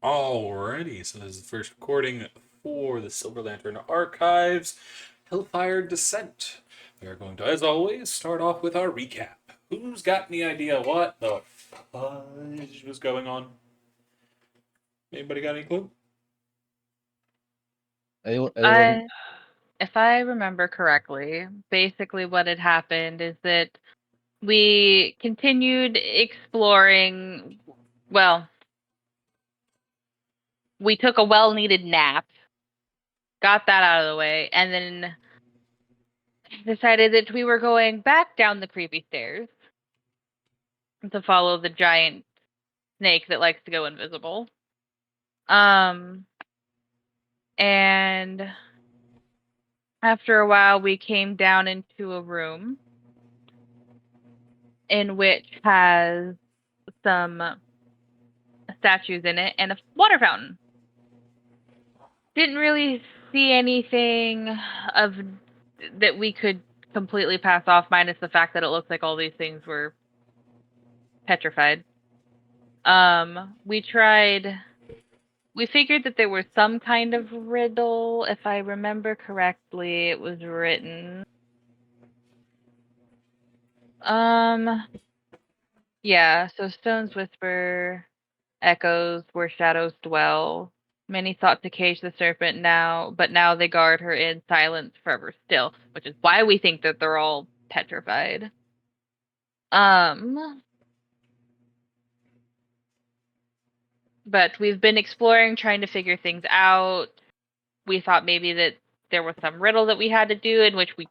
Alrighty, so this is the first recording for the Silver Lantern Archives, Hellfire Descent. We are going to, as always, start off with our recap. Who's got any idea what the fudge was going on? Anybody got any clue? Anyone? If I remember correctly, basically what had happened is that we continued exploring. Well, we took a well-needed nap, got that out of the way, and then decided that we were going back down the creepy stairs to follow the giant snake that likes to go invisible. And after a while, we came down into a room in which has some statues in it and a water fountain. Didn't really see anything of that we could completely pass off, minus the fact that it looks like all these things were petrified. We figured that there was some kind of riddle. If I remember correctly, it was written. Yeah, so stones whisper, echoes where shadows dwell. Many thought to cage the serpent now, but now they guard her in silence forever still, which is why we think that they're all petrified. But we've been exploring, trying to figure things out. We thought maybe that there was some riddle that we had to do, in which we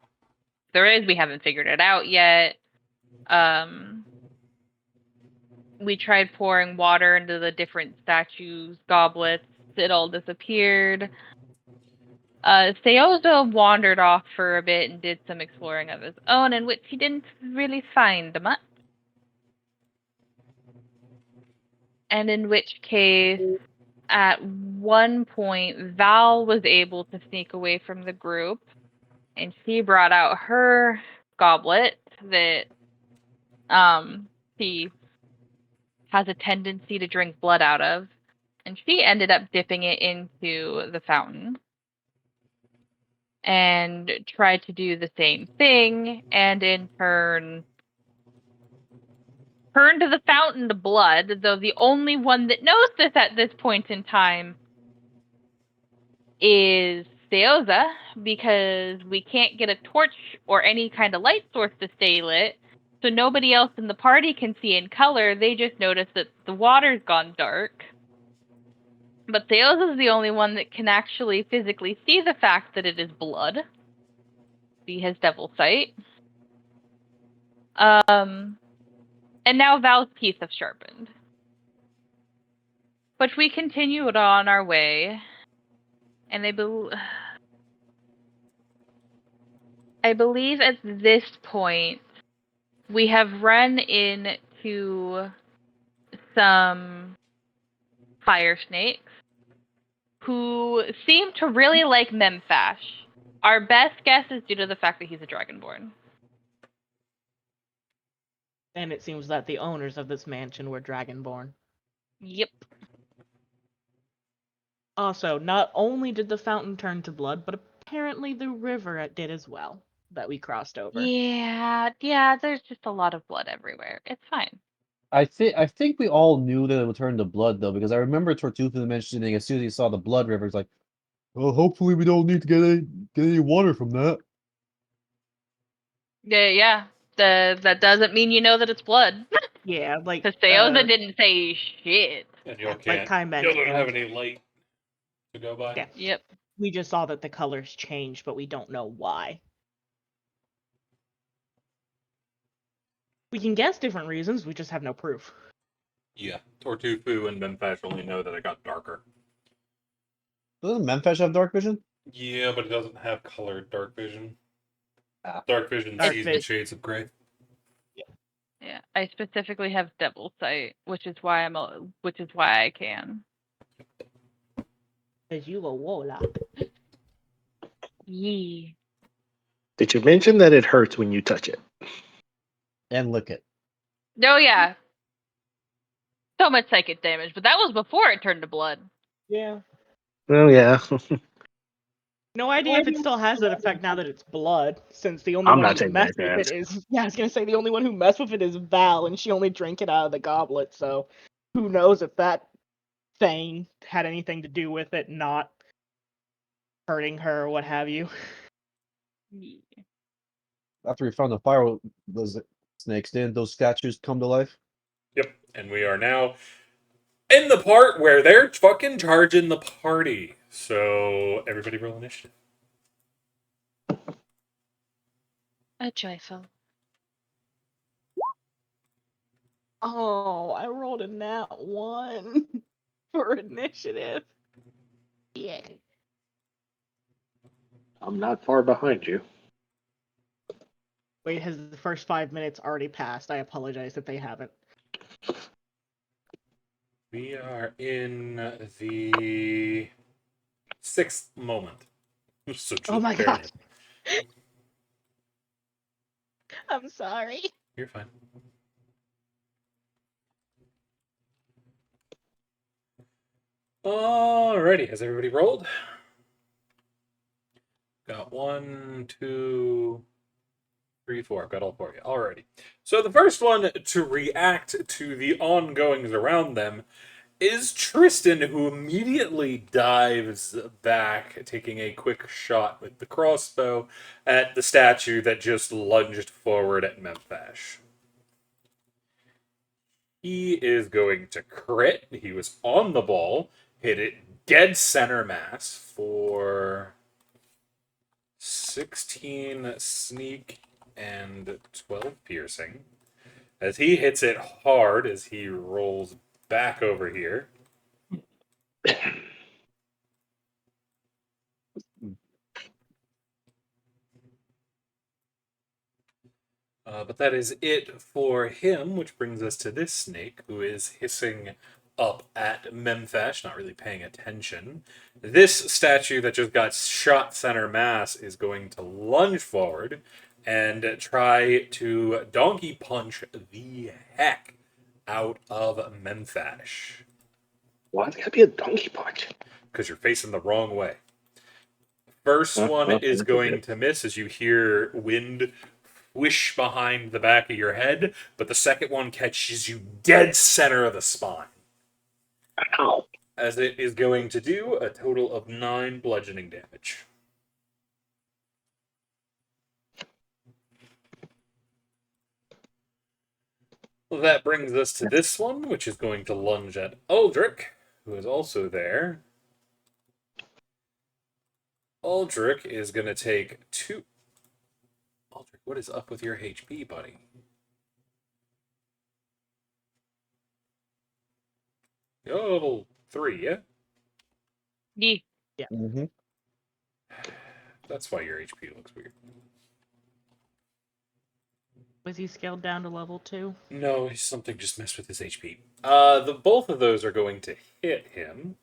haven't figured it out yet. We tried pouring water into the different statues, goblets. It all disappeared. Theozo wandered off for a bit and did some exploring of his own, in which he didn't really find much. And in which case, at one point, Val was able to sneak away from the group, and she brought out her goblet that she has a tendency to drink blood out of, and she ended up dipping it into the fountain and tried to do the same thing, and in turn turned the fountain to blood, though the only one that knows this at this point in time is Theoza, because we can't get a torch or any kind of light source to stay lit, so nobody else in the party can see in color. They just notice that the water's gone dark. But Theoza is the only one that can actually physically see the fact that it is blood. See his devil sight. And now Val's teeth have sharpened. But we continued on our way, and I believe at this point we have run into some fire snakes who seem to really like Memfash. Our best guess is due to the fact that he's a dragonborn. And it seems that the owners of this mansion were dragonborn. Yep. Also, not only did the fountain turn to blood, but apparently the river did as well, that we crossed over. Yeah, there's just a lot of blood everywhere. It's fine. I think we all knew that it would turn to blood though, because I remember Tortufan mentioning as soon as he saw the blood river, it's like, well, hopefully we don't need to get any water from that. Yeah. That doesn't mean you know that it's blood. Yeah, like Because Theoza didn't say shit. And yeah, like Kai you mentioned. don't have any light to go by. Yeah. Yep. We just saw that the colors changed, but we don't know why. We can guess different reasons, we just have no proof. Yeah, Tortufu and Memfash only know that it got darker. Doesn't Memfash have dark vision? Yeah, but it doesn't have colored dark vision. Ah. Dark vision Dark sees vision. the shades of gray. Yeah, I specifically have devil sight, which is why I can. Cause you a warlock. Yee. Did you mention that it hurts when you touch it? And lick it. Oh yeah. So much psychic damage, but that was before it turned to blood. Yeah. Oh yeah. No idea if it still has that effect now that it's blood, since the only I'm one not who's taking messed that with it chance. is. Yeah, I was gonna say the only one who messed with it is Val, and she only drank it out of the goblet. So, who knows if that thing had anything to do with it not hurting her or what have you. After we found the fire, those snakes, didn't those statues come to life? Yep, and we are now in the part where they're fucking charging the party. So everybody roll initiative. A joyful. Oh, I rolled a nat 1 for initiative. Yeah. I'm not far behind you. Wait, has the first 5 minutes already passed? I apologize if they haven't. We are in the 6th moment. So just Oh my barely. gosh. I'm sorry. You're fine. Alrighty, has everybody rolled? Got 1, 2, 3, 4. I've got all 4 of you. Alrighty. So the first one to react to the ongoings around them is Tristan, who immediately dives back, taking a quick shot with the crossbow at the statue that just lunged forward at Memphash. He is going to crit. He was on the ball, hit it dead center mass for 16 sneak and 12 piercing. As he hits it hard as he rolls back over here. But that is it for him, which brings us to this snake, who is hissing up at Memphash, not really paying attention. This statue that just got shot center mass is going to lunge forward and try to donkey punch the heck out of Memphash. Why it's gotta be a donkey punch? Because you're facing the wrong way. First one Well, is that's going good. to miss as you hear wind whish behind the back of your head, but the second one catches you dead center of the spine. Ow. As it is going to do a total of 9 bludgeoning damage. Well, that brings us to this one, which is going to lunge at Aldrich, who is also there. Aldrich is going to take 2. Aldrich, what is up with your HP, buddy? You're level 3, yeah? Yeah. Mm-hmm. That's why your HP looks weird. Was he scaled down to level 2? No, something just messed with his HP. Both of those are going to hit him.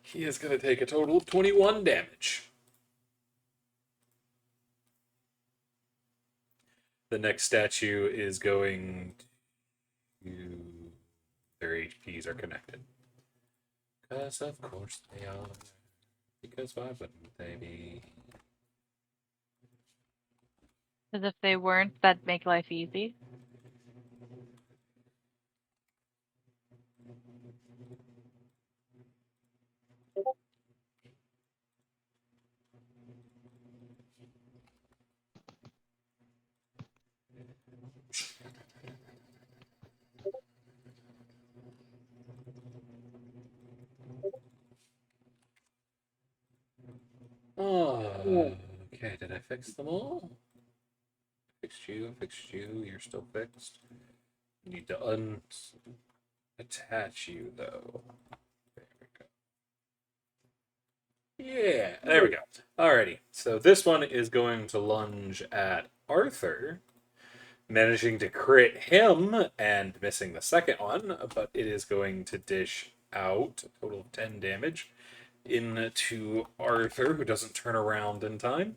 He is going to take a total of 21 damage. The next statue is going to... Their HPs are connected. Because of course they are. Because why wouldn't they be? As if they weren't, that'd make life easy. Oh, okay. Did I fix them all? Fixed you. You're still fixed. Need to attach you though. There we go. Yeah, there we go. Alrighty. So this one is going to lunge at Arthur, managing to crit him and missing the second one, but it is going to dish out a total of 10 damage into Arthur, who doesn't turn around in time.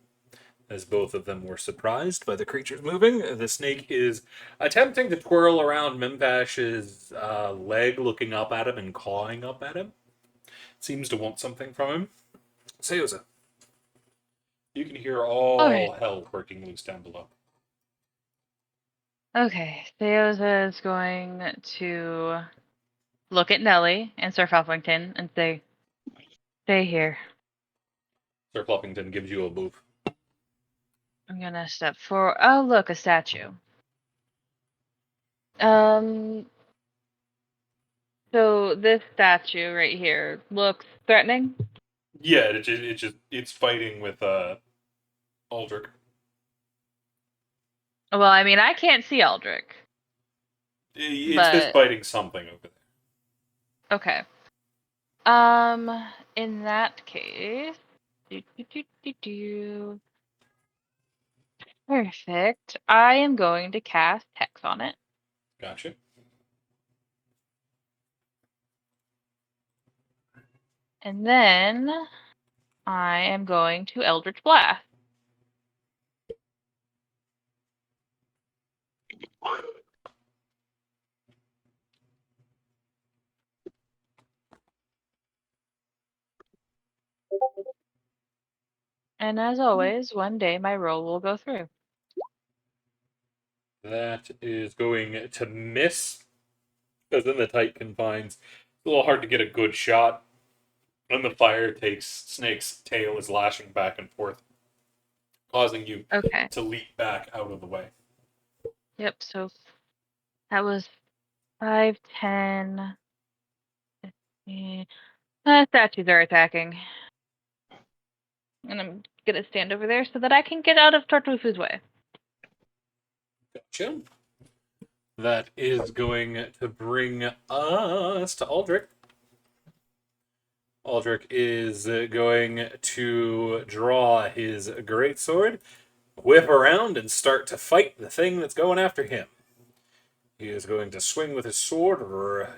as both of them were surprised by the creatures moving. The snake is attempting to twirl around Mimvash's leg, looking up at him and clawing up at him. Seems to want something from him. Seoza, you can hear all hell breaking loose down below. Okay, Theoza is going to look at Nellie and Sir Falfington and say, "Stay here." Sir Fluffington gives you a move. I'm gonna step forward. Oh, look, a statue. So this statue right here looks threatening. Yeah, it's fighting with Aldrich. Well, I mean, I can't see Aldrich. It's just fighting something over there. Okay. In that case, perfect. I am going to cast Hex on it. Gotcha. And then I am going to Eldritch Blast. And as always, one day my roll will go through. That is going to miss, because in the tight confines, it's a little hard to get a good shot. And the fire takes Snake's tail is lashing back and forth, causing you to leap back out of the way. Yep, so that was 5, 10. 15. Statues are attacking. And I'm going to stand over there so that I can get out of Tartufu's way. Gotcha. That is going to bring us to Aldrich. Aldrich is going to draw his greatsword, whip around, and start to fight the thing that's going after him. He is going to swing with his sword, or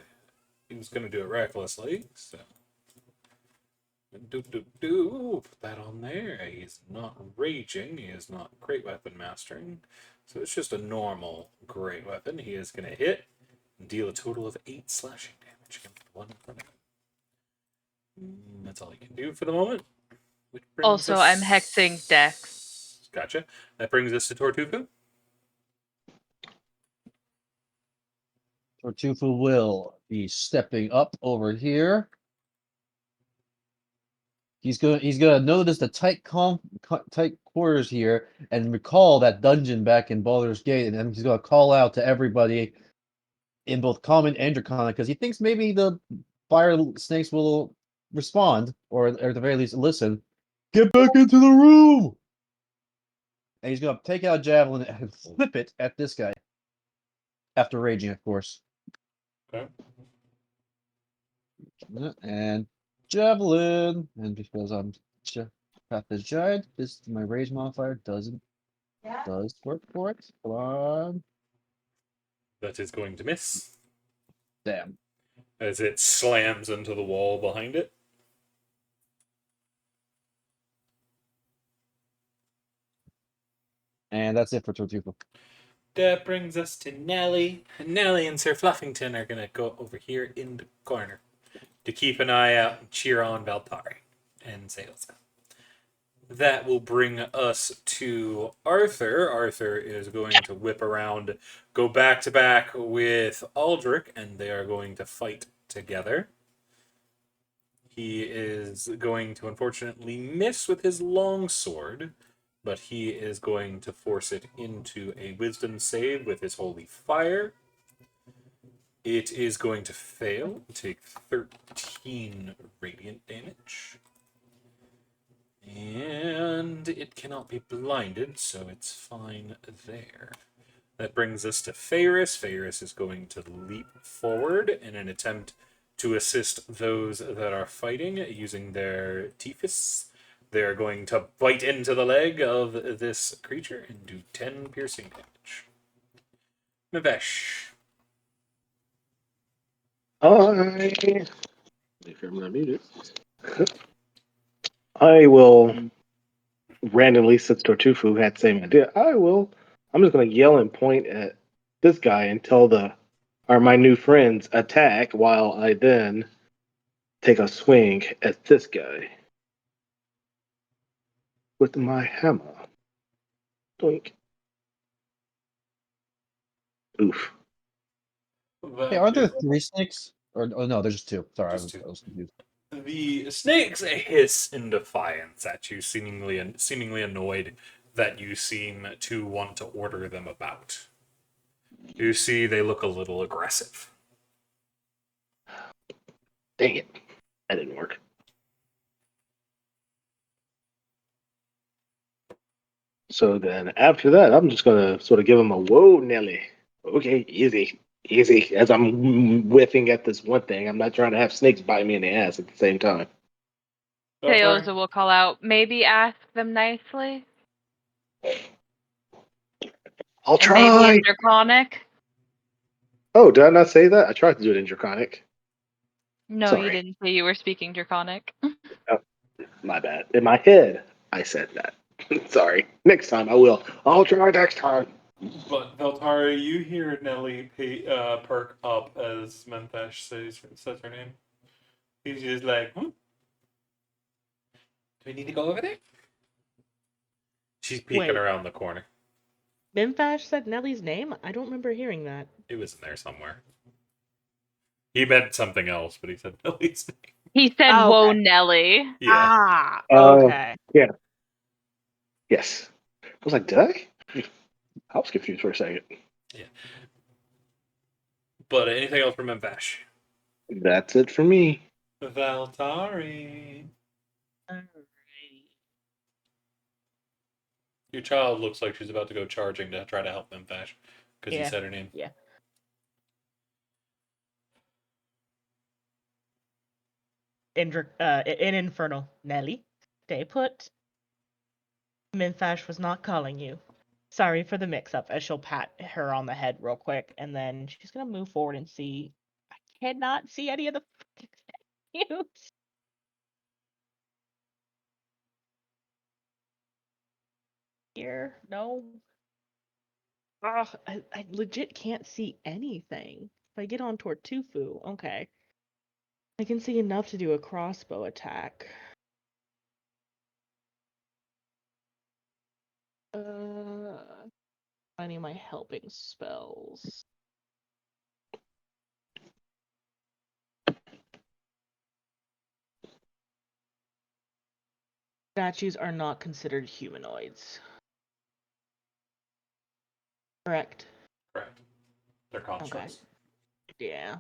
he's going to do it recklessly. So, put that on there. He's not raging. He is not great weapon mastering. So it's just a normal great weapon. He is going to hit and deal a total of 8 slashing damage against one in front of him. That's all he can do for the moment. Also, I'm hexing Dex. Gotcha. That brings us to Tortufu. Tortufu will be stepping up over here. He's gonna notice the tight quarters here and recall that dungeon back in Baldur's Gate, and then he's gonna call out to everybody in both common and draconic because he thinks maybe the fire snakes will respond, or at the very least listen. Get back into the room! And he's gonna take out a javelin and flip it at this guy. After raging, of course. Okay. And javelin. And because I'm Path is Giant, my rage modifier does work for it. Come on. That is going to miss. Damn. As it slams into the wall behind it. And that's it for Tortufu. That brings us to Nellie. Nellie and Sir Fluffington are going to go over here in the corner to keep an eye out and cheer on Valtari and Seoza. That will bring us to Arthur. Arthur is going to whip around, go back to back with Aldrich, and they are going to fight together. He is going to unfortunately miss with his longsword, but he is going to force it into a wisdom save with his holy fire. It is going to fail, take 13 radiant damage. And it cannot be blinded, so it's fine there. That brings us to Ferris. Ferris is going to leap forward in an attempt to assist those that are fighting using their Tiphys. They're going to bite into the leg of this creature and do 10 piercing damage. Mavesh. If I'm not muted, I will randomly, since Tortufu had the same idea, I'm just gonna yell and point at this guy until my new friends attack, while I then take a swing at this guy with my hammer. Doink. Oof. Hey, are there 3 snakes? Or oh no, there's just 2. Sorry, Just 2. I was confused. The snakes hiss in defiance at you, seemingly annoyed that you seem to want to order them about. You see, they look a little aggressive. Dang it. That didn't work. So then after that, I'm just going to sort of give him a whoa, Nelly. Okay, easy. Easy. As I'm whiffing at this one thing, I'm not trying to have snakes bite me in the ass at the same time. Teoza will call out, maybe ask them nicely? I'll And maybe try. in Draconic? Oh, did I not say that? I tried to do it in Draconic. No, Sorry. you didn't say you were speaking Draconic. Oh, my bad. In my head, I said that. Sorry. Next time I will. I'll try next time. But Veltari, you hear Nelly perk up as Menthesh says her name. He's just like, Do we need to go over there? She's peeking Wait. around the corner. Minfash said Nellie's name? I don't remember hearing that. It was in there somewhere. He meant something else, but he said Nelly's name. He said, Oh, whoa, okay. Nelly. Ah, Oh. okay. Yeah. Yes. I was like, did I? I was confused for a second. Yeah. But anything else from Menthesh? That's it for me. Valtari. Alrighty. Your child looks like she's about to go charging to try to help Menthesh because he Yeah. said her name. Yeah. In Infernal. Nelly, stay put. Minfash was not calling you. Sorry for the mix-up, as she'll pat her on the head real quick, and then she's gonna move forward and see. I cannot see any of the statues. Here, no. Ugh, I legit can't see anything. If I get on Tortufu, okay. I can see enough to do a crossbow attack. Finding my helping spells. Statues are not considered humanoids. Correct. Correct. They're constructs. Yeah.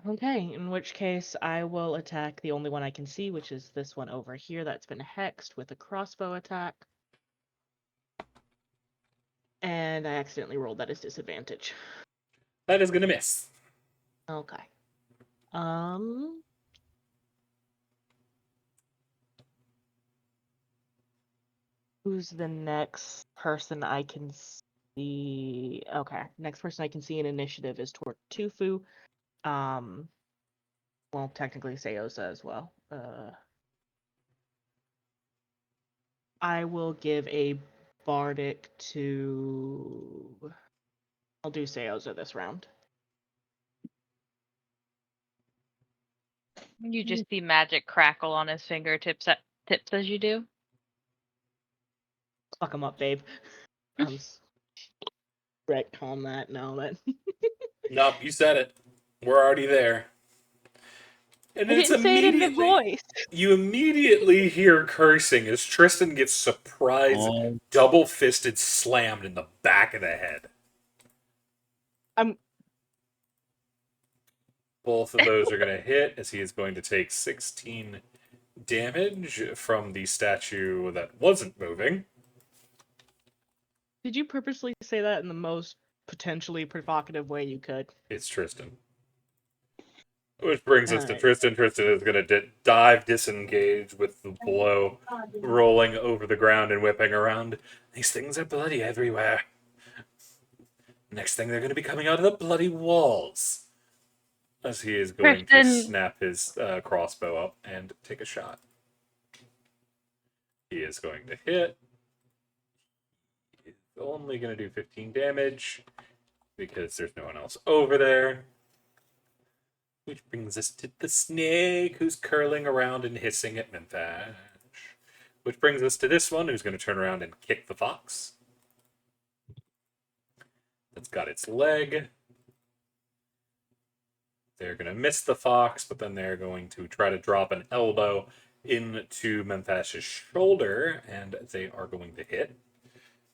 Okay, in which case I will attack the only one I can see, which is this one over here that's been hexed with a crossbow attack. And I accidentally rolled that as disadvantage. That is going to miss. Okay. Who's the next person I can see? Okay, next person I can see in initiative is Tortufu. Well, technically Seosa as well. I will give a bardic to. I'll do Seosa this round. You just see magic crackle on his fingertips tips as you do. Fuck him up, babe. Retcon that now that. Nope, you said it. We're already there. And I it's didn't say it in the immediately voice. you immediately hear cursing as Tristan gets surprised, double-fisted slammed in the back of the head. Both of those are going to hit as he is going to take 16 damage from the statue that wasn't moving. Did you purposely say that in the most potentially provocative way you could? It's Tristan. Which brings us to Alright. Tristan. Tristan is going to dive disengage with the blow rolling over the ground and whipping around. These things are bloody everywhere. Next thing, they're going to be coming out of the bloody walls. As he is going to Tristan- snap his crossbow up and take a shot. He is going to hit. He's only going to do 15 damage because there's no one else over there. Which brings us to the snake, who's curling around and hissing at Memphash. Which brings us to this one, who's going to turn around and kick the fox. That's got its leg. They're going to miss the fox, but then they're going to try to drop an elbow into Memphash's shoulder, and they are going to hit.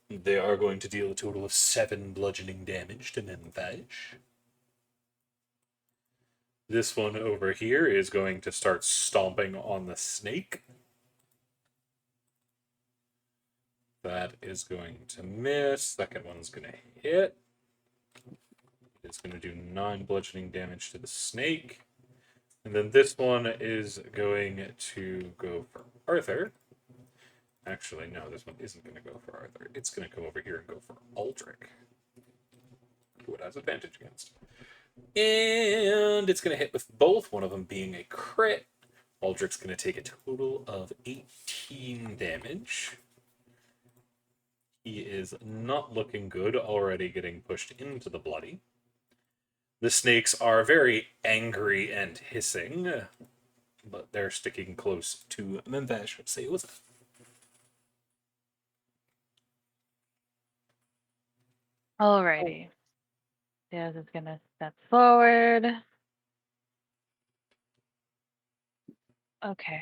They are going to deal a total of 7 bludgeoning damage to Memphash. This one over here is going to start stomping on the snake. That is going to miss. Second one's going to hit. It's going to do 9 bludgeoning damage to the snake. And then this one is going to go for Arthur. Actually, no, this one isn't going to go for Arthur. It's going to come over here and go for Aldrich, who it has advantage against. And it's going to hit with both, one of them being a crit. Aldrich's going to take a total of 18 damage. He is not looking good, already getting pushed into the bloody. The snakes are very angry and hissing, but they're sticking close to Memphash. Say what's up. Alrighty. Daz is gonna step forward. Okay.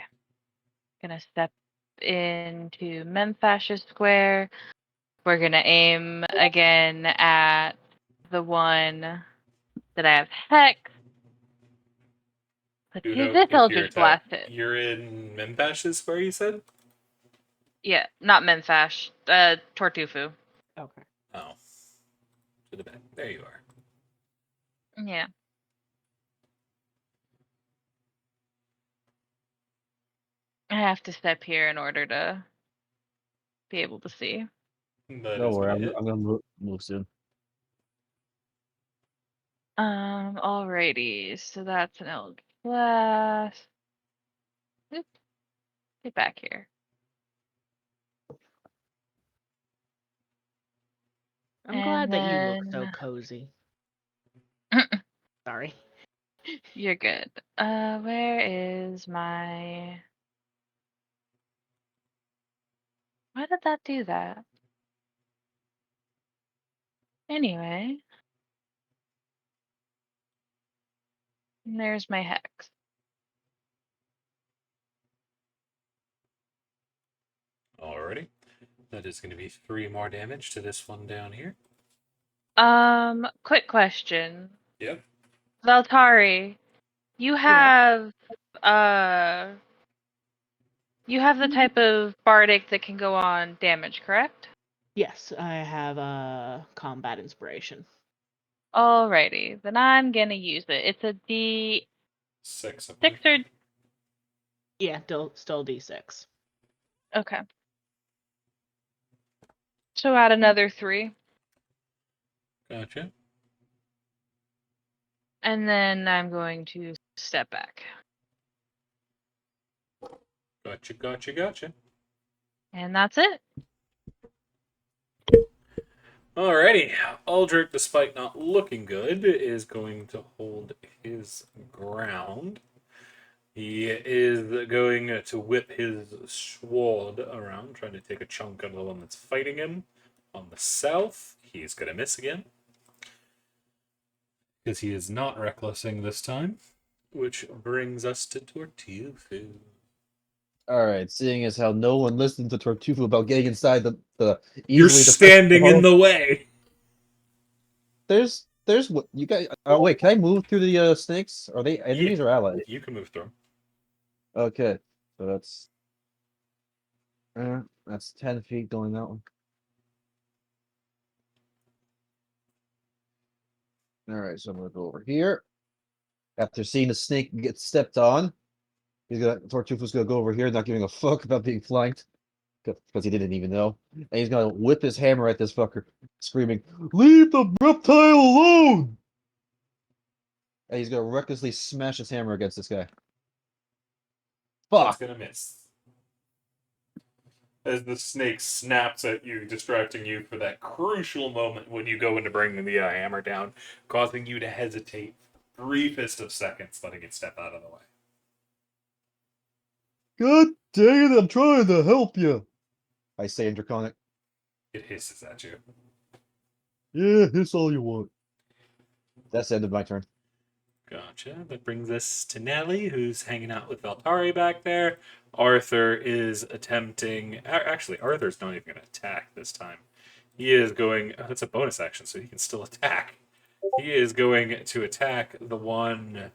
Gonna step into Memphash's square. We're gonna aim again at the one that I have Hex. Let's You use know, this if you're Eldritch Blast it. you're in Memphash's square, you said? Yeah, not Memphash. Tortufu. Okay. Oh. To the back. There you are. Yeah. I have to step here in order to be able to see. That Don't is worry, gonna hit. I'm gonna move soon. Alrighty. So that's an Eldritch Blast. Oop. Get back here. I'm And glad that you look so then- cozy. Sorry. You're good. Where is my... Why did that do that? Anyway. And there's my Hex. Alrighty. That is going to be 3 more damage to this one down here. Quick question. Yep. Valtari, you have the type of bardic that can go on damage, correct? Yes, I have combat inspiration. Alrighty, then I'm gonna use it. It's a D6 6. or Yeah, still D6. okay. So add another 3, Gotcha. and then I'm going to step back. Gotcha. And that's it. Alrighty. Aldrich, despite not looking good, is going to hold his ground. He is going to whip his sword around, trying to take a chunk out of the one that's fighting him. On the south, he's going to miss again. Because he is not recklessing this time. Which brings us to Tortufu. Alright, seeing as how no one listened to Tortufu about getting inside the You're easily standing in the way! There's what you guys. Oh wait, can I move through the snakes? Are they enemies or allies? You can move through. Okay, so that's 10 feet going that one. All right, so I'm gonna go over here. After seeing the snake get stepped on, Tortufu's gonna go over here, not giving a fuck about being flanked, because he didn't even know. And he's gonna whip his hammer at this fucker, screaming, "Leave the reptile alone!" And he's gonna recklessly smash his hammer against this guy. That's Fuck! going to miss. as the snake snaps at you, distracting you for that crucial moment when you go in to bring the hammer down, causing you to hesitate briefest of seconds, letting it step out of the way. God dang it, I'm trying to help you. I say in Draconic. It hisses at you. Yeah, hiss all you want. That's the end of my turn. Gotcha. That brings us to Nelly, who's hanging out with Valtari back there. Arthur is attempting. Actually, Arthur's not even going to attack this time. He is going. Oh, that's a bonus action, so he can still attack. He is going to attack the one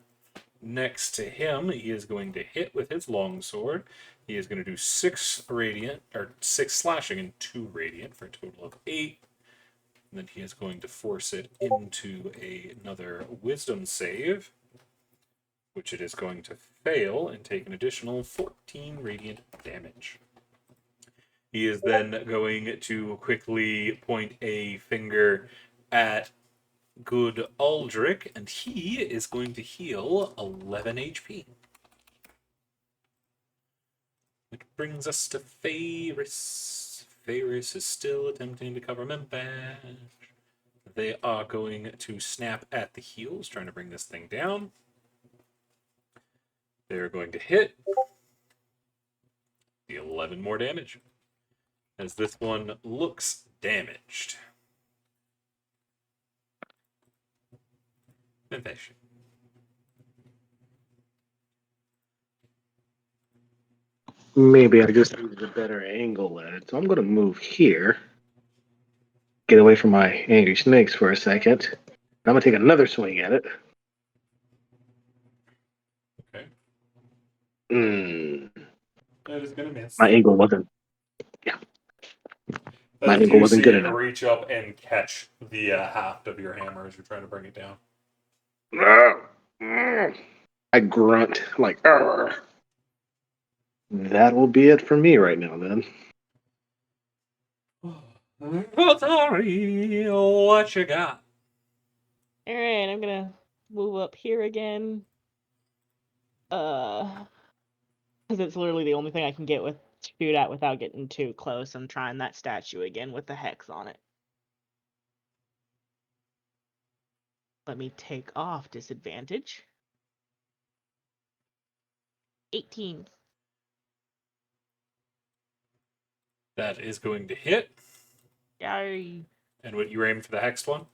next to him. He is going to hit with his longsword. He is going to do 6 radiant, or 6 slashing and 2 radiant for a total of 8. And then he is going to force it into another wisdom save, which it is going to fail and take an additional 14 radiant damage. He is then going to quickly point a finger at good Aldrich, and he is going to heal 11 HP. Which brings us to Ferris. Ferris is still attempting to cover Membash. They are going to snap at the heels, trying to bring this thing down. They're going to hit. The 11 more damage. As this one looks damaged. Membash. Maybe I just needed a better angle at it. So I'm going to move here. Get away from my angry snakes for a second. I'm going to take another swing at it. Okay. That is going to miss. My angle wasn't. Yeah. My As angle you wasn't see good it enough. reach up and catch the haft of your hammer as you're trying to bring it down. I grunt like, "Arr." That will be it for me right now, then. Sorry, what you got? Alright, I'm gonna move up here again. Because it's literally the only thing I can get with shoot at without getting too close. I'm trying that statue again with the hex on it. Let me take off disadvantage. 18. That is going to hit. Yay. And what you aim for the hexed one?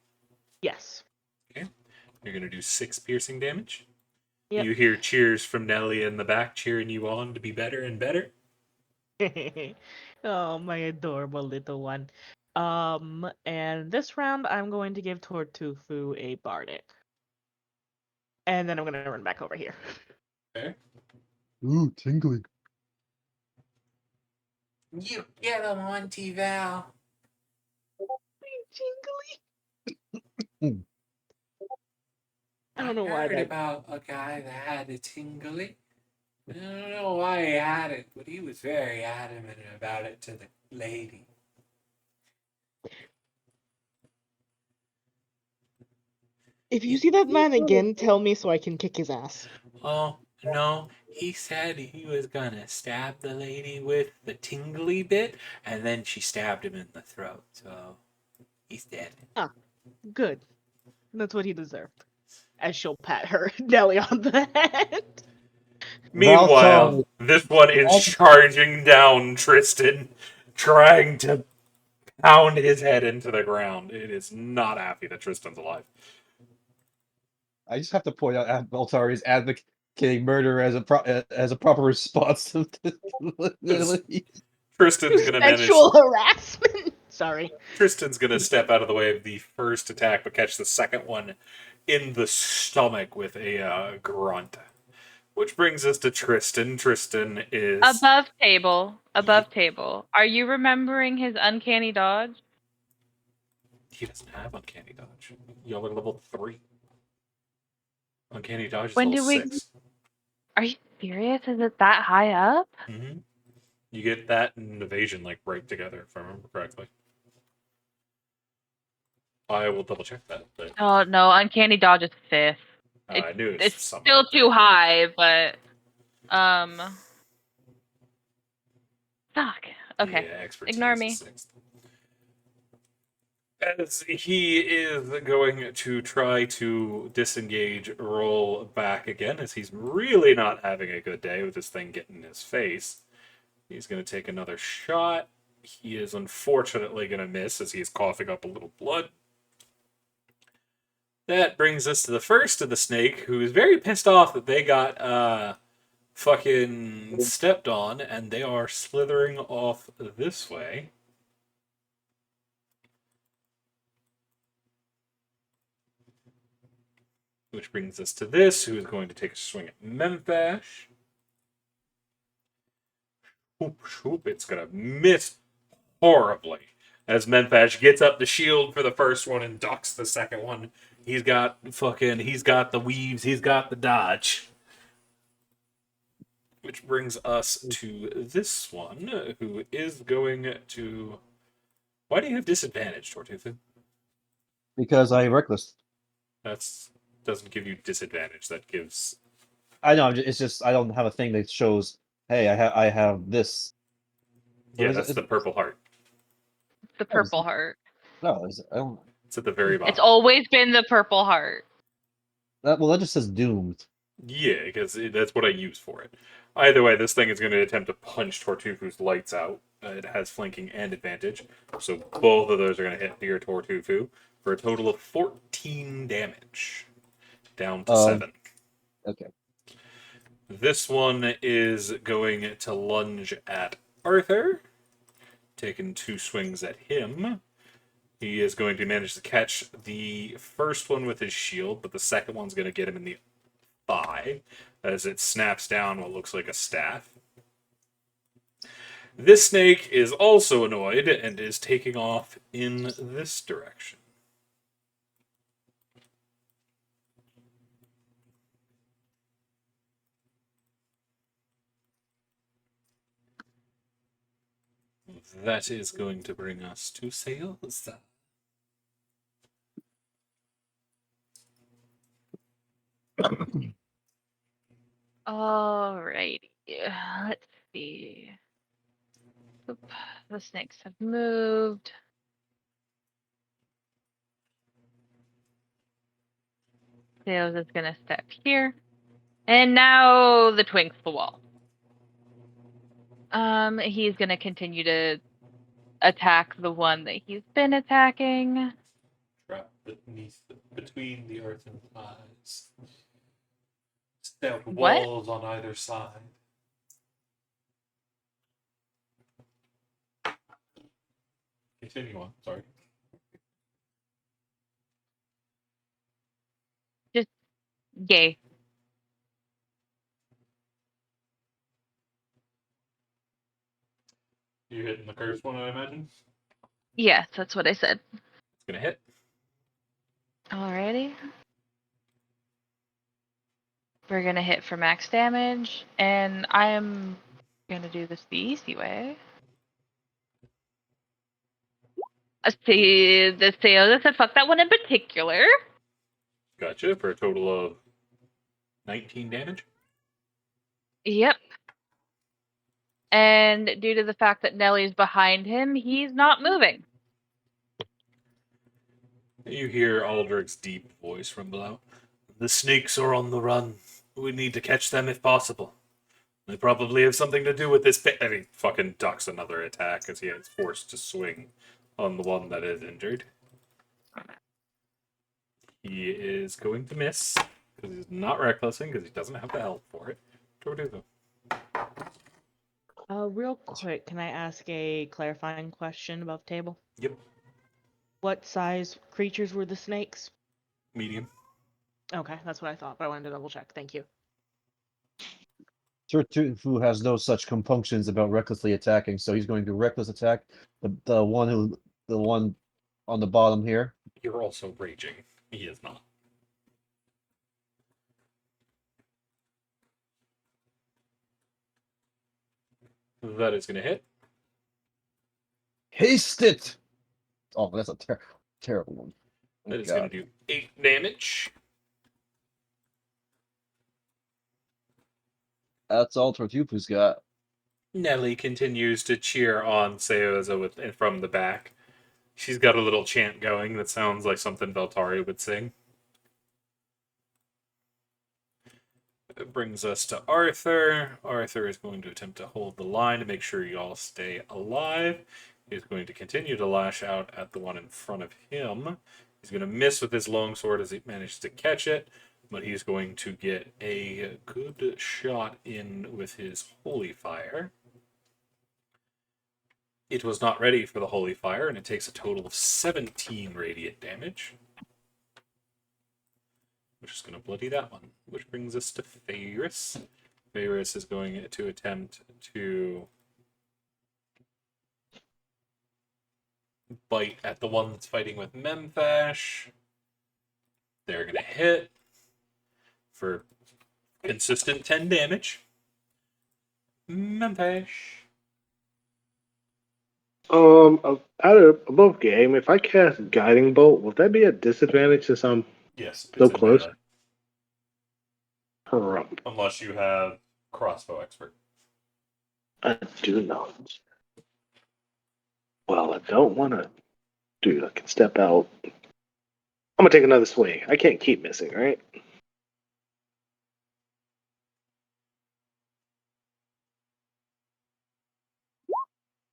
Yes. Okay. You're going to do 6 piercing damage. Yep. You hear cheers from Nelly in the back cheering you on to be better and better. Oh, my adorable little one. And this round I'm going to give Tortufu a bardic. And then I'm gonna run back over here. Okay. Ooh, tingly. You get him, Auntie Val. Jingly. I don't know why heard that. about a guy that had a tingly. I don't know why he had it, but he was very adamant about it to the lady. If you see that man again, tell me so I can kick his ass. Oh, no, he said he was gonna stab the lady with the tingly bit, and then she stabbed him in the throat, so he's dead. Good. That's what he deserved. As she'll pat her Nelly on the head. Meanwhile, Valtari, this one is charging down Tristan, trying to pound his head into the ground. It is not happy that Tristan's alive. I just have to point out Valtari is advocating murder as a proper response to Lily. Tristan's gonna manage. Sexual harassment. Sorry. Tristan's gonna step out of the way of the first attack, but catch the second one in the stomach with a grunt. Which brings us to Tristan. Tristan is Above table. Above table. Are you remembering his uncanny dodge? He doesn't have uncanny dodge. Y'all are level 3. Uncanny dodge is When level do we- 6. Are you serious? Is it that high up? Mm-hmm. You get that and evasion like right together, if I remember correctly. I will double check that. But Oh no, uncanny dodge is 5th. I knew It's somewhere still up there. too high, but fuck. Okay. Yeah, expertise Ignore is me. 6th. As he is going to try to disengage, roll back again, as he's really not having a good day with this thing getting in his face. He's going to take another shot. He is unfortunately going to miss as he's coughing up a little blood. That brings us to the first of the snake, who is very pissed off that they got fucking stepped on, and they are slithering off this way. Which brings us to this, who is going to take a swing at Memphash. Whoop, it's going to miss horribly. As Memphash gets up the shield for the first one and ducks the second one. He's got the weaves, he's got the dodge. Which brings us to this one, who is going to... Why do you have disadvantage, Tortufu? Because I reckless. That doesn't give you disadvantage, that gives... I know. It's just I don't have a thing that shows. Hey, I have this. What Yeah, is that's it? the purple heart. The purple heart. No, I don't. It's at the very bottom. It's always been the purple heart. Well, that just says doomed. Yeah, because that's what I use for it. Either way, this thing is going to attempt to punch Tortufu's lights out. It has flanking and advantage, so both of those are going to hit dear Tortufu for a total of 14 damage. Down to 7. Okay. This one is going to lunge at Arthur, taking 2 swings at him. He is going to manage to catch the first one with his shield, but the second one's going to get him in the thigh as it snaps down what looks like a staff. This snake is also annoyed and is taking off in this direction. That is going to bring us to sales. Alrighty. Let's see. Oop, the snakes have moved. Sales is gonna step here. And now the twinks the wall. He's gonna continue to attack the one that he's been attacking. Trapped between the earth and eyes. Stout What? walls on either side. Continue on, sorry. Yay. You hitting the cursed one, I imagine? Yes, that's what I said. It's gonna hit. Alrighty. We're gonna hit for max damage, and I am gonna do this the easy way. See, the sale said fuck that one in particular. Gotcha, for a total of 19 damage. Yep. And due to the fact that Nellie's behind him, he's not moving. You hear Aldrich's deep voice from below. The snakes are on the run. We need to catch them if possible. They probably have something to do with this I mean, fucking ducks another attack as he is forced to swing on the one that is injured. He is going to miss, because he's not recklessing, because he doesn't have the health for it. Tortuga. Real quick, can I ask a clarifying question about the table? Yep. What size creatures were the snakes? Medium. Okay, that's what I thought, but I wanted to double check. Thank you. Turtufu has no such compunctions about recklessly attacking, so he's going to reckless attack the one on the bottom here. You're also raging. He is not. That is going to hit. Haste it! Oh, that's a terrible one. Oh, That is God. going to do 8 damage. That's all Tortufu's got. Nellie continues to cheer on Seoza from the back. She's got a little chant going that sounds like something Veltari would sing. It brings us to Arthur. Arthur is going to attempt to hold the line to make sure you all stay alive. He's going to continue to lash out at the one in front of him. He's going to miss with his longsword as he manages to catch it, but he's going to get a good shot in with his holy fire. It was not ready for the holy fire, and it takes a total of 17 radiant damage. Which is going to bloody that one. Which brings us to Ferris. Ferris is going to attempt to bite at the one that's fighting with Memphash. They're going to hit for consistent 10 damage. Memphash. Out of above game, if I cast Guiding Bolt, will that be a disadvantage since I'm Yes, so it's in close? melee. Corrupt. Unless you have crossbow expert. I do not. Well, I don't want to. Dude, I can step out. I'm gonna take another swing. I can't keep missing, right?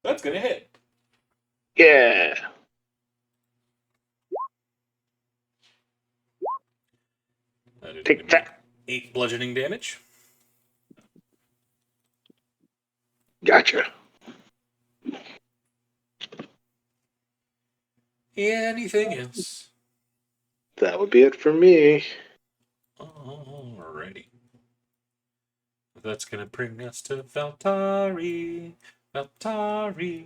That's going to hit. Yeah. That is Tic tac. 8 bludgeoning damage. Gotcha. Anything else? That would be it for me. Alrighty. That's going to bring us to Valtari. Valtari.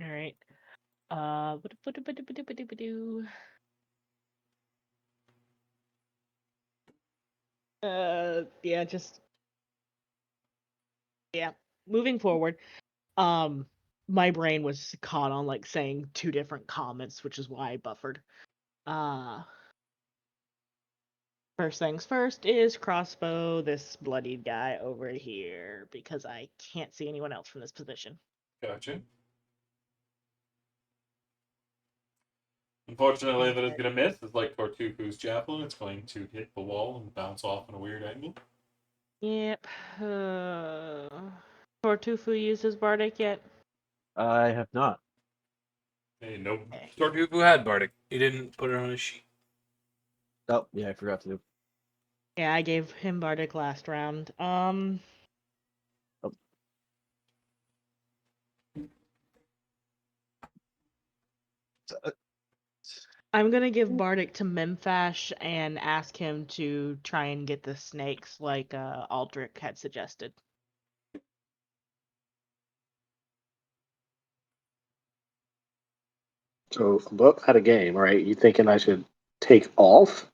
All right. Yeah, just yeah. Moving forward, my brain was caught on like saying two different comments, which is why I buffered. First things first is crossbow this bloodied guy over here because I can't see anyone else from this position. Gotcha. Unfortunately, that is going to miss. It's like Tortufu's javelin. It's going to hit the wall and bounce off in a weird angle. Yep. Tortufu uses Bardic yet? I have not. Hey, no. Okay. Tortufu had Bardic. He didn't put it on his sheet. Oh, yeah, I forgot to. Yeah, I gave him Bardic last round. I'm gonna give Bardic to Memphash and ask him to try and get the snakes like Aldrich had suggested. So above at a game, right? You thinking I should take off?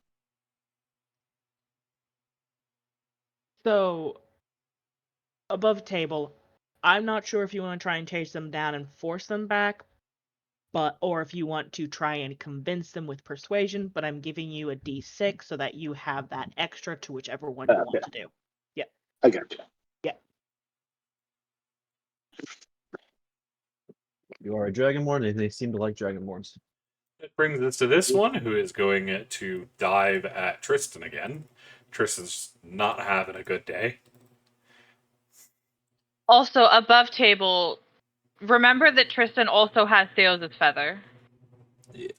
So, above table, I'm not sure if you want to try and chase them down and force them back, or if you want to try and convince them with persuasion, but I'm giving you a d6 so that you have that extra to whichever one you want Okay, to do. Yep. I got you. Yep. You are a dragonborn, and they seem to like dragonborns. It brings us to this one, who is going to dive at Tristan again. Tristan's not having a good day. Also, above table, remember that Tristan also has Theos' feather. He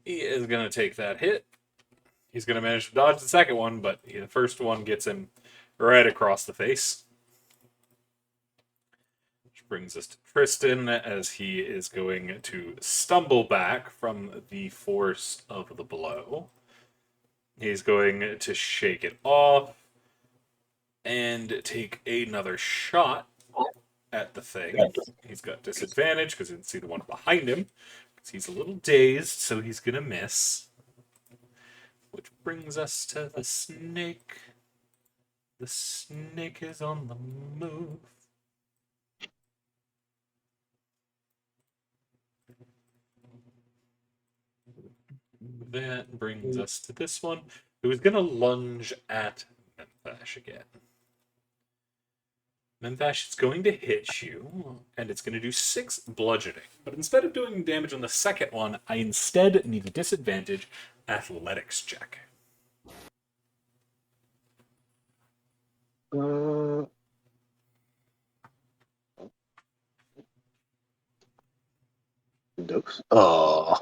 is going to take that hit. He's going to manage to dodge the second one, but the first one gets him right across the face. Which brings us to Tristan, as he is going to stumble back from the force of the blow. He's going to shake it off and take another shot at the thing. He's got disadvantage because he didn't see the one behind him. Because he's a little dazed, so he's going to miss. Which brings us to the snake. The snake is on the move. That brings us to this one, who is going to lunge at Memphash again. Memphash is going to hit you, and it's going to do 6 bludgeoning. But instead of doing damage on the second one, I instead need a disadvantage athletics check. Dose. Oh.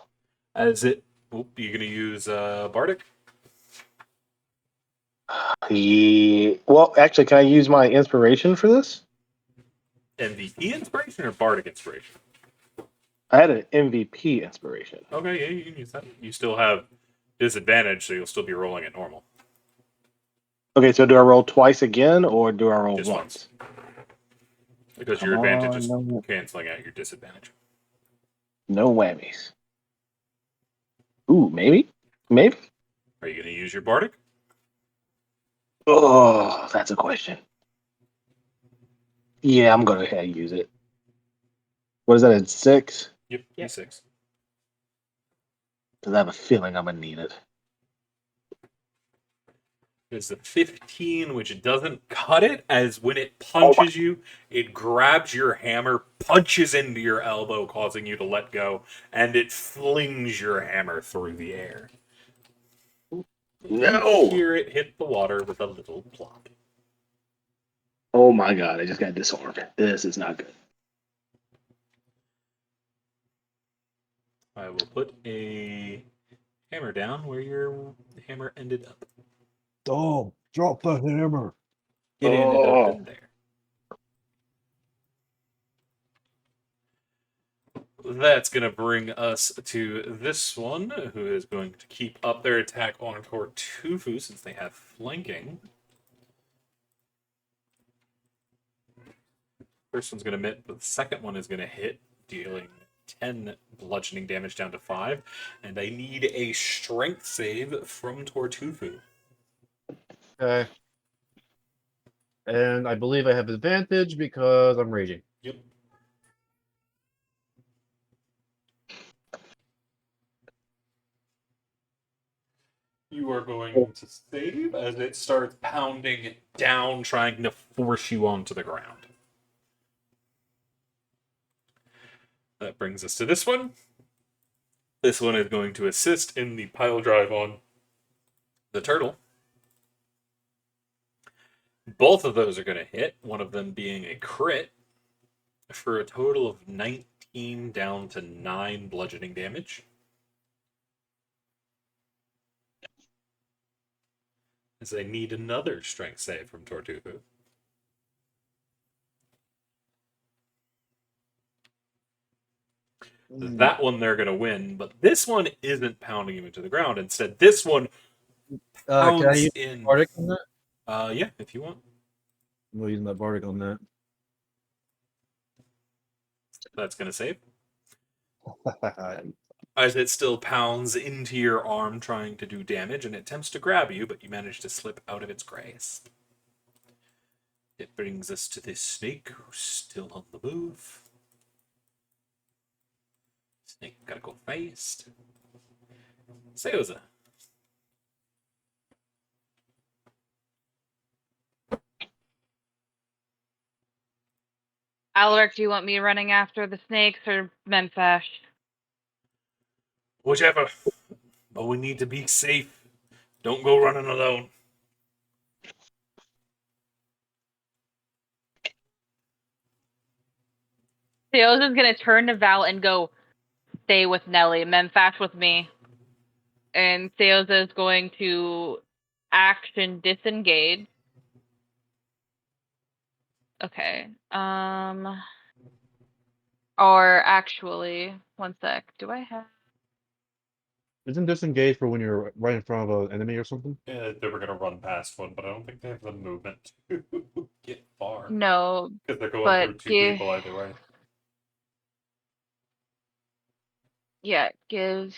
As it... Oop, you're going to use Bardic? Yeah. Well, actually, can I use my inspiration for this? MVP inspiration or Bardic inspiration? I had an MVP inspiration. Okay, yeah, you can use that. You still have disadvantage, so you'll still be rolling at normal. Okay, so do I roll twice again, or do I roll Just once? Because Come your advantage on, is no. canceling out your disadvantage. No whammies. Ooh, maybe? Maybe? Are you going to use your Bardic? Oh, that's a question. Yeah, I'm going to go ahead and use it. What is that, at 6? Yep, Yep. D6. Because I have a feeling I'm going to need it. It's a 15, which doesn't cut it, as when it Oh punches you, it grabs your hammer, punches into your elbow, causing you to let go, and it flings your hammer through the air. No! You hear it hit the water with a little plop. Oh my god, I just got disarmed. This is not good. I will put a hammer down where your hammer ended up. Oh, drop the hammer. It ended up in there. That's going to bring us to this one, who is going to keep up their attack on Tortufu since they have flanking. First one's going to hit, but the second one is going to hit, dealing 10 bludgeoning damage down to 5. And I need a strength save from Tortufu. Okay. And I believe I have advantage because I'm raging. Yep. You are going to save as it starts pounding down, trying to force you onto the ground. That brings us to this one. This one is going to assist in the pile drive on the turtle. Both of those are going to hit, one of them being a crit, for a total of 19 down to 9 bludgeoning damage. As I need another strength save from Tortufu. That one they're going to win, but this one isn't pounding him into the ground. Instead, this one Can I pounds use in. Bardic on that? Yeah, if you want. I'm using that Bardic on that. That's going to save. As it still pounds into your arm, trying to do damage, and it attempts to grab you, but you manage to slip out of its grasp. It brings us to this snake, who's still on the move. Snake gotta go fast. Seoza. Alaric, do you want me running after the snakes or Memphash? Whichever. But we need to be safe. Don't go running alone. Theoza's gonna turn to Val and go, stay with Nelly, Memphash with me. And Theoza is going to action disengage. Okay. Or actually, one sec. Do I have? Isn't disengage for when you're right in front of an enemy or something? Yeah, they were gonna run past one, but I don't think they have the movement to get far. No, Because they're going but through two people either way. yeah, give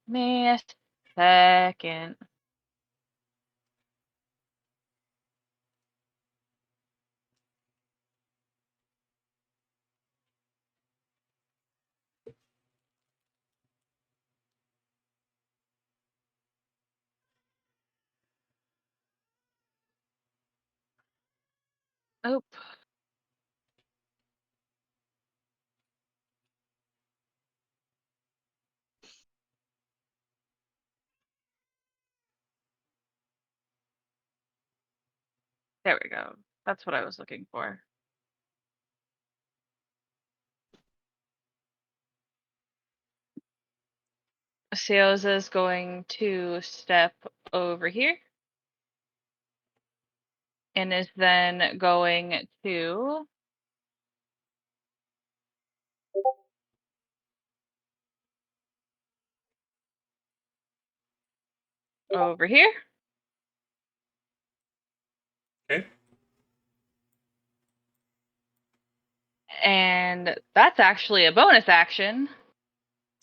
me a second. Oh. There we go. That's what I was looking for. Seoza is going to step over here. And is then going to over here. Okay. And that's actually a bonus action.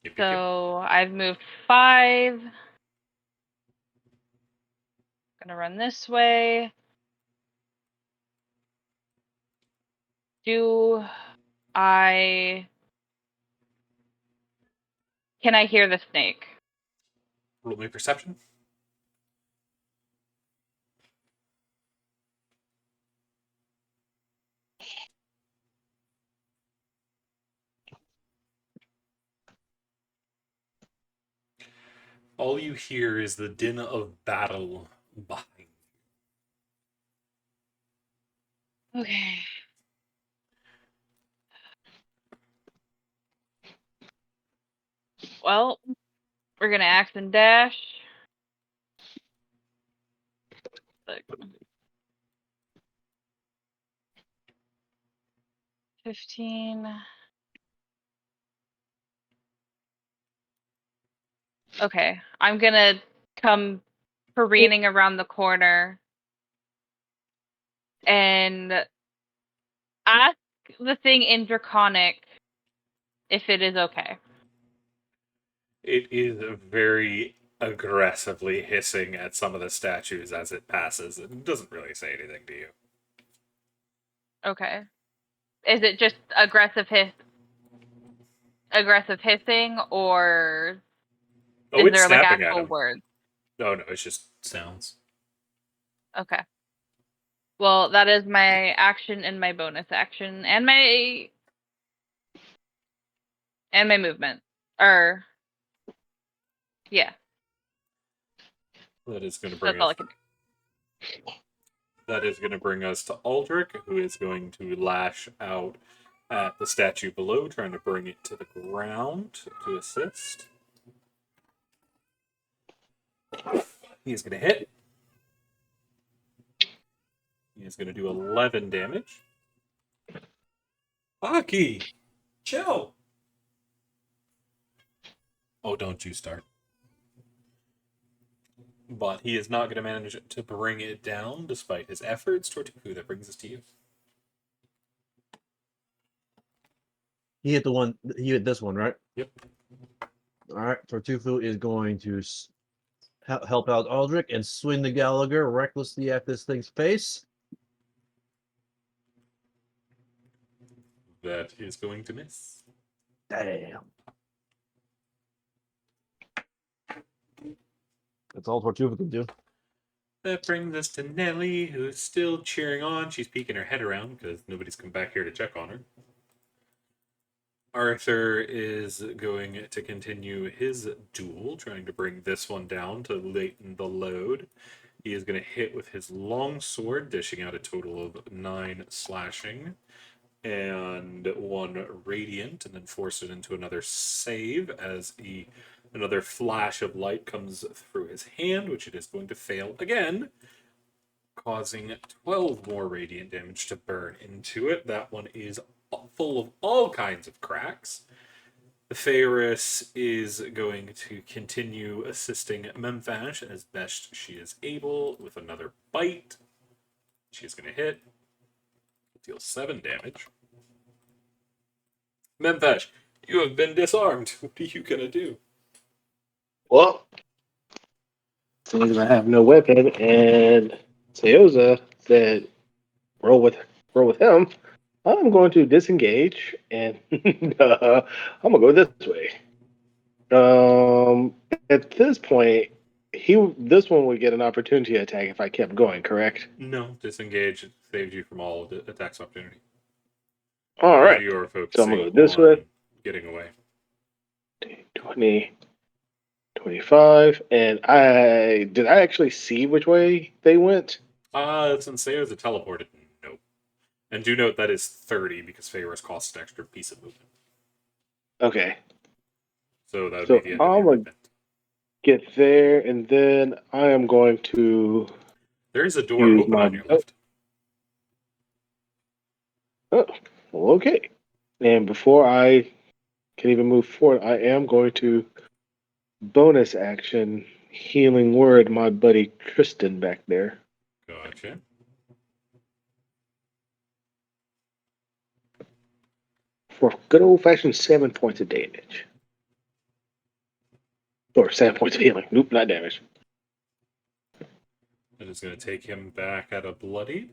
Yep, yep, yep. So I've moved 5. Gonna run this way. Can I hear the snake? Roll me perception. All you hear is the din of battle behind. Okay. Well, we're gonna axe and dash. Like, 15. Okay, I'm gonna come careening around the corner and ask the thing in Draconic if it is okay. It is very aggressively hissing at some of the statues as it passes. It doesn't really say anything to you. Okay. Is it just aggressive hissing, or Oh, is it's there like snapping at actual him. words? No, it's just sounds. Okay. Well, that is my action and my bonus action and my movement. Yeah. That is going to That's bring all us. I can do. That is going to bring us to Aldrich, who is going to lash out at the statue below, trying to bring it to the ground to assist. He is going to hit. He is going to do 11 damage. Aki, chill. Oh, don't you start. But he is not going to manage to bring it down despite his efforts. Tortuku, that brings us to you. He hit this one, right? Yep. All right. Tortufu is going to help out Aldrich and swing the Gallagher recklessly at this thing's face. That is going to miss. Damn. That's all Tortufu can do. That brings us to Nelly, who's still cheering on. She's peeking her head around because nobody's come back here to check on her. Arthur is going to continue his duel, trying to bring this one down to lighten the load. He is going to hit with his long sword, dishing out a total of 9 slashing and 1 radiant, and then force it into another save as another flash of light comes through his hand, which it is going to fail again, causing 12 more radiant damage to burn into it. That one is full of all kinds of cracks. The Ferris is going to continue assisting Memphash as best she is able with another bite. She's going to hit. Deal 7 damage. Memphash, you have been disarmed. What are you going to do? Well, since I have no weapon, and Seoza said, "Roll with him." I'm going to disengage, and I'm gonna go this way. At this point, this one would get an opportunity attack if I kept going, correct? No, disengage. It saved you from all attacks opportunity. All As right. you are So I'm focusing gonna go this on way. getting away. 20, 25, and I actually see which way they went? Since Sayers are teleported, no. And do note that is 30 because Favors costs an extra piece of movement. Okay. So that would be So the end of I'm your gonna movement. get there, and then I am going to There is a door use open my. on your left. Oh, well, okay. And before I can even move forward, I am going to bonus action healing word my buddy Tristan back there Gotcha. for good old fashioned 7 points of damage. Or 7 points of healing. Nope, not damage. That is going to take him back at a bloody.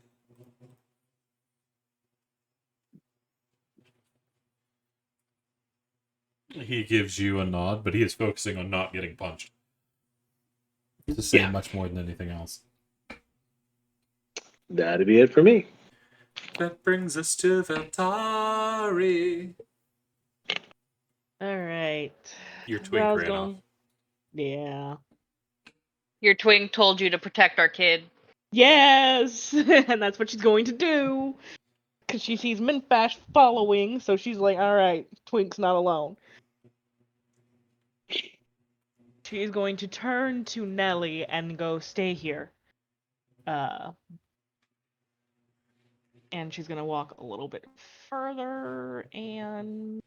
He gives you a nod, but he is focusing on not getting punched. To say much more than anything else. That'd be it for me. That brings us to Veltari. All right. Your What twink I was ran off. going. Yeah. Your twink told you to protect our kid. Yes, and that's what she's going to do. Because she sees Minfash following, so she's like, all right, Twink's not alone. She's going to turn to Nelly and go, stay here. And she's going to walk a little bit further, and...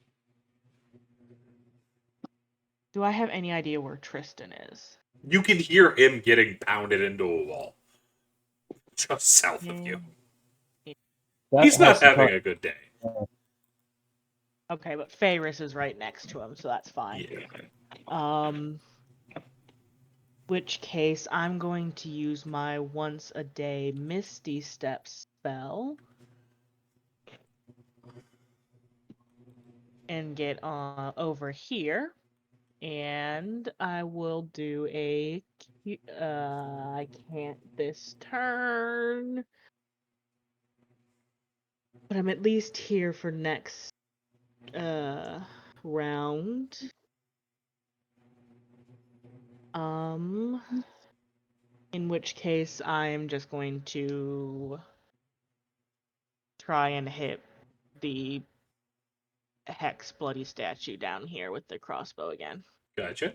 Do I have any idea where Tristan is? You can hear him getting pounded into a wall. Just south of you. He's not having a good day. Okay, but Ferris is right next to him, so that's fine. Yeah. Which case, I'm going to use my once a day Misty Step spell and get over here, and I will do a. I can't this turn, but I'm at least here for next round. In which case, I am just going to try and hit the Hex bloody statue down here with the crossbow again. Gotcha.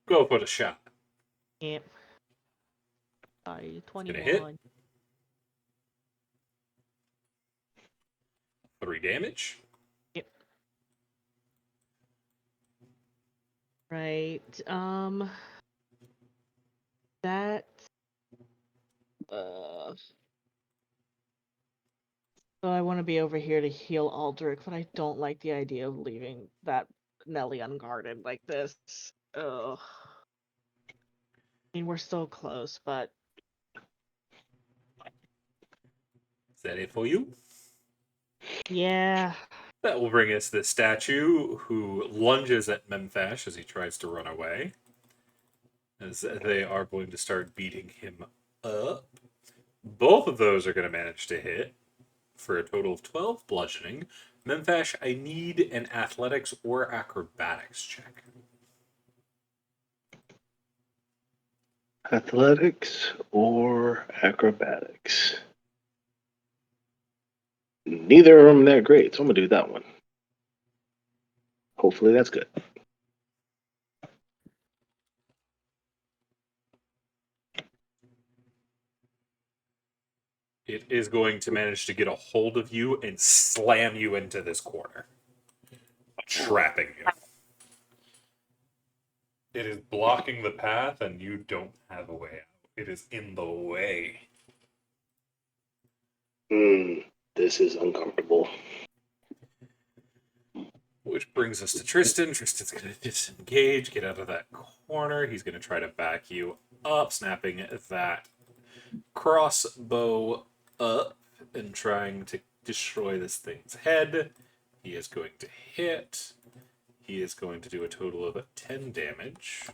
Go for the shot. Yep. Sorry, 21. hit. 3 damage. Yep. Right. That. So I want to be over here to heal Aldrich, but I don't like the idea of leaving that Nelly unguarded like this. Ugh. I mean, we're still close, but. Is that it for you? Yeah. That will bring us the statue who lunges at Memphash as he tries to run away. As they are going to start beating him up. Both of those are going to manage to hit for a total of 12 bludgeoning. Memphash, I need an athletics or acrobatics check. Athletics or acrobatics? Neither of them that great, so I'm gonna do that one. Hopefully that's good. It is going to manage to get a hold of you and slam you into this corner, trapping you. It is blocking the path, and you don't have a way out. It is in the way. This is uncomfortable. Which brings us to Tristan. Tristan's going to disengage, get out of that corner. He's going to try to back you up, snapping that crossbow up and trying to destroy this thing's head. He is going to hit. He is going to do a total of 10 damage.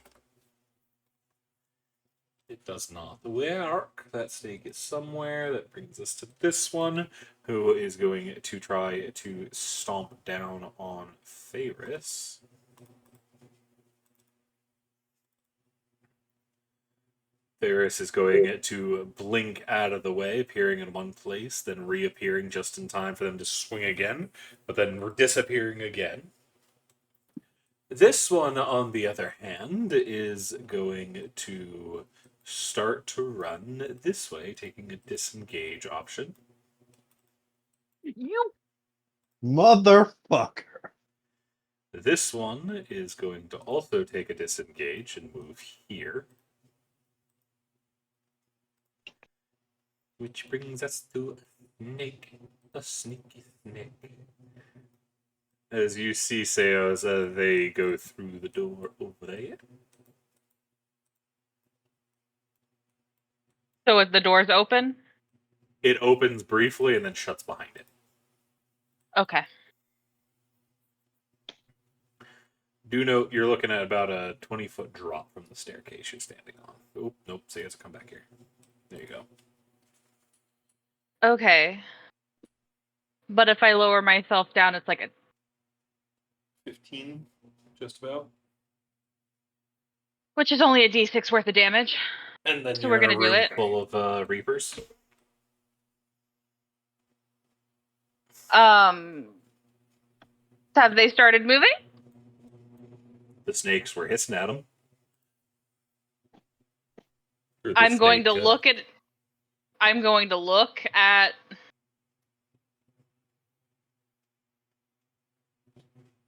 It does not work. That snake is somewhere. That brings us to this one, who is going to try to stomp down on Ferris. Ferris is going to blink out of the way, appearing in one place, then reappearing just in time for them to swing again, but then disappearing again. This one, on the other hand, is going to start to run this way, taking a disengage option. You Motherfucker. This one is going to also take a disengage and move here. Which brings us to a sneaky snake. As you see, Seo, as they go through the door over there. So is the doors open? It opens briefly and then shuts behind it. Okay. Do note you're looking at about a 20-foot drop from the staircase you're standing on. Oh, nope, Seo has to come back here. There you go. Okay. But if I lower myself down, it's like a 15, just about. which is only a d6 worth of damage. And then So you're we're in a gonna do room it. full of reapers. Have they started moving? The snakes were hissing at them. I'm going to look at I'm going to look at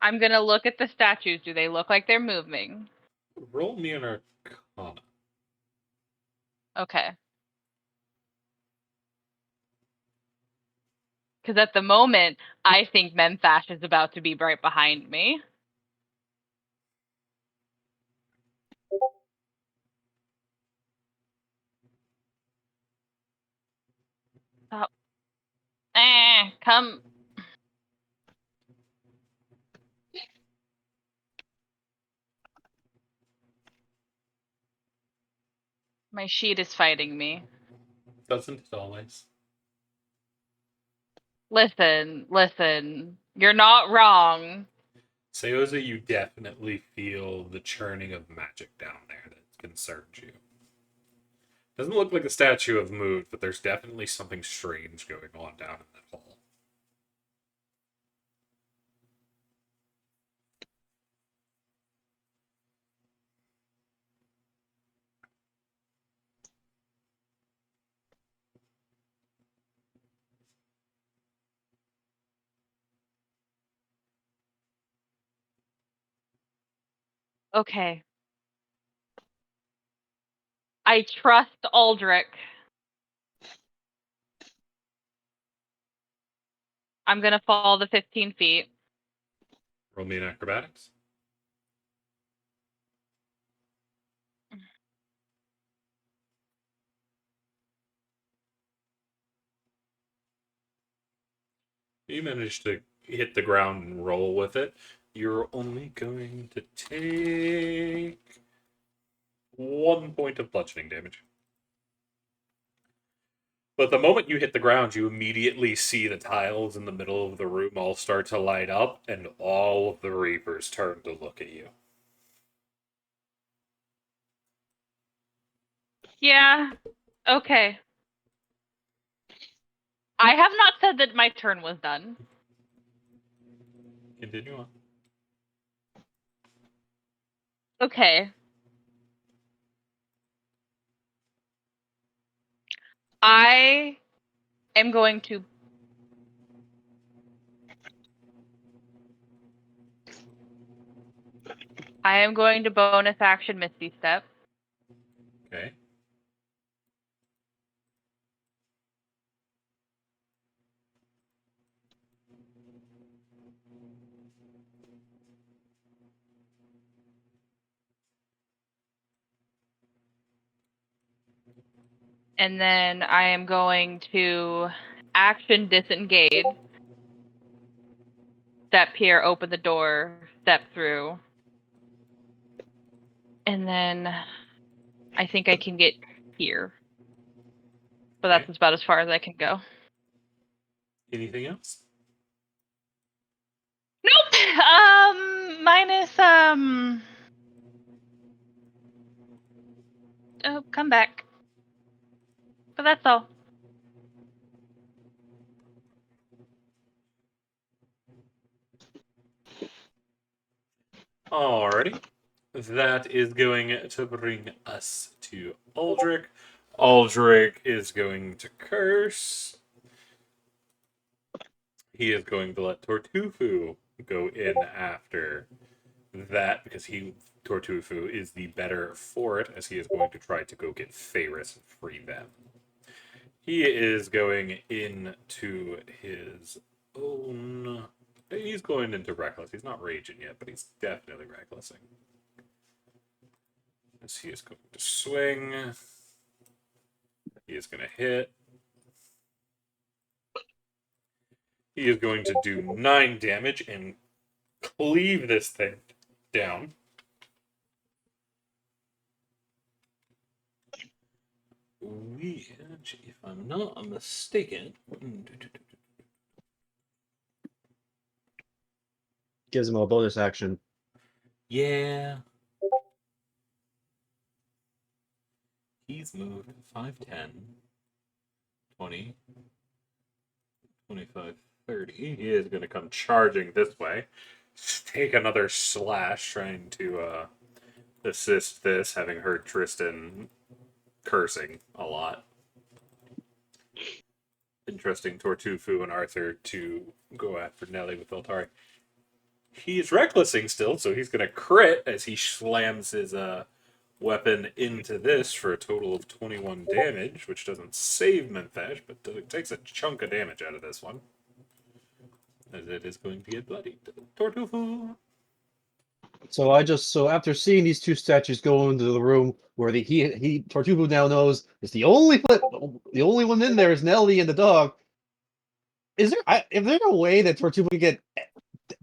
I'm gonna look at the statues. Do they look like they're moving? Roll me an Arcana. Okay. Because at the moment, I think Menthash is about to be right behind me. Stop. Come. My sheet is fighting me. Doesn't it always? Listen. You're not wrong. Seoza, you definitely feel the churning of magic down there that concerns you. Doesn't look like the statue have moved, but there's definitely something strange going on down in that hall. Okay. I trust Aldrich. I'm gonna fall the 15 feet. Roll me an acrobatics. You managed to hit the ground and roll with it. You're only going to take 1 point of bludgeoning damage. But the moment you hit the ground, you immediately see the tiles in the middle of the room all start to light up, and all of the Reapers turn to look at you. Yeah. Okay. I have not said that my turn was done. Continue on. Okay. I am going to bonus action Misty Step. Okay. And then I am going to action disengage. Step here, open the door, step through. And then I think I can get here. But that's Okay. about as far as I can go. Anything else? Nope. Minus oh, come back. But that's all. Alrighty. That is going to bring us to Aldrich. Aldrich is going to curse. He is going to let Tortufu go in after that because Tortufu is the better for it, as he is going to try to go get Ferris and free them. He is going into his own. He's going into reckless. He's not raging yet, but he's definitely recklessing. As he is going to swing. He is going to hit. He is going to do 9 damage and cleave this thing down. Which, if I'm not mistaken, Gives him a bonus action. yeah, he's moved 5, 10, 20, 25, 30. He is going to come charging this way. Take another slash, trying to assist this, having heard Tristan cursing a lot. Interesting Tortufu and Arthur to go after Nelly with Altari. He's recklessing still, so he's going to crit as he slams his weapon into this for a total of 21 damage, which doesn't save Menthesh, but it takes a chunk of damage out of this one. As it is going to get bloodied. Tortufu. So after seeing these two statues go into the room where Tortufu now knows is the only one in there is Nelly and the dog. Is there a way that Tortufu can get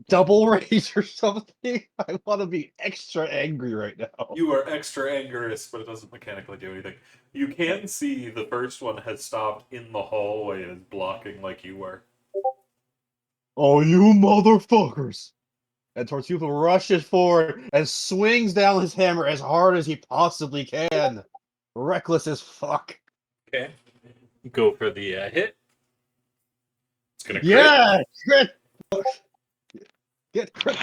double rage or something? I want to be extra angry right now. You are extra angrious, but it doesn't mechanically do anything. You can see the first one has stopped in the hallway and is blocking like you were. Oh, you motherfuckers! And Tortufa rushes forward and swings down his hammer as hard as he possibly can. Reckless as fuck. Okay. Go for the hit. It's going to crit. Yeah! Crit! Get crit!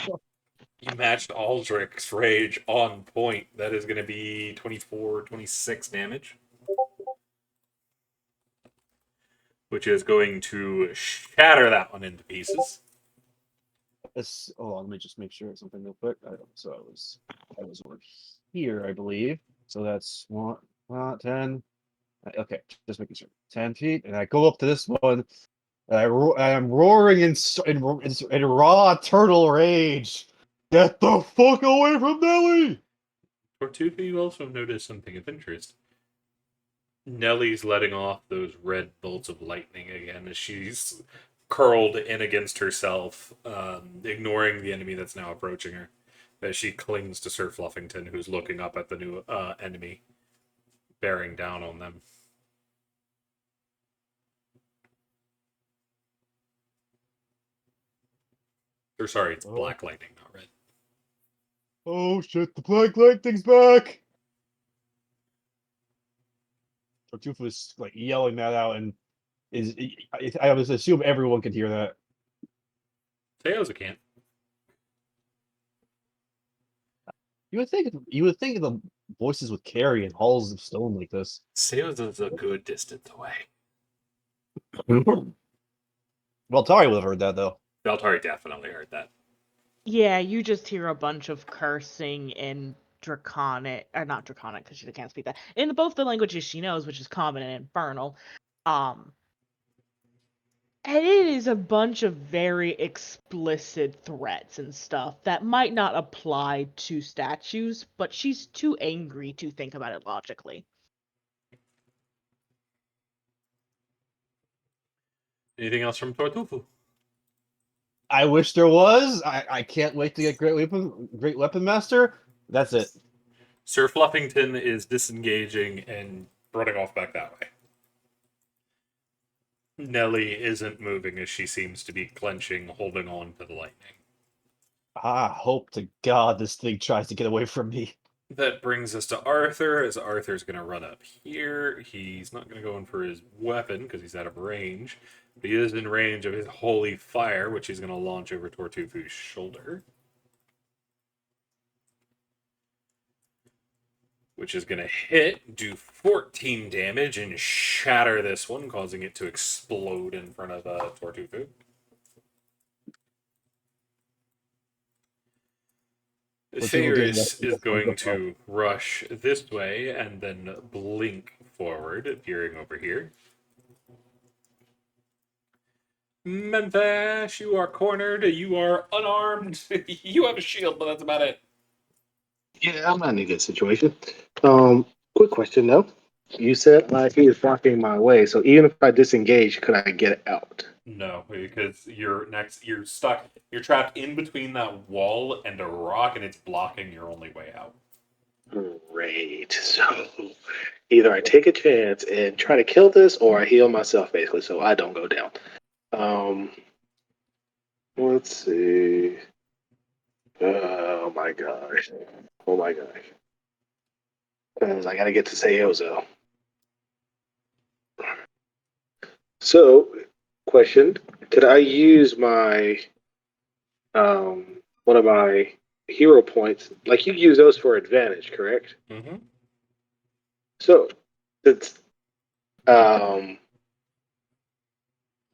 You matched Aldrich's rage on point. That is going to be 24, 26 damage. Which is going to shatter that one into pieces. Hold on, let me just make sure something real quick. So I was over here, I believe. So that's 10. Okay, just making sure. 10 feet, and I go up to this one. And I am roaring in raw turtle rage. Get the fuck away from Nelly! Tortuga, you also notice something of interest. Nellie's letting off those red bolts of lightning again as she's curled in against herself, ignoring the enemy that's now approaching her. As she clings to Sir Fluffington, who's looking up at the new enemy, bearing down on them. Or sorry, it's black lightning, not red. Oh shit, the black lightning's back! Tortufa is like yelling that out, and I would assume everyone can hear that. Teoza can't. You would think the voices would carry in halls of stone like this. Teoza's a good distance away. Well, Tari would have heard that though. Beltari definitely heard that. Yeah, you just hear a bunch of cursing in Draconic, or not Draconic because she can't speak that, in both the languages she knows, which is Common and Infernal. And it is a bunch of very explicit threats and stuff that might not apply to statues, but she's too angry to think about it logically. Anything else from Tortufu? I wish there was. I can't wait to get Great Weapon Master. That's it. Sir Fluffington is disengaging and running off back that way. Nellie isn't moving as she seems to be clenching, holding on to the lightning. I hope to God this thing tries to get away from me. That brings us to Arthur, as Arthur's going to run up here. He's not going to go in for his weapon because he's out of range, but he is in range of his holy fire, which he's going to launch over Tortufu's shoulder. Which is going to hit, do 14 damage, and shatter this one, causing it to explode in front of Tortufu. Farius is going to rush this way and then blink forward, appearing over here. Memphis, you are cornered. You are unarmed. You have a shield, but that's about it. Yeah, I'm not in a good situation. Quick question though. You said like he is blocking my way, so even if I disengage, could I get out? No, because you're stuck. You're trapped in between that wall and a rock, and it's blocking your only way out. Great. So either I take a chance and try to kill this, or I heal myself basically, so I don't go down. Let's see. Oh my gosh. Oh my gosh. Because I gotta get to Seozo. So, question: could I use my one of my hero points? Like you use those for advantage, correct? Mm-hmm. So, it's now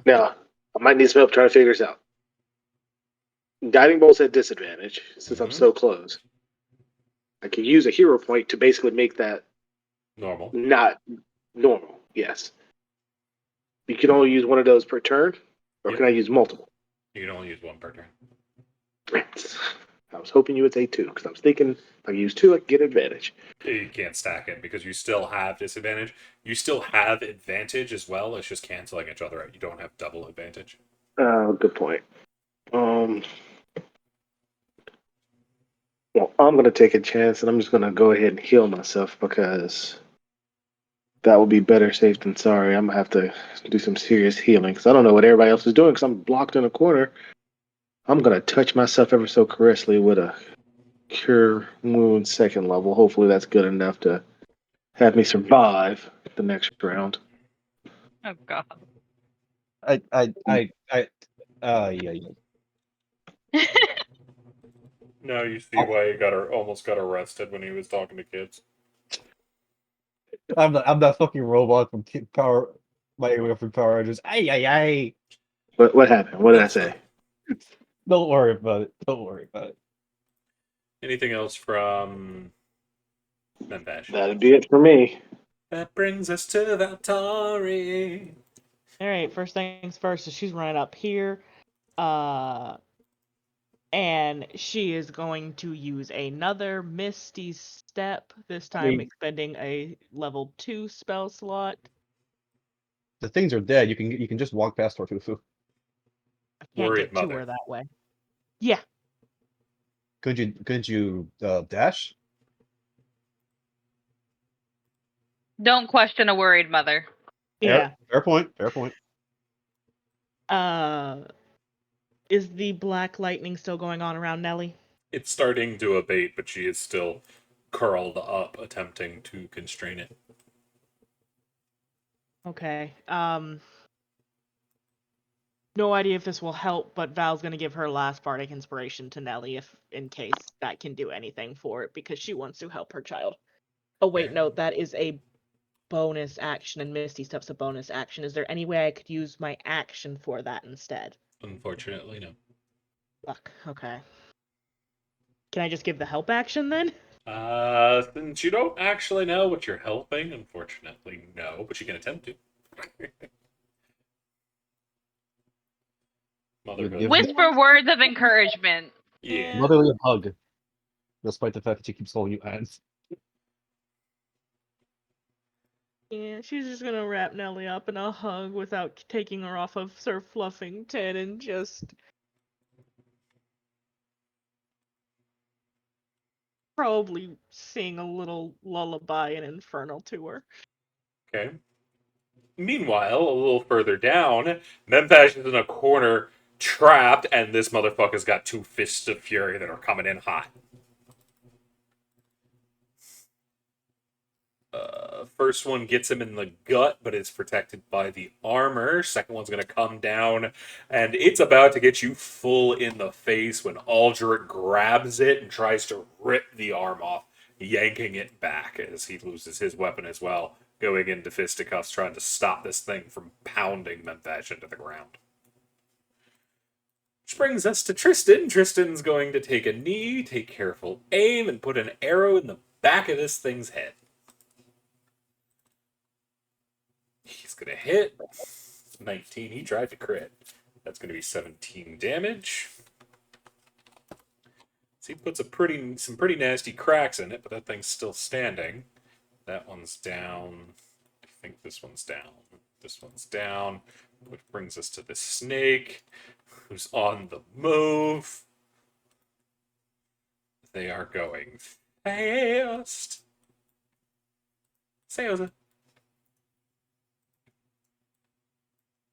I might need some help trying to figure this out. Guiding bolt's at disadvantage since I'm so close. I can use a hero point to basically make that Normal. not normal. Yes. You can only use one of those per turn, or Yep. can I use multiple? You can only use one per turn. I was hoping you would say two, because I was thinking if I use two, I could get advantage. You can't stack it because you still have disadvantage. You still have advantage as well. It's just canceling each other out. You don't have double advantage. Good point. Well, I'm going to take a chance, and I'm just going to go ahead and heal myself because that will be better safe than sorry. I'm going to have to do some serious healing because I don't know what everybody else is doing because I'm blocked in a corner. I'm going to touch myself ever so caressingly with a Cure Wound second level. Hopefully that's good enough to have me survive the next round. Oh god. Yeah. Now you see why he almost got arrested when he was talking to kids. I'm that fucking robot from Power. My way from Power Rangers. Ay. What happened? What did I say? Don't worry about it. Don't worry about it. Anything else from Memphis? That'd be it for me. That brings us to Valtari. All right, first things first. So she's running up here, and she is going to use another Misty Step. This time, expending a level 2 spell slot. The things are dead. You can just walk past Tortufu. I can't Worried get to mother. her that way. Yeah. Couldn't you dash? Don't question a worried mother. Yeah. Fair point. Fair point. Is the black lightning still going on around Nellie? It's starting to abate, but she is still curled up, attempting to constrain it. Okay. No idea if this will help, but Val's gonna give her last bardic inspiration to Nellie in case that can do anything for it, because she wants to help her child. Oh wait, no, that is a bonus action, and Misty Step's a bonus action. Is there any way I could use my action for that instead? Unfortunately, no. Fuck. Okay. Can I just give the help action then? Since you don't actually know what you're helping, unfortunately, no, but you can attempt to. Motherhood. Whisper words of encouragement. Yeah. Motherly hug. Despite the fact that she keeps holding you hands. Yeah, she's just gonna wrap Nellie up in a hug without taking her off of Sir Fluffington and just probably sing a little lullaby and infernal to her. Okay. Meanwhile, a little further down, Memphis is in a corner, trapped, and this motherfucker's got two fists of fury that are coming in hot. First one gets him in the gut, but it's protected by the armor. Second one's going to come down, and it's about to get you full in the face when Aldrich grabs it and tries to rip the arm off, yanking it back as he loses his weapon as well, going into fisticuffs, trying to stop this thing from pounding Memphis into the ground. Which brings us to Tristan. Tristan's going to take a knee, take careful aim, and put an arrow in the back of this thing's head. He's going to hit. 19. He tried to crit. That's going to be 17 damage. So he puts some pretty nasty cracks in it, but that thing's still standing. That one's down. I think this one's down. This one's down. Which brings us to the snake, who's on the move. They are going fast. Seoza.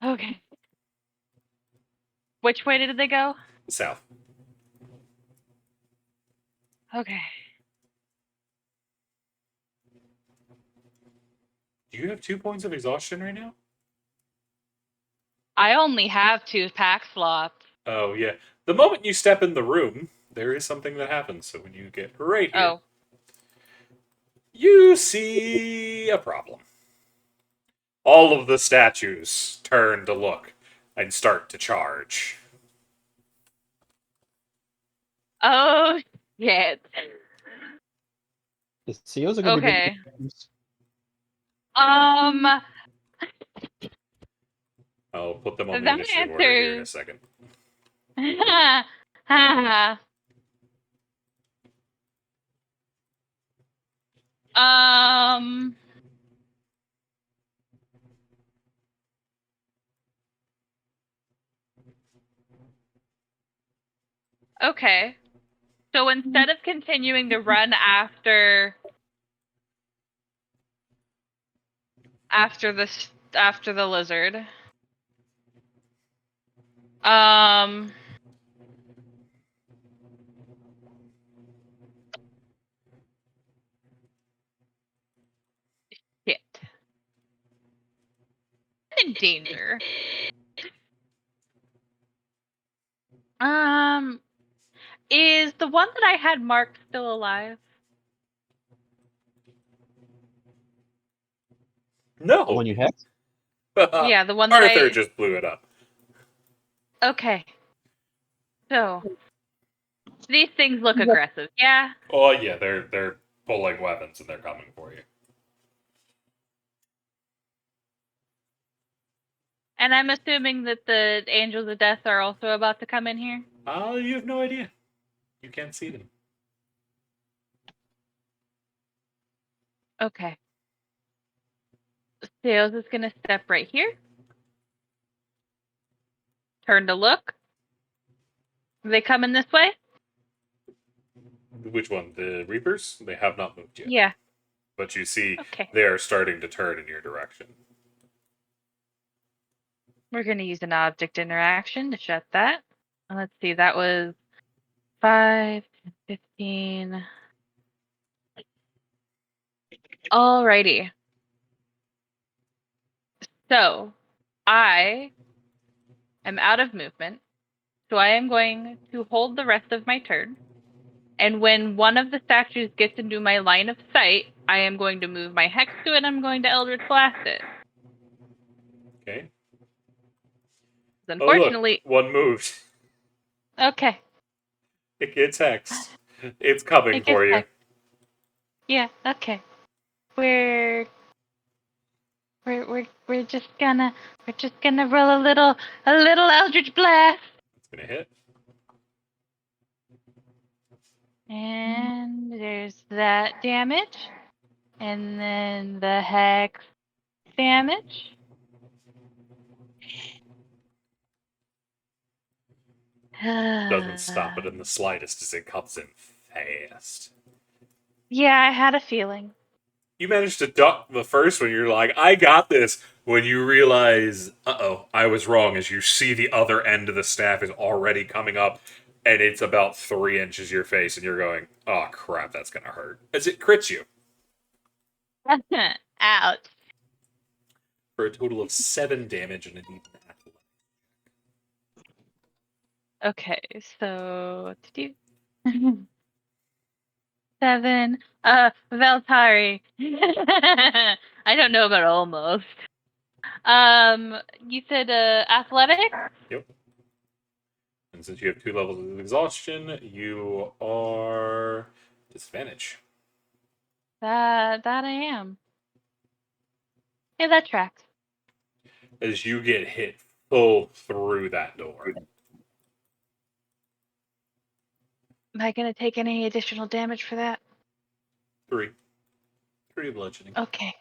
Okay. Which way did they go? South. Okay. Do you have 2 points of exhaustion right now? I only have 2 pack slots. Oh, yeah. The moment you step in the room, there is something that happens. So when you get right here, Oh. you see a problem. All of the statues turn to look and start to charge. Oh, shit. The CEOs are going to be Okay. big. I'll put them on the That initiative order here in a answers. second. um. Okay. So instead of continuing to run after the lizard, shit. I'm in danger. Is the one that I had marked still alive? No! The one you have? Yeah, the one that Arthur I... just blew it up. Okay. So, these things look aggressive, yeah? Oh, yeah, they're pulling weapons and they're coming for you. And I'm assuming that the Angels of Death are also about to come in here? You have no idea. You can't see them. Okay. Sales is going to step right here. Turn to look. Are they coming this way? Which one? The Reapers? They have not moved yet. Yeah. But you see, Okay. they are starting to turn in your direction. We're going to use an object interaction to shut that. Let's see, that was 5, 15. Alrighty. So, I am out of movement. So I am going to hold the rest of my turn. And when one of the statues gets into my line of sight, I am going to move my hex to it and I'm going to Eldritch Blast it. Okay. Unfortunately... Oh, look, one moved. Okay. It gets hexed. It's coming It gets for you. hexed. Yeah, okay. We're just gonna roll a little Eldritch Blast. It's gonna hit. And there's that damage. And then the hex damage. Doesn't stop it in the slightest as it comes in fast. Yeah, I had a feeling. You managed to duck the first one. You're like, I got this. When you realize, I was wrong, as you see the other end of the staff is already coming up, and it's about 3 inches your face, and you're going, oh crap, that's gonna hurt. As it crits you Ouch. for a total of 7 damage and an even athlete. Okay, so to do 7. Valtari. I don't know about almost. You said athletics? Yep. And since you have 2 levels of exhaustion, you are disadvantage. That I am. Yeah, that tracks. As you get hit full through that door. Am I gonna take any additional damage for that? 3. 3 bludgeoning. Okay.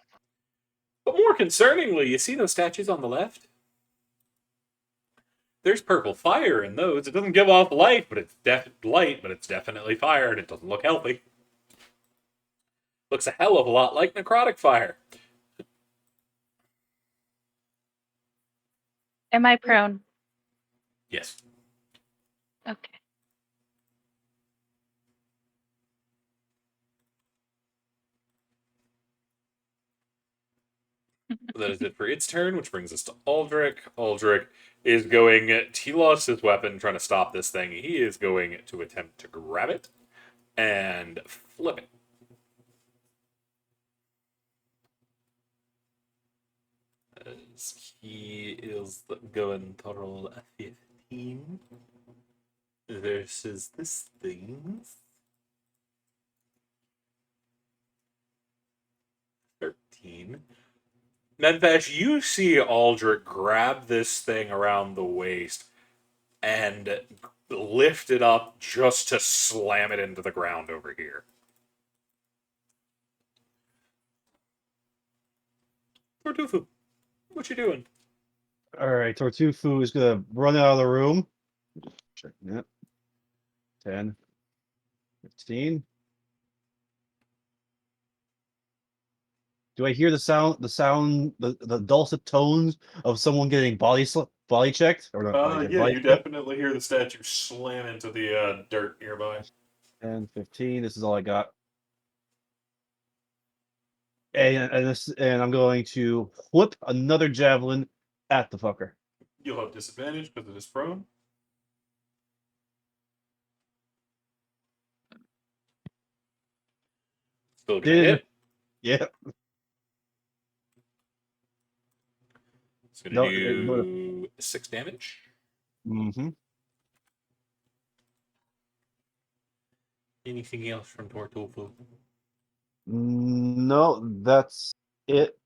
But more concerningly, you see those statues on the left? There's purple fire in those. It doesn't give off light, but it's definitely fire, and it doesn't look healthy. Looks a hell of a lot like necrotic fire. Am I prone? Yes. Okay. That is it for its turn, which brings us to Aldrich. Aldrich is going. He lost his weapon trying to stop this thing. He is going to attempt to grab it and flip it. As he is going to roll a 15 versus this thing. 13. Medvesh, you see Aldrich grab this thing around the waist and lift it up just to slam it into the ground over here. Tortufu, what you doing? All right, Tortufu is gonna run out of the room. Check that. 10, 15. Do I hear the dulcet tones of someone getting body checked? Or not body checked, Yeah, body you slipped? definitely hear the statue slam into the dirt nearby. 10, 15. This is all I got. And I'm going to whip another javelin at the fucker. You'll have disadvantage because it is prone. Still gonna Did hit. yeah. It's gonna No. do 6 damage. Mm-hmm. Anything else from Tortofu? No, that's it.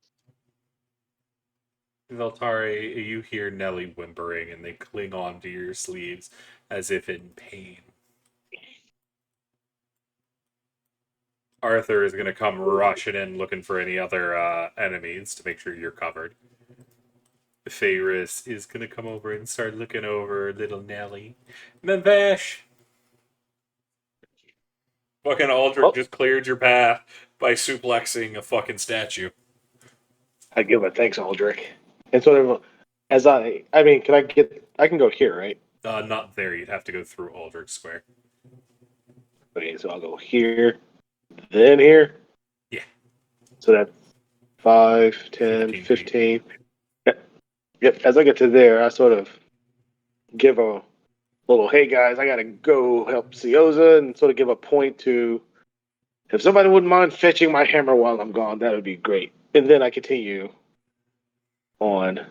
Veltari, you hear Nelly whimpering, and they cling on to your sleeves as if in pain. Arthur is going to come rushing in looking for any other enemies to make sure you're covered. Feyris is going to come over and start looking over little Nelly. Medvesh! Fucking Aldrich just cleared your path by suplexing a fucking statue. I give a thanks, Aldrich. And sort of, I can go here, right? Not there. You'd have to go through Aldrich Square. Okay, so I'll go here, then here. Yeah. So that's 5, 10, 15. Yep. As I get to there, I sort of give a little, hey guys, I gotta go help Ciosa, and sort of give a point to, if somebody wouldn't mind fetching my hammer while I'm gone, that would be great. And then I continue on.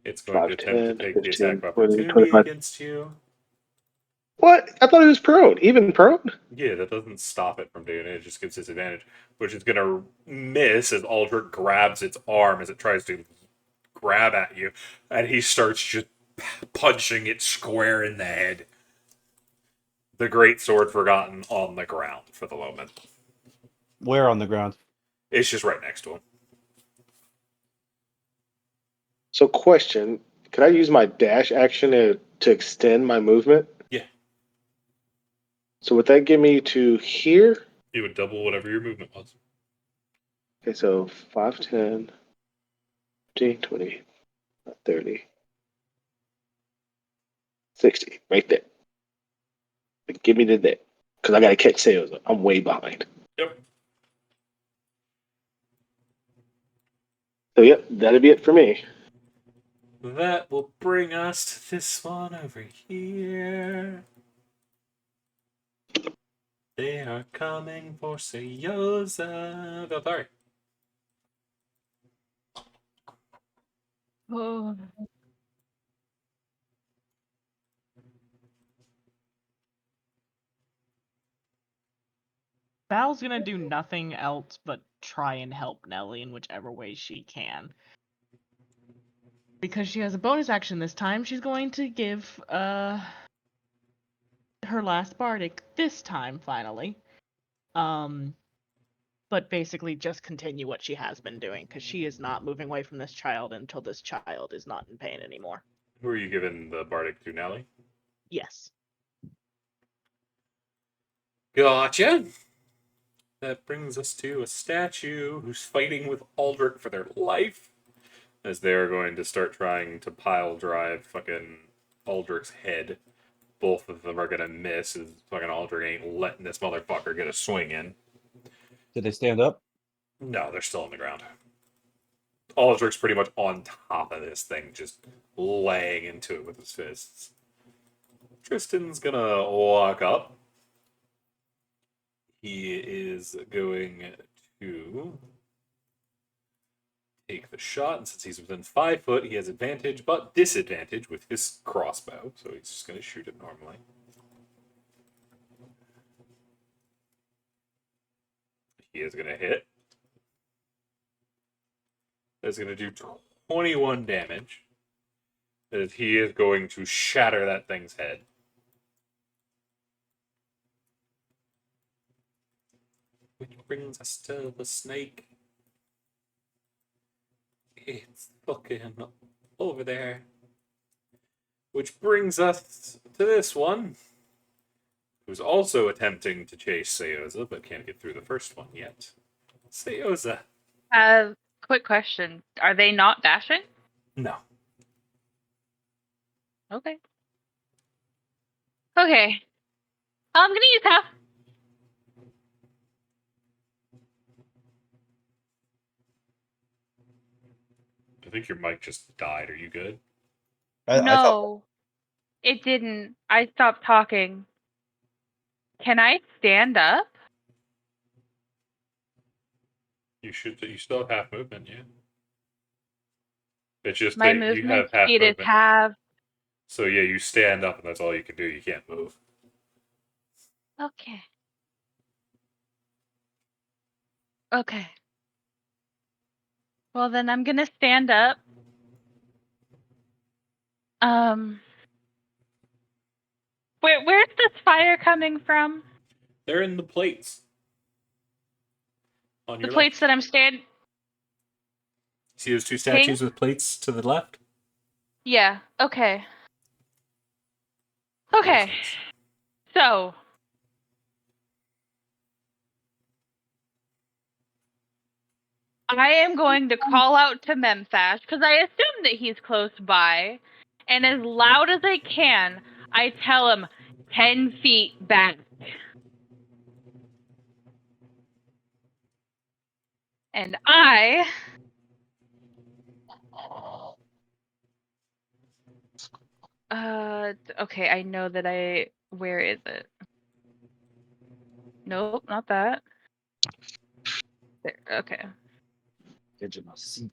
It's going 5, to attempt 10, to take 15, the attack of 20, opportunity 25. against you. What? I thought it was prone. Even prone? Yeah, that doesn't stop it from doing it. It just gives disadvantage, which is going to miss as Aldrich grabs its arm as it tries to grab at you, and he starts just punching it square in the head. The great sword forgotten on the ground for the moment. Where on the ground? It's just right next to him. So, question: could I use my dash action to extend my movement? Yeah. So would that get me to here? It would double whatever your movement was. Okay, so 5, 10, 15, 20, 30, 60, right there. Like, give me the day. Because I got to catch sales. I'm way behind. Yep. So, yep, that'll be it for me. That will bring us to this one over here. They are coming for Seyoza. Oh, sorry. Oh. Val's gonna do nothing else but try and help Nellie in whichever way she can. Because she has a bonus action this time, she's going to give her last bardic this time finally. But basically just continue what she has been doing, because she is not moving away from this child until this child is not in pain anymore. Who are you giving the bardic to, Nelly? Yes. Gotcha. That brings us to a statue who's fighting with Aldrich for their life, as they're going to start trying to pile drive fucking Aldrich's head. Both of them are gonna miss, as fucking Aldrich ain't letting this motherfucker get a swing in. Did they stand up? No, they're still on the ground. Aldrich's pretty much on top of this thing, just laying into it with his fists. Tristan's gonna walk up. He is going to take the shot, and since he's within 5 foot, he has advantage, but disadvantage with his crossbow, so he's just going to shoot it normally. He is going to hit. That's going to do 21 damage, as he is going to shatter that thing's head. Which brings us to the snake. It's fucking over there. Which brings us to this one, who's also attempting to chase Seyoza, but can't get through the first one yet. Seyoza. Quick question. Are they not dashing? No. Okay. Okay. I'm gonna use half. I think your mic just died. Are you good? I thought No, it didn't. I stopped talking. Can I stand up? You should. You still have half movement, yeah. It's just My that you movement have half speed is movement. half. So yeah, you stand up, and that's all you can do. You can't move. Okay. Okay. Well, then I'm gonna stand up. Where's this fire coming from? They're in the plates on The your plates left. that I'm standing. See those two statues with plates to the left? Yeah. Okay. Those Okay. things. So. I am going to call out to Memthash because I assume that he's close by, and as loud as I can, I tell him 10 feet back. And okay, I know that where is it? Nope, not that. There, okay. edge of my seat.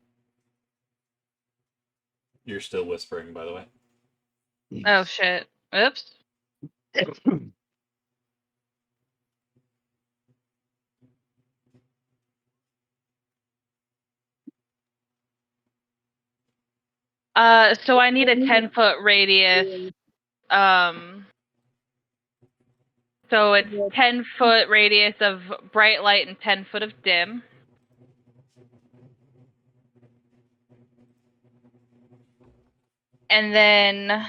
You're still whispering, by the way. Oh shit. Oops. So I need a 10-foot radius. So it's 10-foot radius of bright light and 10 foot of dim. And then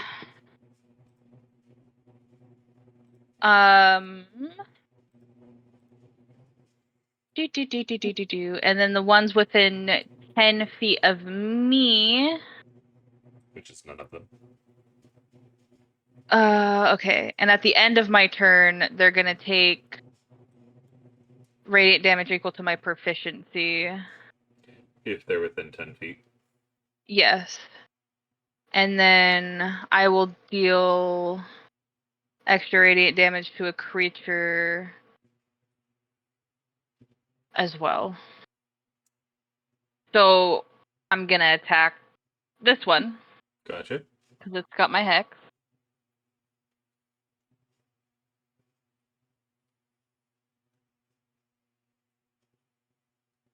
And then the ones within 10 feet of me. Which is none of them. Okay. And at the end of my turn, they're gonna take radiant damage equal to my proficiency. If they're within 10 feet. Yes. And then I will deal extra radiant damage to a creature as well. So I'm gonna attack this one Gotcha. because it's got my hex.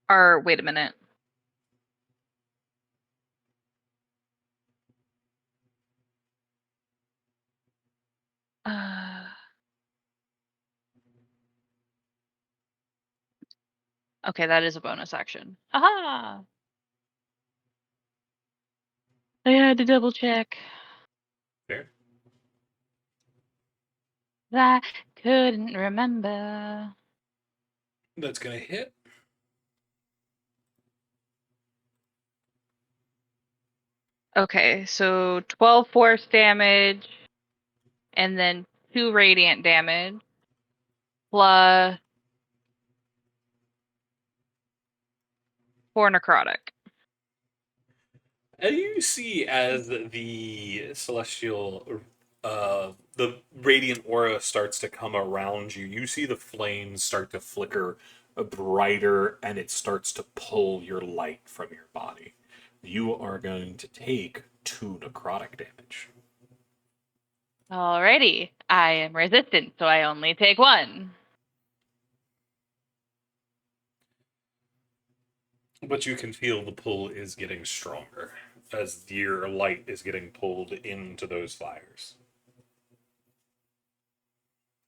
Or wait a minute. Okay, that is a bonus action. Haha! I had to double check. Fair. That couldn't remember. That's gonna hit. Okay, so 12 force damage, and then 2 radiant damage, plus 4 necrotic. And you see as the celestial, the radiant aura starts to come around you, you see the flames start to flicker brighter and it starts to pull your light from your body. You are going to take 2 necrotic damage. Alrighty, I am resistant, so I only take 1. But you can feel the pull is getting stronger as your light is getting pulled into those fires.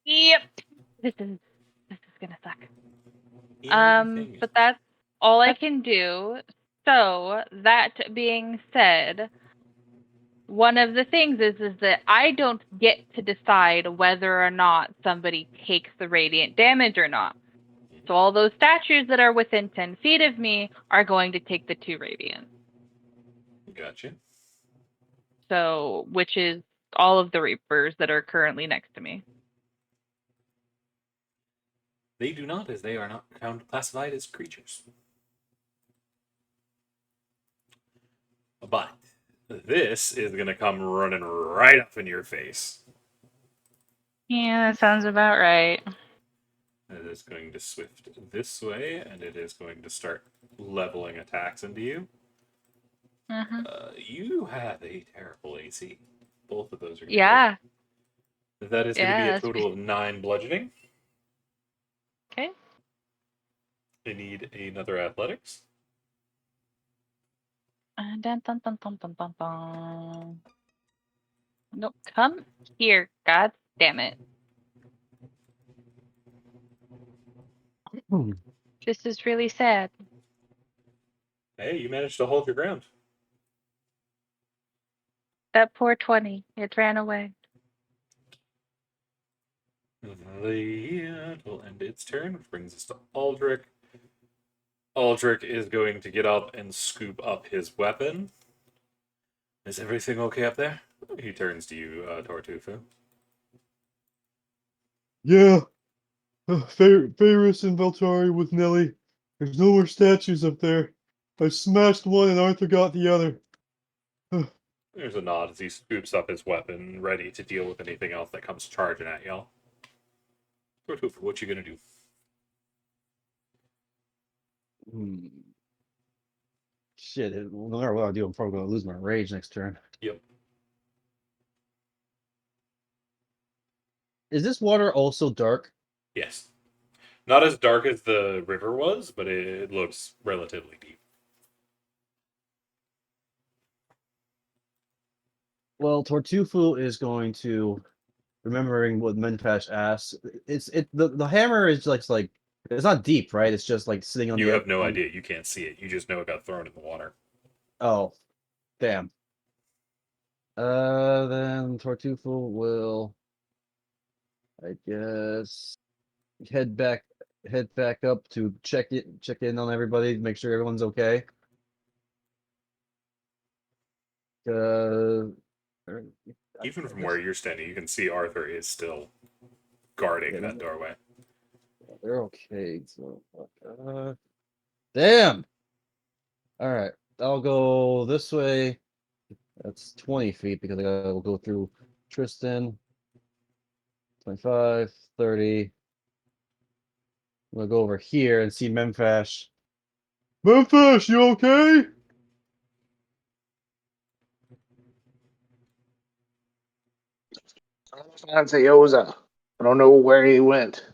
Yep. This is gonna suck. Anything But else? that's all I can do. So that being said, one of the things is that I don't get to decide whether or not somebody takes the radiant damage or not. So all those statues that are within 10 feet of me are going to take the 2 radiant. Gotcha. So, which is all of the reapers that are currently next to me. They do not, as they are not classified as creatures. But this is going to come running right up in your face. Yeah, that sounds about right. It is going to swift this way, and it is going to start leveling attacks into you. You have a terrible AC. Both of those are going to Yeah. hit. That is going to be a Yeah, total of 9 bludgeoning. okay. I need another athletics. Dun, dun, dun, dun, dun, dun, dun. Nope, come here, god damn it. This is really sad. Hey, you managed to hold your ground. That poor 20, it ran away. It'll end its turn, which brings us to Aldrich. Aldrich is going to get up and scoop up his weapon. Is everything okay up there? He turns to you, Tortufu. Yeah. Ferris and Veltari with Nelly. There's no more statues up there. I smashed one and Arthur got the other. There's a nod as he scoops up his weapon, ready to deal with anything else that comes charging at y'all. Tortufu, what you gonna do? Shit, no matter what I do, I'm probably gonna lose my rage next turn. Yep. Is this water also dark? Yes. Not as dark as the river was, but it looks relatively deep. Well, Tortufu is going to, remembering what Menpash asked. The hammer is like it's not deep, right? It's just like sitting on You the. have no idea. You can't see it. You just know it got thrown in the water. Oh, damn. Then Tortufu will, I guess, head back head back up to check in on everybody, make sure everyone's okay. Even from where you're standing, you can see Arthur is still guarding that doorway. They're okay. So, damn. All right, I'll go this way. That's 20 feet because I gotta go through Tristan. 25, 30. I'm gonna go over here and see Memphis. Memphis, you okay? I'd say Yoza. I don't know where he went.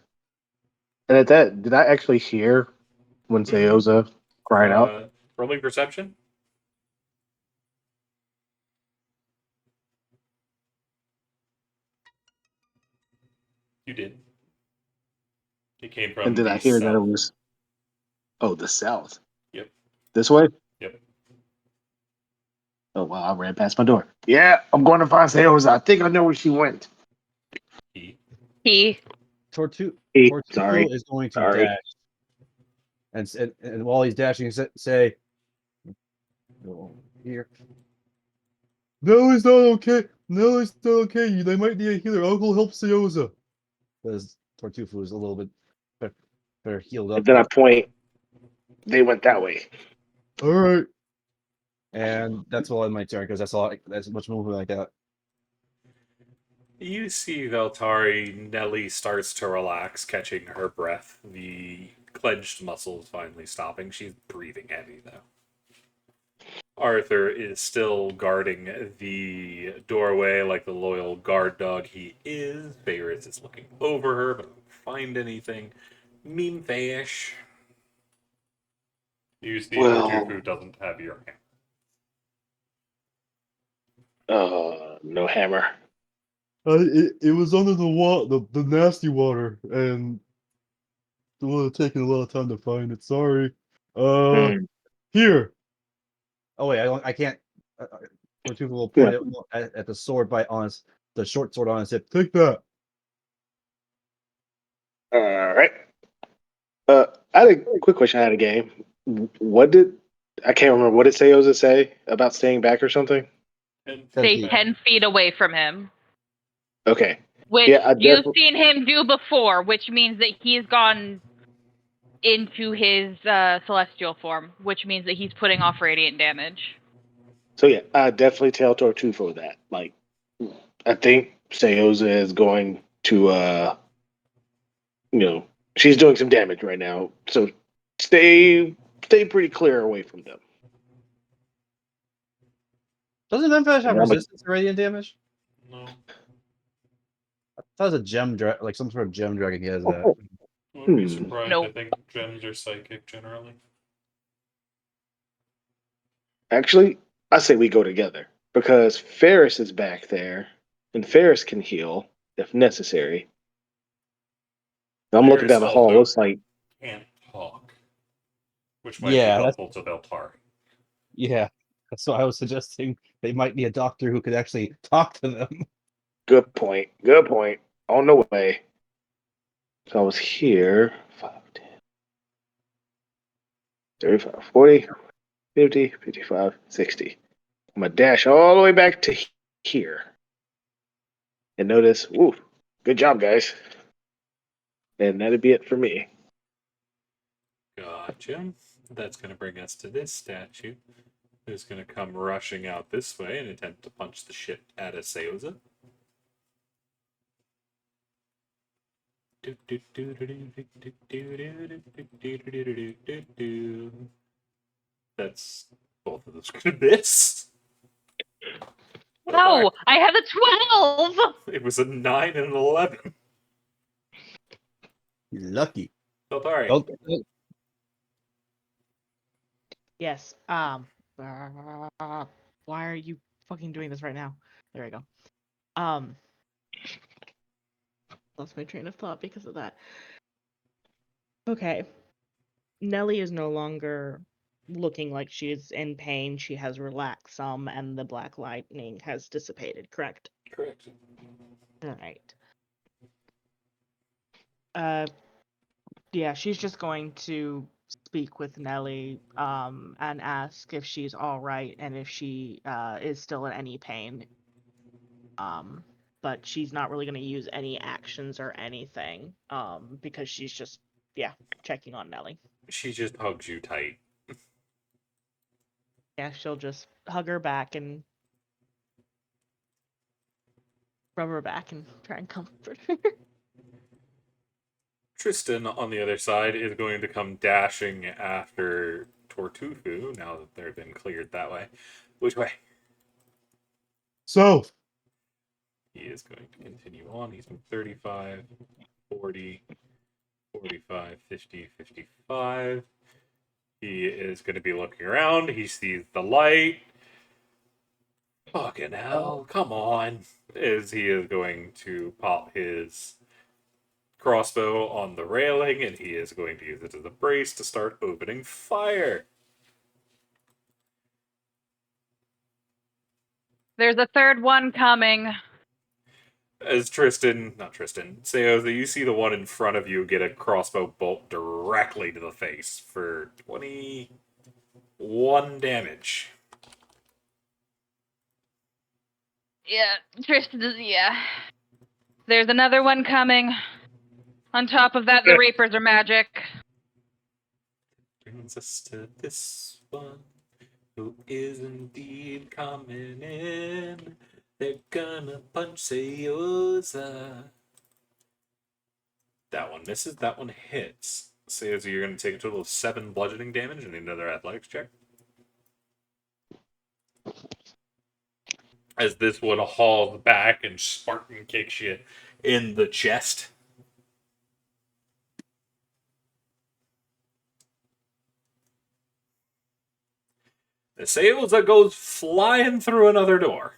And at that, did I actually hear when Seoza cried out? Rolling perception. You did. It came from And did the I hear that it south. was the south? Yep. This way? Yep. Oh wow, I ran past my door. Yeah, I'm going to find Seoza. I think I know where she went. He. Tortugo Sorry. is going to Sorry. dash, and while he's dashing, say, "Go here." No, it's not okay. No, it's not okay. They might need a healer. I'll go help Seoza. Because Tortufu is a little bit better healed up. And then I point. They went that way. All right. And that's all in my turn because that's all. That's much movement like that. You see Valtari, Nelly starts to relax, catching her breath. The clenched muscles finally stopping. She's breathing heavy, though. Arthur is still guarding the doorway like the loyal guard dog he is. Favorites is looking over her, but don't find anything. Mean fish. You see Tortufu doesn't have your hammer. No hammer. It was under the nasty water, and it would have taken a lot of time to find it. Sorry. Here. Oh wait, I can't. Tortuga will point at the sword the short sword on his hip. Take that. All right. I had a quick question. I had a game. I can't remember what did Seoza say about staying back or something? Stay 10 feet away from him. Okay. Which Yeah, you've seen him do before, which means that he's gone into his celestial form, which means that he's putting off radiant damage. So yeah, I definitely tell Tortufo that. Like, I think Seoza is going to, she's doing some damage right now. So stay pretty clear away from them. Doesn't Memphis have And I'm resistance to radiant damage? No. I thought it was a gem like some sort of gem dragon. He has that. I wouldn't be surprised. Nope. I think gems are psychic generally. Actually, I say we go together because Ferris is back there, and Ferris can heal if necessary. I'm looking down the hall. Looks like can't talk, which might be helpful to Valtari. Yeah, that's what I was suggesting. They might be a doctor who could actually talk to them. Good point. Good point. On the way. So I was here 5, 10, 35, 40, 50, 55, 60. I'm going to dash all the way back to here. And notice, woo, good job, guys. And that'd be it for me. Gotcha. That's going to bring us to this statue, who's going to come rushing out this way and attempt to punch the shit out of Seoza. That's both of those going to miss. No, I have a 12. It was a 9 and an 11. You're lucky. Valtari. Okay. Yes. Why are you fucking doing this right now? There we go. Lost my train of thought because of that. Okay. Nelly is no longer looking like she's in pain. She has relaxed some, and the black lightning has dissipated. Correct. Correct. All right. Yeah, she's just going to speak with Nellie and ask if she's all right and if she is still in any pain. But she's not really going to use any actions or anything because she's just, checking on Nellie. She just hugs you tight. Yeah, she'll just hug her back and rub her back and try and comfort her. Tristan, on the other side, is going to come dashing after Tortufu, now that they've been cleared that way. Which way? So, He is going to continue on. He's moved 35, 40, 45, 50, 55. He is going to be looking around. He sees the light. Fucking hell, come on. As he is going to pop his crossbow on the railing, and he is going to use it as a brace to start opening fire. There's a third one coming. As not Tristan, Seoza, you see the one in front of you get a crossbow bolt directly to the face for 21 damage. Yeah, Tristan is, There's another one coming. On top of that, the Reapers are magic. Brings us to this one, who is indeed coming in. They're gonna punch Seoza. That one misses, that one hits. Seoza, you're gonna take a total of 7 bludgeoning damage and another athletics check. As this one hauls back and Spartan kicks you in the chest. The Seoza goes flying through another door,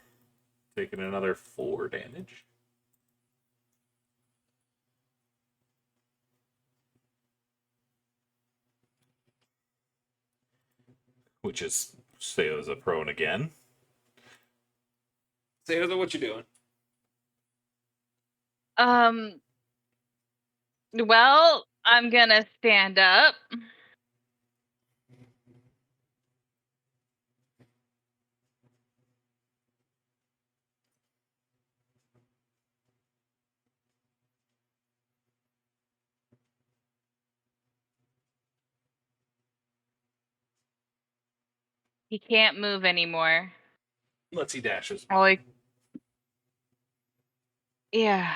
taking another 4 damage. Which is Seoza prone again. Seoza, what you doing? Well, I'm gonna stand up. He can't move anymore. Let's see dashes. Oh, yeah.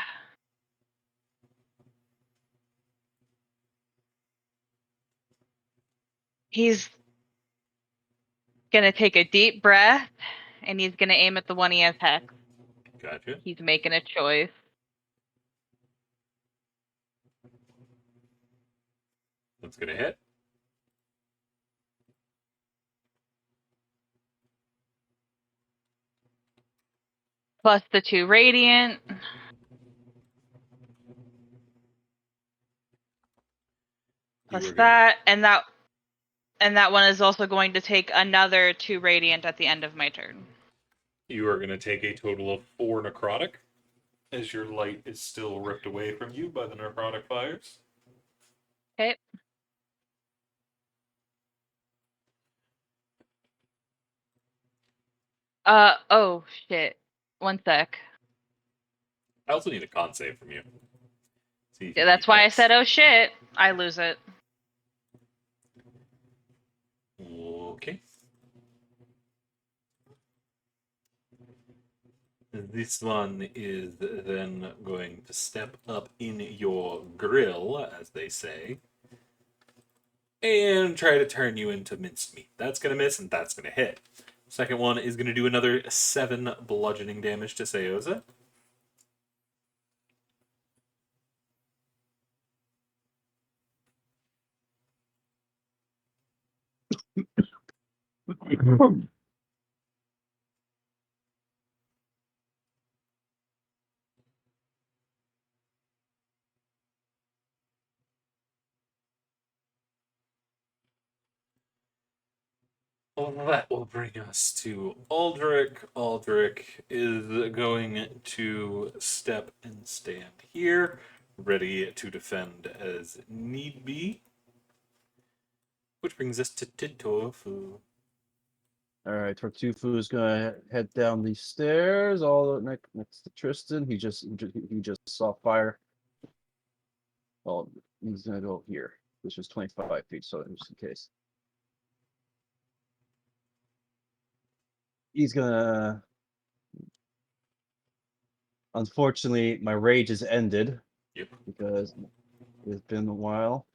He's gonna take a deep breath, and he's gonna aim at the one he has hex. Gotcha. He's making a choice. That's gonna hit. Plus the 2 radiant. Plus that, and that one is also going to take another 2 radiant at the end of my turn. You are gonna take a total of 4 necrotic, as your light is still ripped away from you by the necrotic fires. Okay. Oh shit. One sec. I also need a con save from you. Yeah, that's why I said, oh shit. I lose it. Okay. This one is then going to step up in your grill, as they say, and try to turn you into minced meat. That's going to miss, and that's going to hit. Second one is going to do another 7 bludgeoning damage to Seoza. Well, that will bring us to Aldrich. Aldrich is going to step and stand here. ready to defend as need be. Which brings us to Titofu. All right, Tartufo is gonna head down these stairs, all next to Tristan. He just saw fire. Well, he's gonna go here, which is 25 feet, so just in case. He's gonna. Unfortunately, my rage is ended. Yep. Because it's been a while.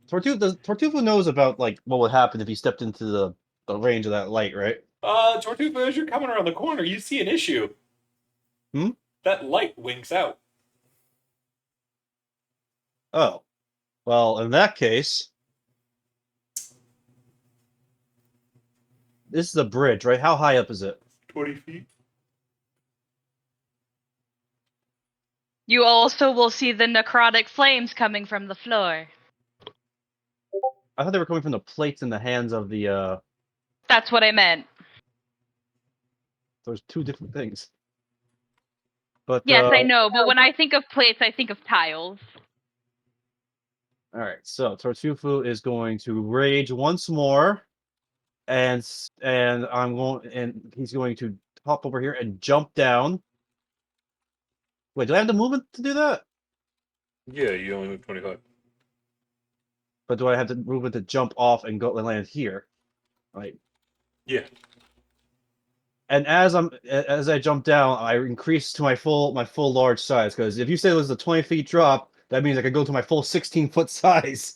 Tortuga knows about like what would happen if he stepped into the range of that light, right? Tortuga, as you're coming around the corner, you see an issue. Hmm? That light winks out. Oh. Well, in that case, this is a bridge, right? How high up is it? 20 feet. You also will see the necrotic flames coming from the floor. I thought they were coming from the plates in the hands of the That's what I meant. there's two different things. But Yes, I know, but when I think of plates, I think of tiles. all right, so Tartufu is going to rage once more, and he's going to hop over here and jump down. Wait, do I have the movement to do that? Yeah, you only move 25. But do I have the movement to jump off and go and land here? Right. Yeah. And as I jump down, I increase to my full large size. Because if you say it was a 20 feet drop, that means I could go to my full 16-foot size.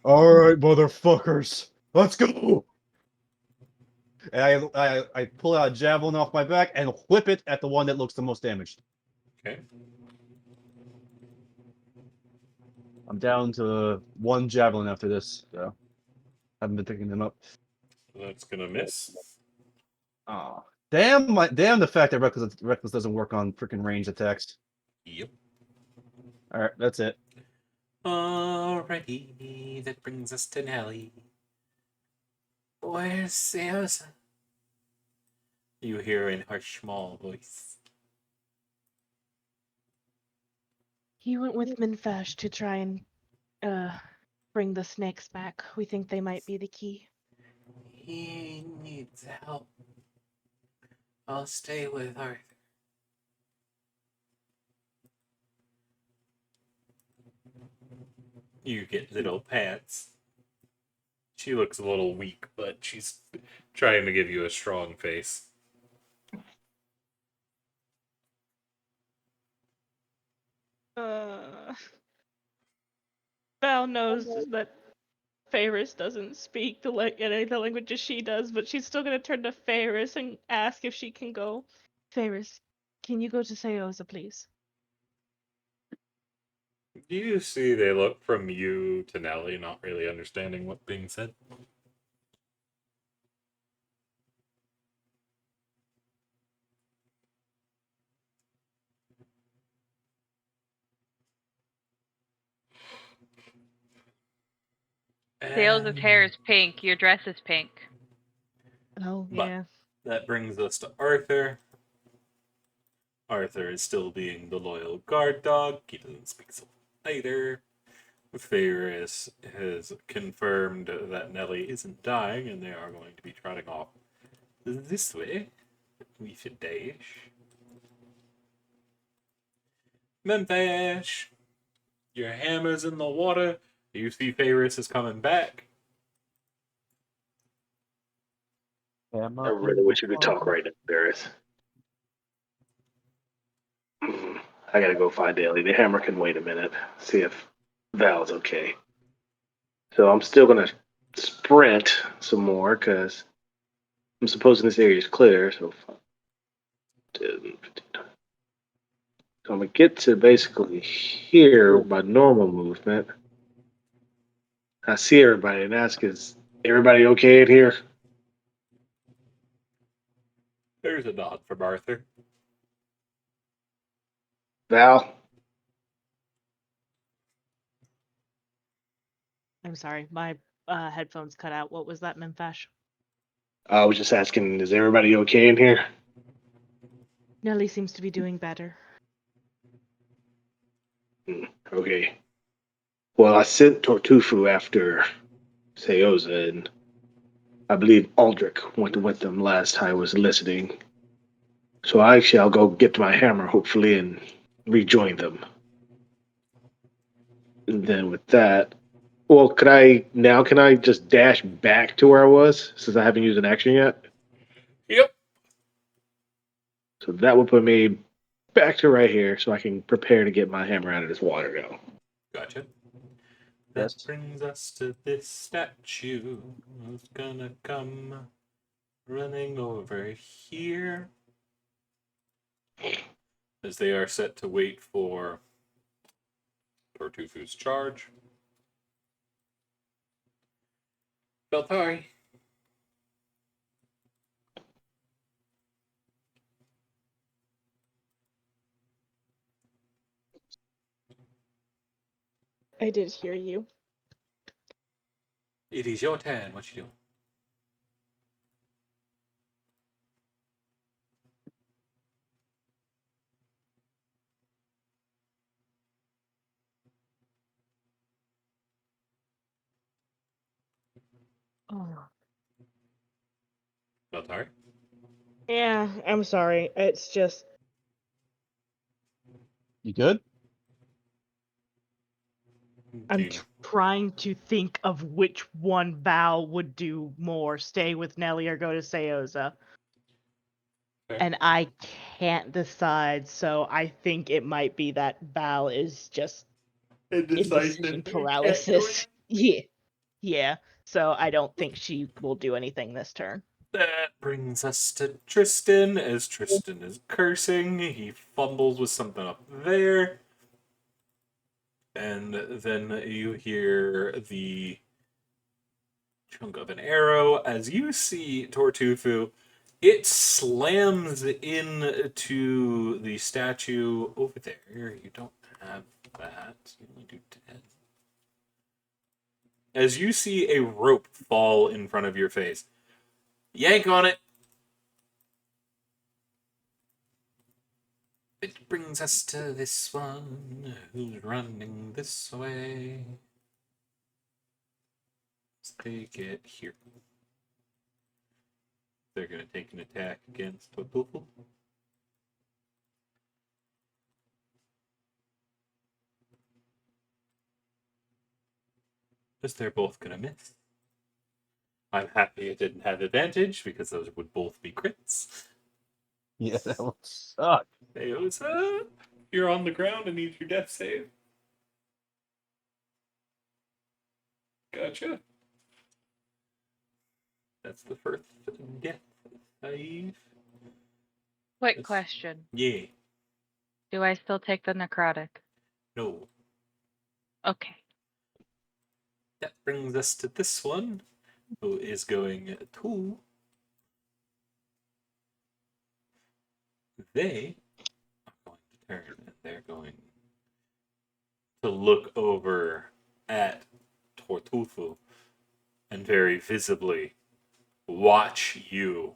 All right, motherfuckers, let's go. And I pull out a javelin off my back and whip it at the one that looks the most damaged. Okay. I'm down to one javelin after this. So haven't been picking them up. That's gonna miss. Oh, damn the fact that reckless doesn't work on freaking range attacks. Yep. All right, that's it. Alrighty, that brings us to Nelly. Where's Samson? You hear in her small voice. He went with Minfash to try and bring the snakes back. We think they might be the key. He needs help. I'll stay with Arthur. You get little pants. She looks a little weak, but she's trying to give you a strong face. Val knows that Ferris doesn't speak any of the languages she does, but she's still gonna turn to Ferris and ask if she can go. Ferris, can you go to Seosa, please? Do you see they look from you to Nelly, not really understanding what's being said? Sales' hair is pink. Your dress is pink. Oh, But yeah. that brings us to Arthur. Arthur is still being the loyal guard dog. He doesn't speak till later. Ferris has confirmed that Nelly isn't dying and they are going to be trotting off this way. We should dash. Memphis! Your hammer's in the water. You see Ferris is coming back. I really wish you could talk right now, Barris. I gotta go find Daly. The hammer can wait a minute. See if Val's okay. So I'm still gonna sprint some more because I'm supposing this area is clear. So I'm gonna get to basically here by normal movement. I see everybody and ask, is everybody okay in here? There's a nod from Arthur. Val? I'm sorry, my headphones cut out. What was that, Minfash? I was just asking, is everybody okay in here? Nelly seems to be doing better. Okay. Well, I sent Tortufu after Seoza, and I believe Aldrich went with them last I was listening. So I'll go get my hammer, hopefully, and rejoin them. And then with that, well, can I just dash back to where I was since I haven't used an action yet? Yep. So that will put me back to right here so I can prepare to get my hammer out of this water now. Gotcha. Yes. That brings us to this statue who's gonna come running over here as they are set to wait for Tortufu's charge. Beltari. I did hear you. It is your turn. What you doing? Oh. Beltari? Yeah, I'm sorry. It's just You good? I'm trying to think of which one Val would do more, stay with Nelly or go to Seoza. Fair. And I can't decide, so I think it might be that Val is just indecision paralysis. Yeah. Yeah. So I don't think she will do anything this turn. That brings us to Tristan. As Tristan is cursing, he fumbles with something up there. And then you hear the chunk of an arrow. As you see Tortufu, it slams into the statue over there. You don't have that. You only do 10. As you see a rope fall in front of your face, yank on it. It brings us to this one who's running this way. Let's take it here. They're going to take an attack against Totufu. Because they're both going to miss. I'm happy it didn't have advantage because those would both be crits. Yeah, that would suck. Hey, what's up? You're on the ground and need your death save. Gotcha. That's the first death save. Quick Yes. question. Yeah. Do I still take the necrotic? No. Okay. That brings us to this one, who is going to. They are going to turn and they're going to look over at Tortufu and very visibly watch you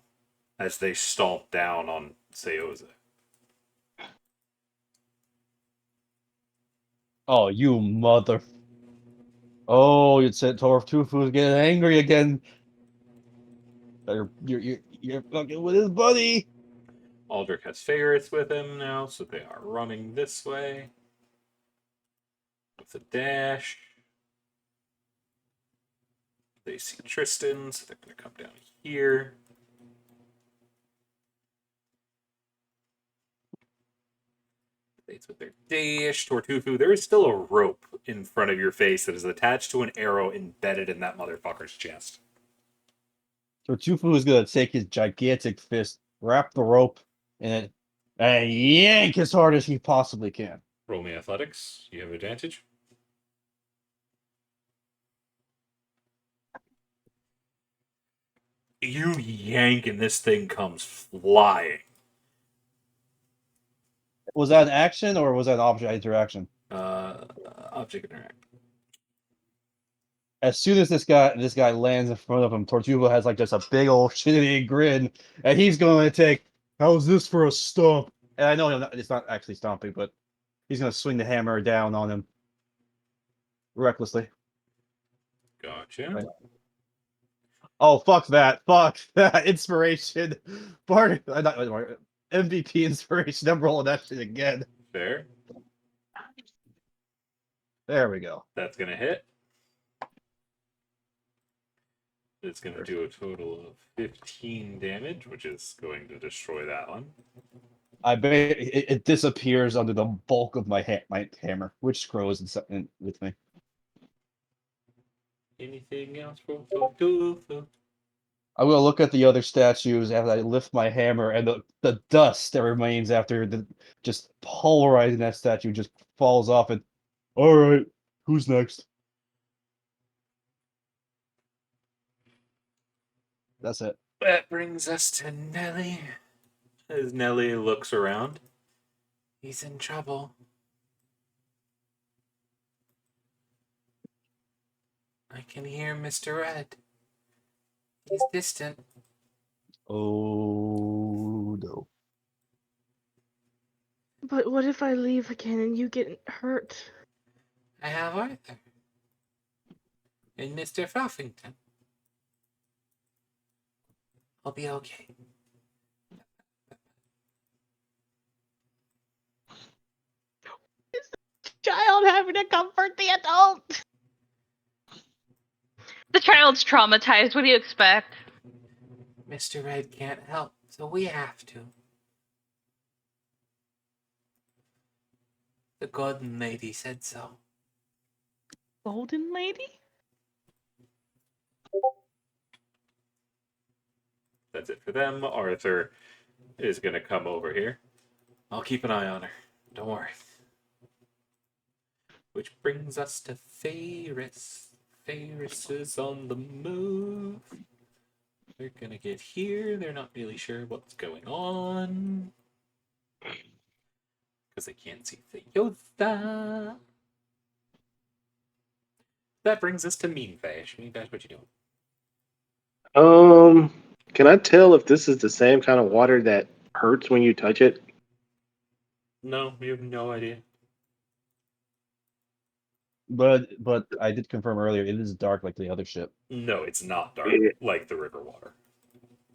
as they stomp down on Seoza. Oh, you mother. Oh, you said Tortufu's getting angry again. You're fucking with his buddy. Aldrich has favorites with him now, so they are running this way with a dash. They see Tristan, so they're going to come down here. It's with their dash. Tortufu, there is still a rope in front of your face that is attached to an arrow embedded in that motherfucker's chest. Tortufu is gonna take his gigantic fist, wrap the rope in it, and yank as hard as he possibly can. Roll me athletics. You have advantage. You yank and this thing comes flying. Was that an action or was that an object interaction? Object interact. As soon as this guy lands in front of him, Tortuga has like just a big old shitty grin, and he's going to take. How's this for a stump? And I know it's not actually stomping, but he's gonna swing the hammer down on him recklessly. Gotcha. Right. Oh, fuck that! Fuck that! Inspiration, part not MVP inspiration. I'm rolling that shit again. Fair. There we go. That's gonna hit. It's gonna do a total of 15 damage, which is going to destroy that one. I bet it disappears under the bulk of my hammer, which grows with me. Anything else for Tofu? I will look at the other statues as I lift my hammer, and the dust that remains after just pulverizing that statue just falls off. And all right, who's next? That's it. That brings us to Nelly. As Nelly looks around, he's in trouble. I can hear Mr. Red. He's distant. Oh no. But what if I leave again and you get hurt? I have Arthur. And Mr. Fluffington. I'll be okay. Is the child having to comfort the adult? The child's traumatized. What do you expect? Mr. Red can't help, so we have to. The Golden Lady said so. Golden Lady? That's it for them. Arthur is going to come over here. I'll keep an eye on her. Don't worry. Which brings us to Ferris. Ferris is on the move. They're going to get here. They're not really sure what's going on. Because they can't see Theosa. That brings us to Meanfash. Meanfash, what you doing? Can I tell if this is the same kind of water that hurts when you touch it? No, you have no idea. But I did confirm earlier it is dark like the other ship. No, it's not dark Yeah. like the river water.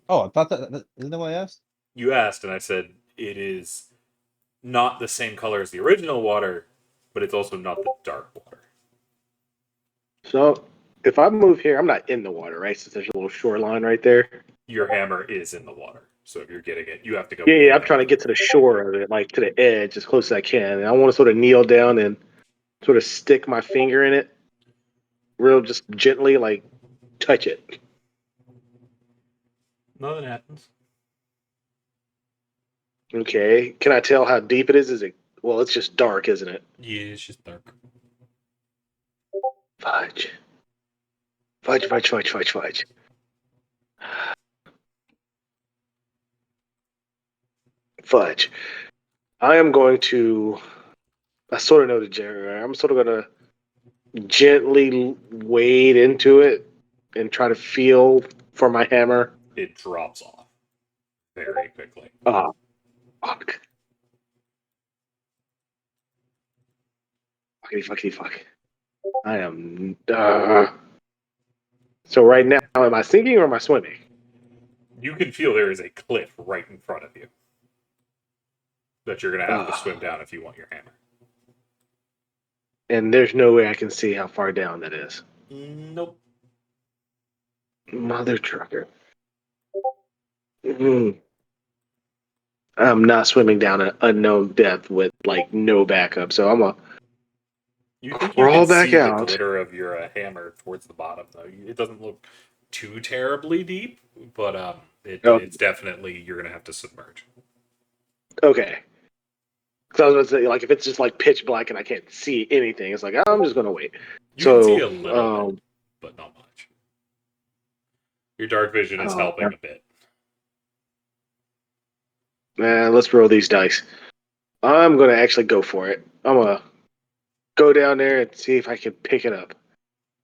Oh, I thought that isn't that what I asked? You asked, and I said it is not the same color as the original water, but it's also not the dark water. So if I move here, I'm not in the water, right? Since there's a little shoreline right there. Your hammer is in the water, so if you're getting it, you have to go. Yeah, I'm trying to get to the shore of it, like to the edge as close as I can. And I want to sort of kneel down and sort of stick my finger in it, real just gently, like touch it. Nothing happens. Okay. Can I tell how deep it is? Is it? Well, it's just dark, isn't it? Yeah, it's just dark. Fudge. Fudge, fudge, fudge, fudge, fudge. Fudge. I am going to. I sort of know the Jerry. I'm sort of going to gently wade into it and try to feel for my hammer. It drops off very quickly. Oh, fuck. Fuckity, fuckity, fuck. I am. So right now, am I sinking or am I swimming? You can feel there is a cliff right in front of you that you're going to have to swim down if you want your hammer. And there's no way I can see how far down that is. Nope. Mother trucker. I'm not swimming down an unknown depth with like no backup, so I'm gonna You think you crawl can back see out. the glitter of your hammer towards the bottom, though. It doesn't look too terribly deep, but it's definitely you're going to have to submerge. Okay. Because I was going to say, like, if it's just like pitch black and I can't see anything, it's like I'm just gonna wait. You can see a little bit, but not much. Your dark vision is helping a bit. Man, let's roll these dice. I'm gonna actually go for it. I'm gonna go down there and see if I can pick it up.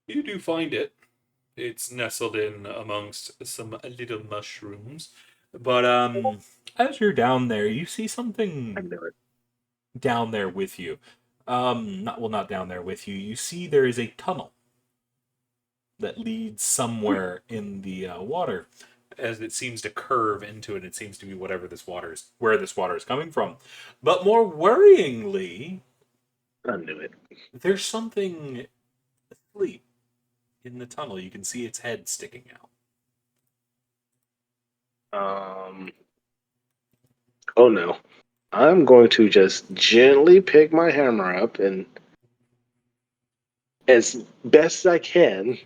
You do find it. It's nestled in amongst some little mushrooms. But as you're down there, you see I something knew it. down there with you. Not down there with you. You see there is a tunnel that leads somewhere in the water, as it seems to curve into it. It seems to be where this water is coming from. But more worryingly, I knew it. there's something asleep in the tunnel. You can see its head sticking out. Oh no. I'm going to just gently pick my hammer up and, as best I can,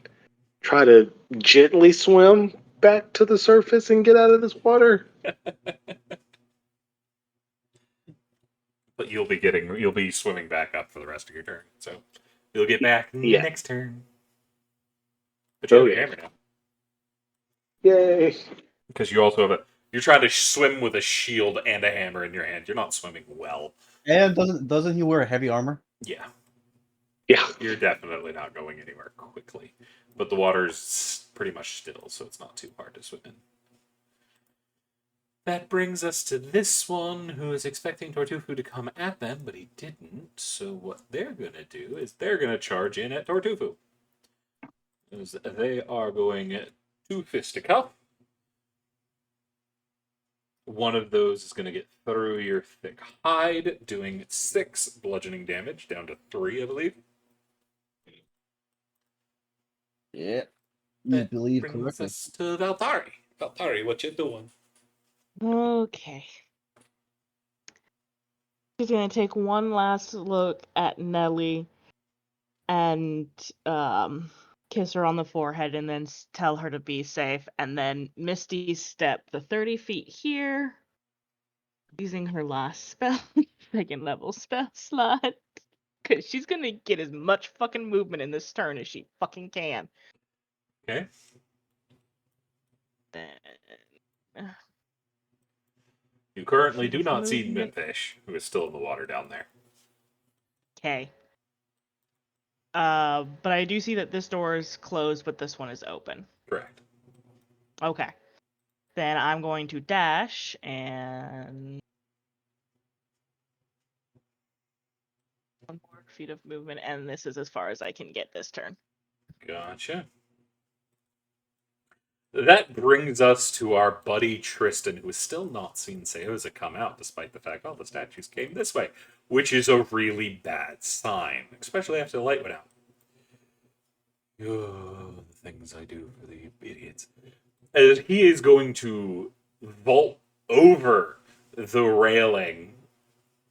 try to gently swim back to the surface and get out of this water. But you'll be swimming back up for the rest of your turn. So you'll get back Yeah. next turn. But you have your Okay. hammer now. Yay. Because you also have you're trying to swim with a shield and a hammer in your hand. You're not swimming well. And doesn't he wear heavy armor? Yeah. Yeah. You're definitely not going anywhere quickly. But the water's pretty much still, so it's not too hard to swim in. That brings us to this one, who is expecting Tortufu to come at them, but he didn't. So what they're going to do is they're going to charge in at Tortufu. As they are going to fisticuff. One of those is going to get through your thick hide, doing 6 bludgeoning damage, down to 3, I believe. Yeah. You That believe brings correctly. us to Valtari. Valtari, what you doing? Okay. She's gonna take one last look at Nelly and kiss her on the forehead and then tell her to be safe, and then Misty step the 30 feet here, using her last spell, second level spell slot, because she's gonna get as much fucking movement in this turn as she fucking can. Okay. Then You currently feet do of not see movement. Mimfish, who is still in the water down there. Okay. But I do see that this door is closed, but this one is open. Correct. Okay. Then I'm going to dash and 1 more feet of movement, and this is as far as I can get this turn. Gotcha. That brings us to our buddy Tristan, who has still not seen Seoza come out, despite the fact all the statues came this way, which is a really bad sign, especially after the light went out. Oh, the things I do for the idiots. As he is going to vault over the railing,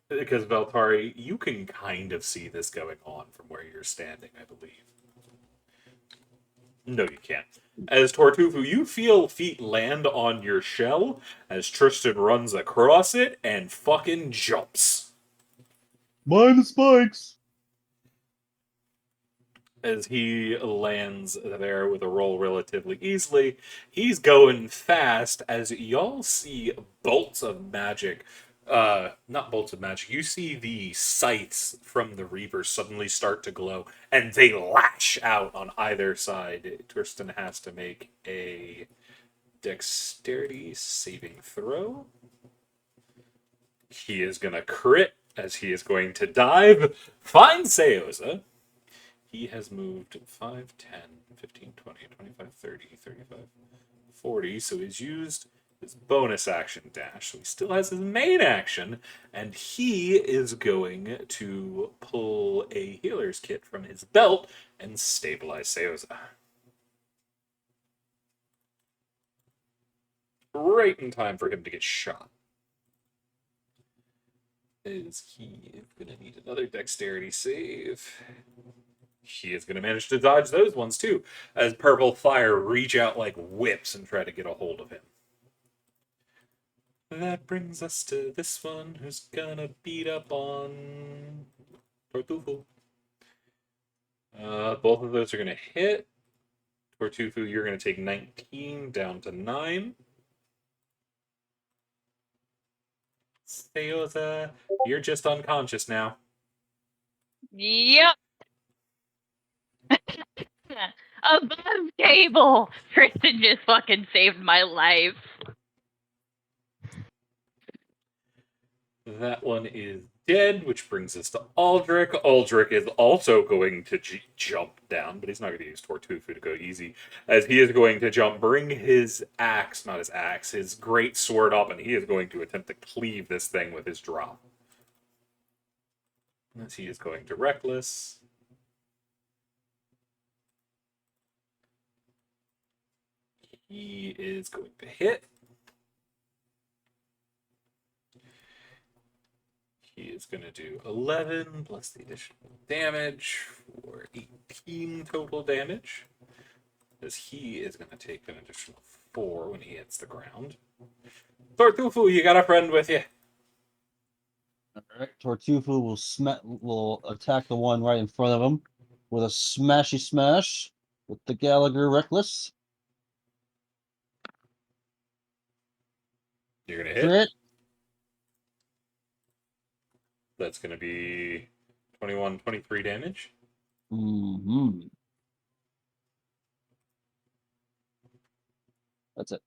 because Valtari, you can kind of see this going on from where you're standing, I believe. No, you can't. As Tortufu, you feel feet land on your shell as Tristan runs across it and fucking jumps. Mind the spikes. As he lands there with a roll relatively easily, he's going fast as y'all see bolts of magic. Not bolts of magic. You see the scythes from the Reapers suddenly start to glow, and they lash out on either side. Tristan has to make a dexterity saving throw. He is going to crit as he is going to dive. Find Seoza. He has moved 5, 10, 15, 20, 25, 30, 35, 40. So he's used his bonus action dash. So he still has his main action. And he is going to pull a healer's kit from his belt and stabilize Seoza. Right in time for him to get shot. Is he going to need another dexterity save? He is going to manage to dodge those ones too, as purple fire reach out like whips and try to get a hold of him. That brings us to this one, who's gonna beat up on Tortufu. Both of those are gonna hit. Tortufu, you're gonna take 19 down to 9. Seoza, you're just unconscious now. Yep. Above table. Tristan just fucking saved my life. That one is dead, which brings us to Aldrich. Aldrich is also going to jump down, but he's not going to use Tortufu to go easy, as he is going to jump, bring his axe, not his axe, his great sword up, and he is going to attempt to cleave this thing with his drop. As he is going to Reckless. He is going to hit. He is going to do 11 plus the additional damage for 18 total damage. As he is going to take an additional 4 when he hits the ground. Tortufu, you got a friend with you. Alright, Tortufu will attack the one right in front of him with a smashy smash with the Gallagher Reckless. You're going to hit. Crit. That's going to be 21, 23 damage. Mm-hmm. That's it.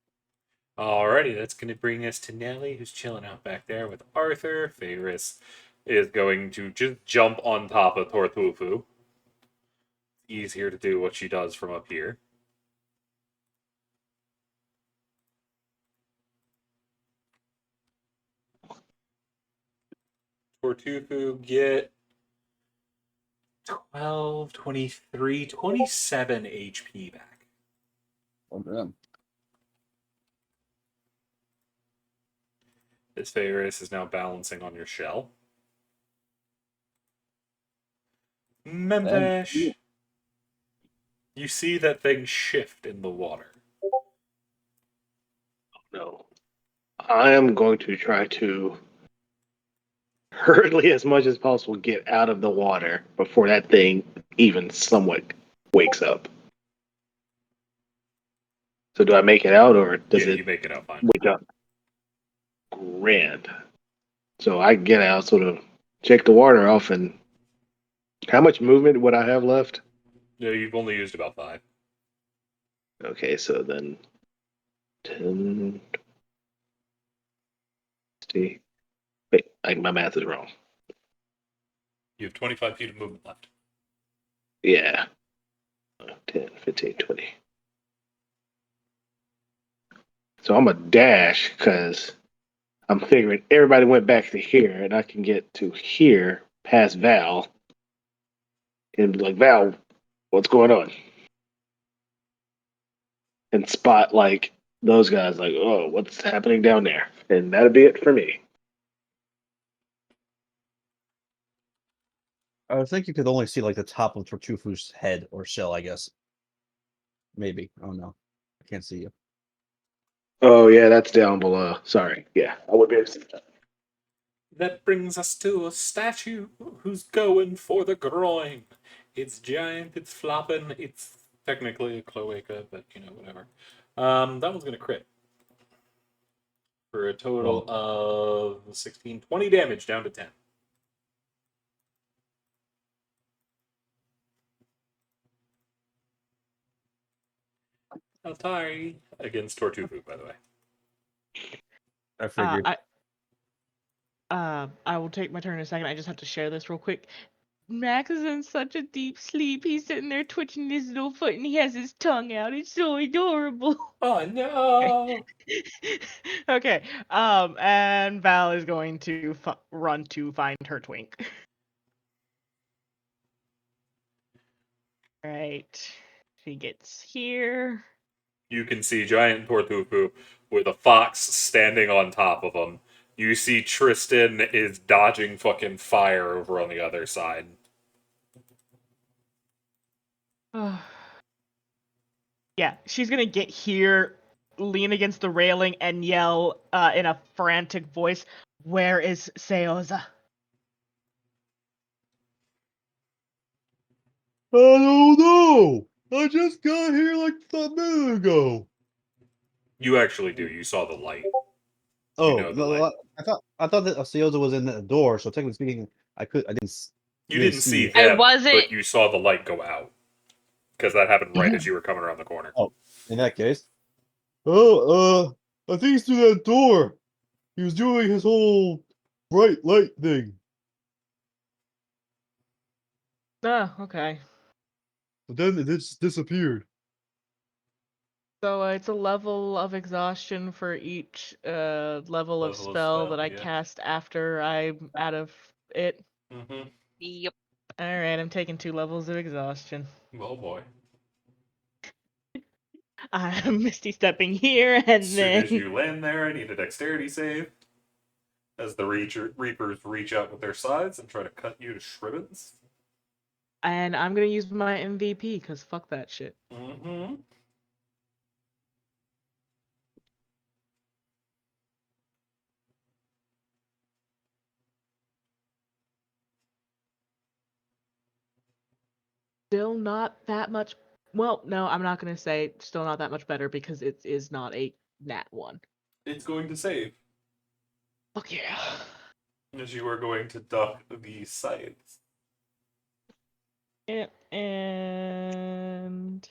Alrighty, that's going to bring us to Nelly, who's chilling out back there with Arthur. Ferris is going to just jump on top of Tortufu. Easier to do what she does from up here. Tortufu get 12, 23, 27 HP back. Okay. This Ferris is now balancing on your shell. Membesh. You see that thing shift in the water. No. I am going to try to hurriedly as much as possible get out of the water before that thing even somewhat wakes up. So do I make it out or does Yeah, it you make it out fine. wake up? Grand. So I get out, sort of check the water off, and how much movement would I have left? No, you've only used about 5. Okay, so then 10, 60. Wait, my math is wrong. You have 25 feet of movement left. Yeah. 10, 15, 20. So I'm a dash because I'm figuring everybody went back to here and I can get to here past Val and be like, Val, what's going on? And spot like those guys like, oh, what's happening down there? And that'd be it for me. I think you could only see like the top of Tortufu's head or shell, I guess. Maybe. I don't know. I can't see you. Oh yeah, that's down below. Sorry. Yeah, I would be able to see that. That brings us to a statue who's going for the groin. It's giant, it's flopping, it's technically a cloaca, but whatever. That one's going to crit. For a total of 16, 20 damage down to 10. Atari against Tortufu, by the way. I figured. I will take my turn in a second. I just have to share this real quick. Max is in such a deep sleep. He's sitting there twitching his little foot and he has his tongue out. It's so adorable. Oh no! Okay. And Val is going to run to find her twink. Right. She gets here. You can see giant Tortufu with a fox standing on top of him. You see Tristan is dodging fucking fire over on the other side. Yeah, she's gonna get here, lean against the railing, and yell in a frantic voice, "Where is Seoza?" I don't know. I just got here like a minute ago. You actually do. You saw the light. Oh, know the light. I thought that Seoza was in the door. So technically speaking, I didn't. You didn't see it. them, I wasn't- but you saw the light go out. Because that happened right as you were coming around the corner. Oh, in that case. Oh, I think he's through that door. He was doing his whole bright light thing. Ah, okay. But then it just disappeared. So it's a level of exhaustion for each level of Level of spell that I yeah. cast after I'm out of it. Mm-hmm. Yep. Alright, I'm taking 2 levels of exhaustion. Oh boy. I'm Misty stepping here and As soon then as you land there, I need a dexterity save. As the Reapers reach out with their scythes and try to cut you to shribbins. and I'm gonna use my MVP because fuck that shit. Mm-hmm. Still not that much. Well, no, I'm not gonna say still not that much better because it is not a nat 1. It's going to save. Fuck yeah. As you are going to duck the scythes. Yeah, and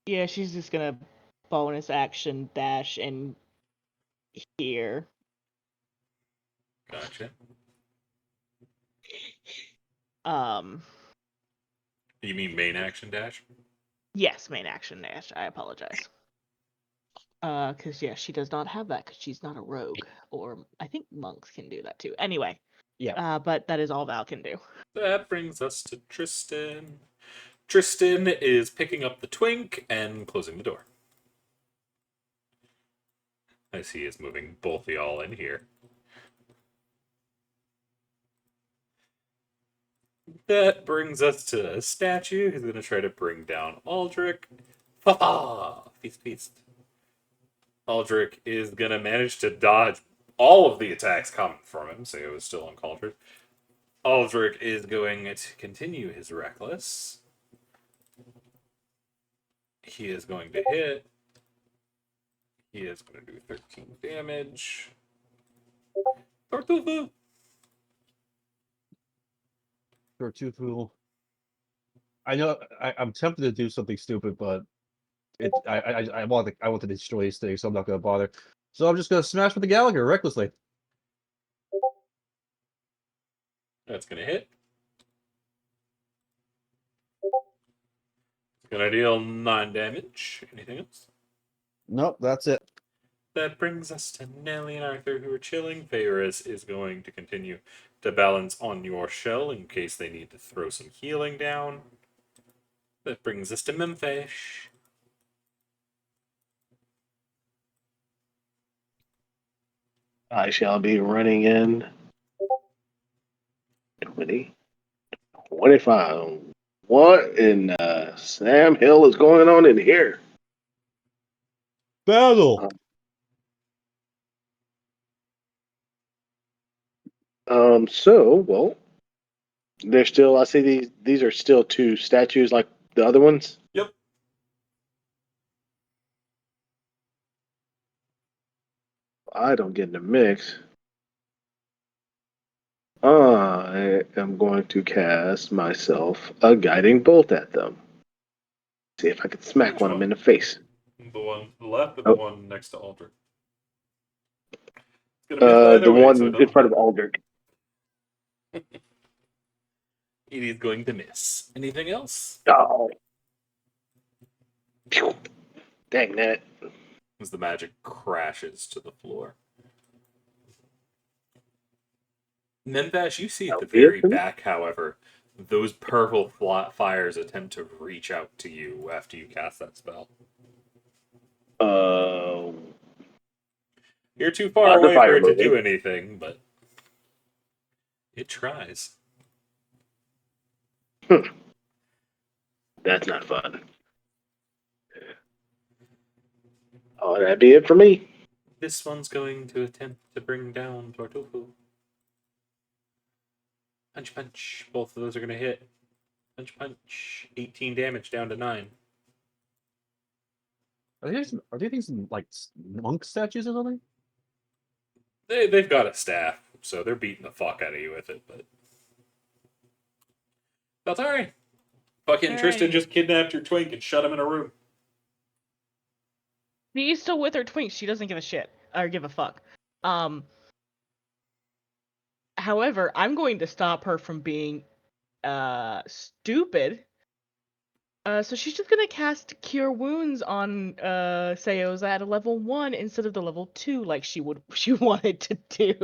yeah, she's just gonna bonus action dash in here. Gotcha. You mean main action dash? Yes, main action dash. I apologize. Cause yeah, she does not have that because she's not a rogue, or I think monks can do that too. Anyway, Yeah. but that is all Val can do. That brings us to Tristan. Tristan is picking up the twink and closing the door. I see he is moving both of y'all in here. That brings us to a statue who's going to try to bring down Aldrich. Ha-ha! Feast, feast. Aldrich is going to manage to dodge all of the attacks coming from him, so he was still uncaltered. Aldrich is going to continue his reckless. He is going to hit. He is going to do 13 damage. Tortufu! Tartuffu. I know I'm tempted to do something stupid, but I want to destroy this thing, so I'm not gonna bother. So I'm just gonna smash with the Gallagher recklessly. That's going to hit. It's going to deal 9 damage. Anything else? Nope, that's it. That brings us to Nelly and Arthur, who are chilling. Ferris is going to continue to balance on your shell in case they need to throw some healing down. That brings us to Memphis. I shall be running in 20, 25. What in Sam Hill is going on in here? Battle. Well, they're still. I see these are still 2 statues like the other ones. Yep. I don't get in the mix. I am going to cast myself a guiding bolt at them. See if I can smack Which one of them one? in the face. The one to the left or the Oh. one next to Aldrich? It's going to miss either The way, so it one in doesn't front of matter. Aldrich. It is going to miss. Anything else? Oh. Phew. Dang that. As the magic crashes to the floor. Memphis, you see at the very back, however, those purple fires attempt to reach out to you after you cast that spell. You're too far The away fire for it to moving. do anything, but it tries. That's not fun. Oh, that'd be it for me. This one's going to attempt to bring down Tortufu. Punch, punch. Both of those are going to hit. Punch, punch. 18 damage down to 9. Are there things like monk statues or something? They've got a staff, so they're beating the fuck out of you with it, but that's alright. Fucking Tristan Alrighty. just kidnapped your twink and shut him in a room. She's still with her twink. She doesn't give a shit or give a fuck. However, I'm going to stop her from being stupid. So she's just gonna cast Cure Wounds on Seoza at a level 1 instead of the level 2 like she wanted to do.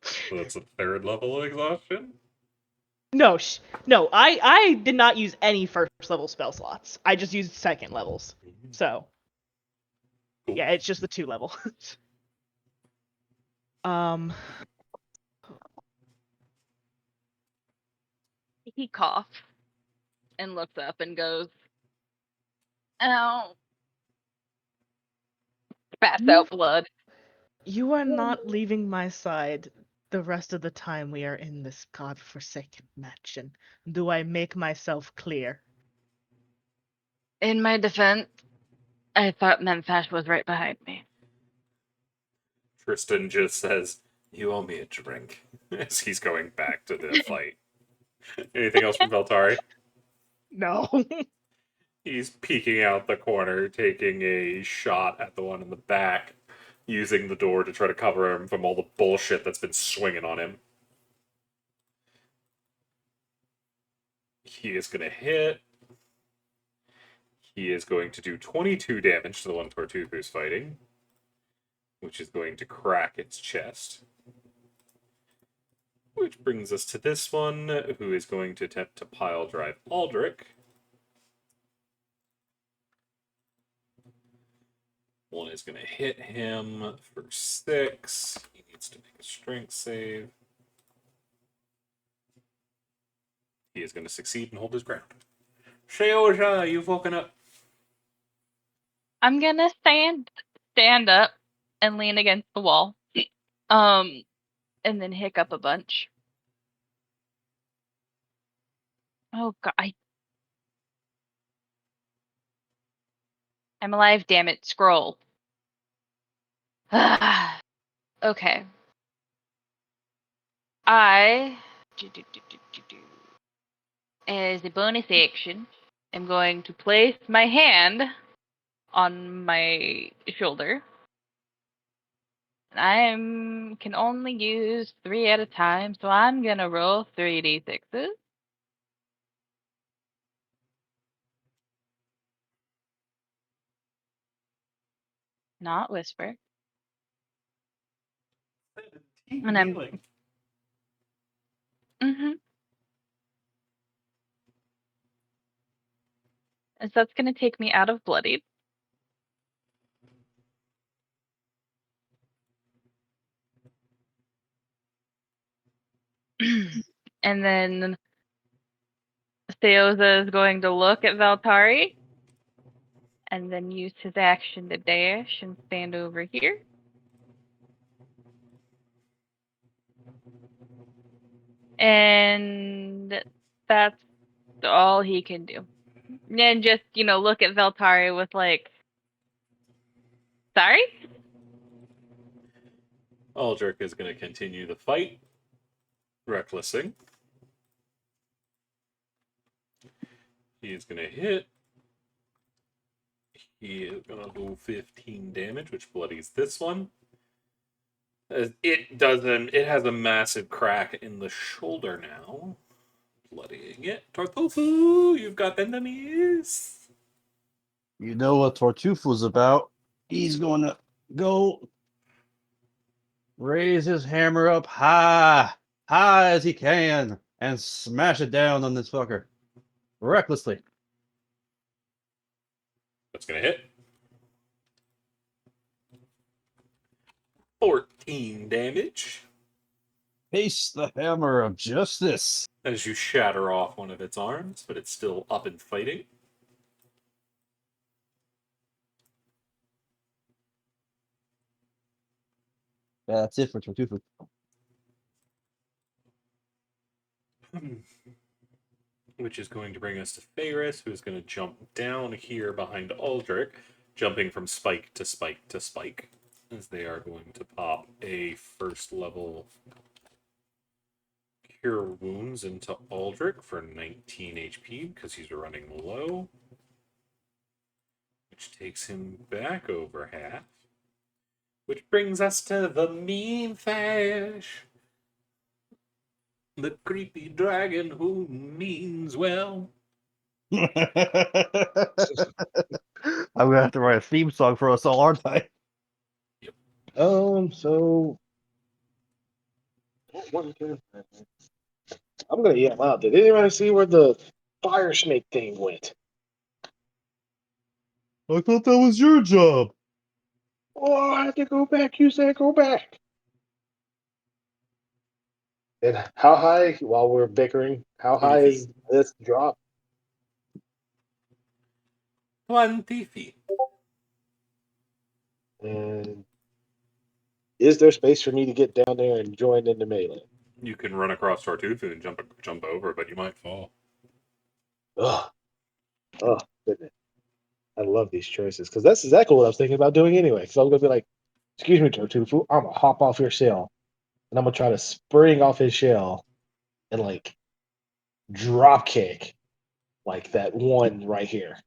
So that's a third level of exhaustion. No, no, I did not use any first level spell slots. I just used second levels. So Cool. yeah, it's just the 2 level. He coughs and looks up and goes, "Ow." Spats out blood. You are not leaving my side the rest of the time we are in this godforsaken mansion. Do I make myself clear? In my defense, I thought Memfash was right behind me. Tristan just says, "You owe me a drink," as he's going back to the fight. Anything else from Veltari? No. He's peeking out the corner, taking a shot at the one in the back, using the door to try to cover him from all the bullshit that's been swinging on him. He is going to hit. He is going to do 22 damage to the one Tortugu's fighting, which is going to crack its chest. Which brings us to this one, who is going to attempt to pile drive Aldrich. One is going to hit him for 6. He needs to make a strength save. He is going to succeed and hold his ground. Sheoja, you've woken up. I'm gonna stand up and lean against the wall. And then hiccup a bunch. Oh god, I'm alive, damn it. Scroll. Okay. As a bonus action, am going to place my hand on my shoulder. I can only use 3 at a time, so I'm gonna roll 3d6s. Not whisper. And I'm And so that's gonna take me out of bloodied. And then Seoza is going to look at Valtari and then use his action to dash and stand over here. And that's all he can do. And just, look at Valtari with like, sorry? Aldrich is going to continue the fight, recklessing. He is going to hit. He is going to do 15 damage, which bloodies this one. It has a massive crack in the shoulder now. Bloodying it. Tartufu, you've got enemies. You know what Tortufu's about. He's going to go raise his hammer up high as he can, and smash it down on this fucker. Recklessly. That's going to hit. 14 damage. Face the hammer of justice. As you shatter off one of its arms, but it's still up and fighting. Yeah, that's it for Tortufu. Which is going to bring us to Ferris, who's going to jump down here behind Aldrich, jumping from spike to spike to spike, as they are going to pop a first level Cure Wounds into Aldrich for 19 HP, because he's running low, which takes him back over half. Which brings us to the Meme Fash. The creepy dragon who means well. I'm gonna have to write a theme song for us all, aren't I? So I'm gonna yell out. Did anybody see where the fire snake thing went? I thought that was your job. Oh, I have to go back. You said go back. And how high, while we're bickering, how 20 high feet. is this drop? 20 feet. And is there space for me to get down there and join in the melee? You can run across Tartuffu and jump over, but you might fall. Oh, goodness. I love these choices because that's exactly what I was thinking about doing anyway. So I'm gonna be like, "Excuse me, Tartufu, I'm gonna hop off your shell, and I'm gonna try to spring off his shell and like drop kick like that one right here."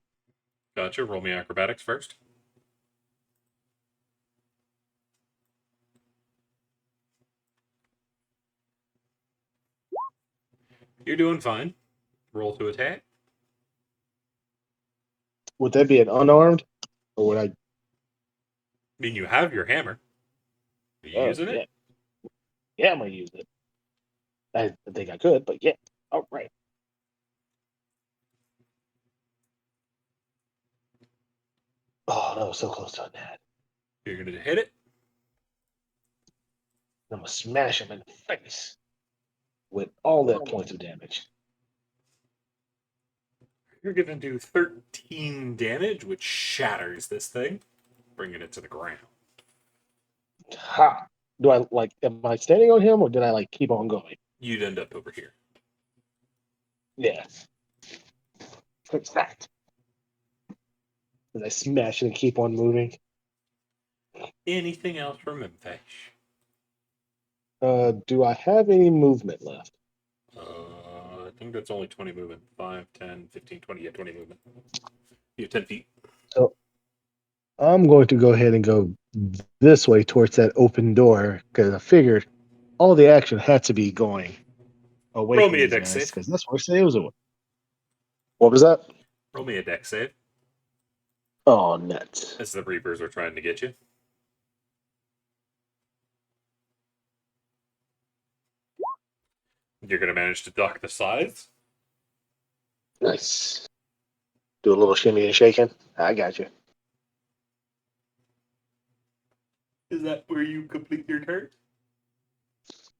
Gotcha. Roll me acrobatics first. You're doing fine. Roll to attack. Would that be an unarmed, or would I? I mean, you have your hammer. Are you Oh using yeah, it? yeah, I'm gonna use it. I think I could, but yeah. All right. Oh, that was so close to a net. You're going to hit it. I'm gonna smash him in the face with all that points of damage. You're going to do 13 damage, which shatters this thing, bringing it to the ground. Ha! Do I like? Am I standing on him, or did I like keep on going? You'd end up over here. Yeah. What's that? As I smash it and keep on moving. Anything else from Memphis? Do I have any movement left? I think that's only 20 movement. 5, 10, 15, 20. Yeah, 20 movement. You have 10 feet. So I'm going to go ahead and go this way towards that open door because I figured all the action had to be going away Roll from me a these dex guys save. because that's where Sales are. What was that? Roll me a dex save Oh, nuts. as the Reapers are trying to get you. You're going to manage to duck the sides. Nice. Do a little shimmy and shaking. I got you. Is that where you complete your turn?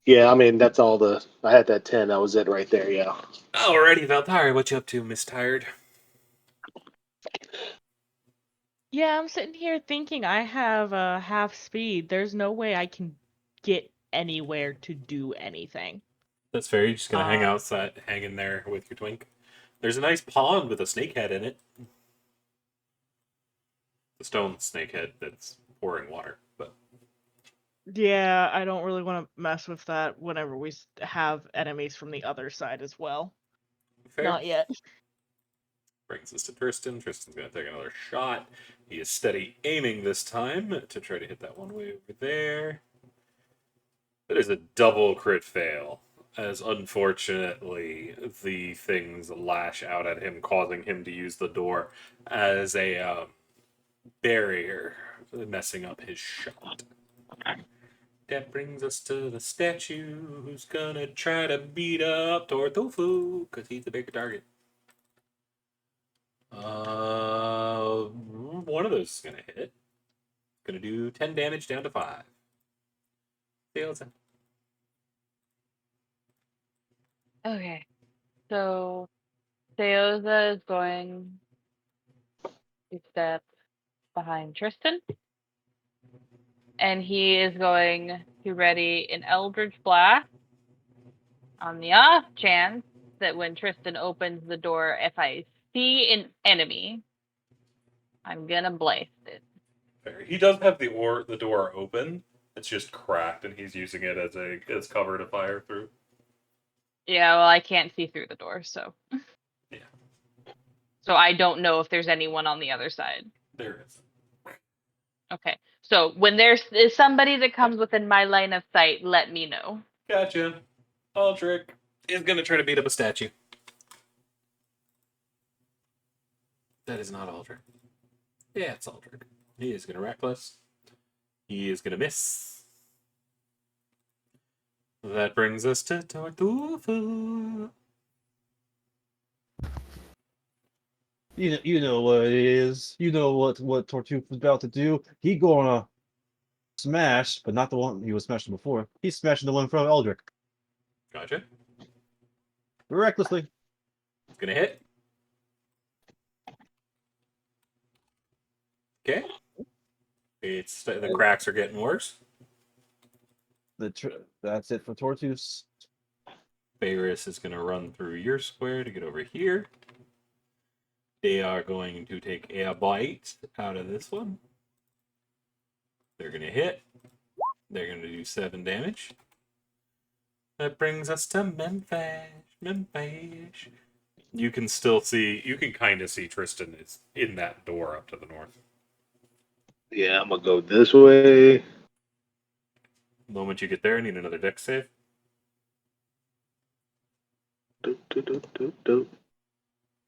Yeah, I mean, that's all the. I had that 10. That was it right there, yeah. Alrighty, Valtari, what you up to, Miss Tired? Yeah, I'm sitting here thinking I have half speed. There's no way I can get anywhere to do anything. That's fair. You're just gonna hang Uh, outside, hang in there with your twink. There's a nice pond with a snakehead in it. The stone snakehead that's pouring water. But Yeah, I don't really want to mess with that whenever we have enemies from the other side as well. fair. Not yet. Brings us to Tristan. Tristan's gonna take another shot. He is steady aiming this time to try to hit that one way over there. That is a double crit fail. As unfortunately, the things lash out at him, causing him to use the door as a barrier, messing up his shot. That brings us to the statue who's gonna try to beat up Tortofu because he's the bigger target. One of those is gonna hit. Gonna do 10 damage down to 5. Sails. Okay. So Seoza is going to step behind Tristan. And he is going to ready an Eldritch Blast on the off chance that when Tristan opens the door, if I see an enemy, I'm gonna blast it. Fair. He does have the door open. It's just cracked, and he's using it as cover to fire through. Yeah, well, I can't see through the door, so. Yeah. So I don't know if there's anyone on the other side. There is. Okay. So when is somebody that comes within my line of sight, let me know. Gotcha. Aldrich, is going to try to beat up a statue. That is not Aldrich. Yeah, it's Aldrich. He is going to reckless. He is going to miss. That brings us to Tartuffo. You know what it is. You know what Tortue was about to do. He gonna smash, but not the one he was smashing before. He's smashing the one from Eldrick. Gotcha. Recklessly. It's going to hit. Okay. It's the cracks are getting worse. That's it for Tortus. Varus is going to run through your square to get over here. They are going to take a bite out of this one. They're going to hit. They're going to do 7 damage. That brings us to Memphis. You can still see, you can kind of see Tristan is in that door up to the north. Yeah, I'm gonna go this way. The moment you get there, I need another dex save.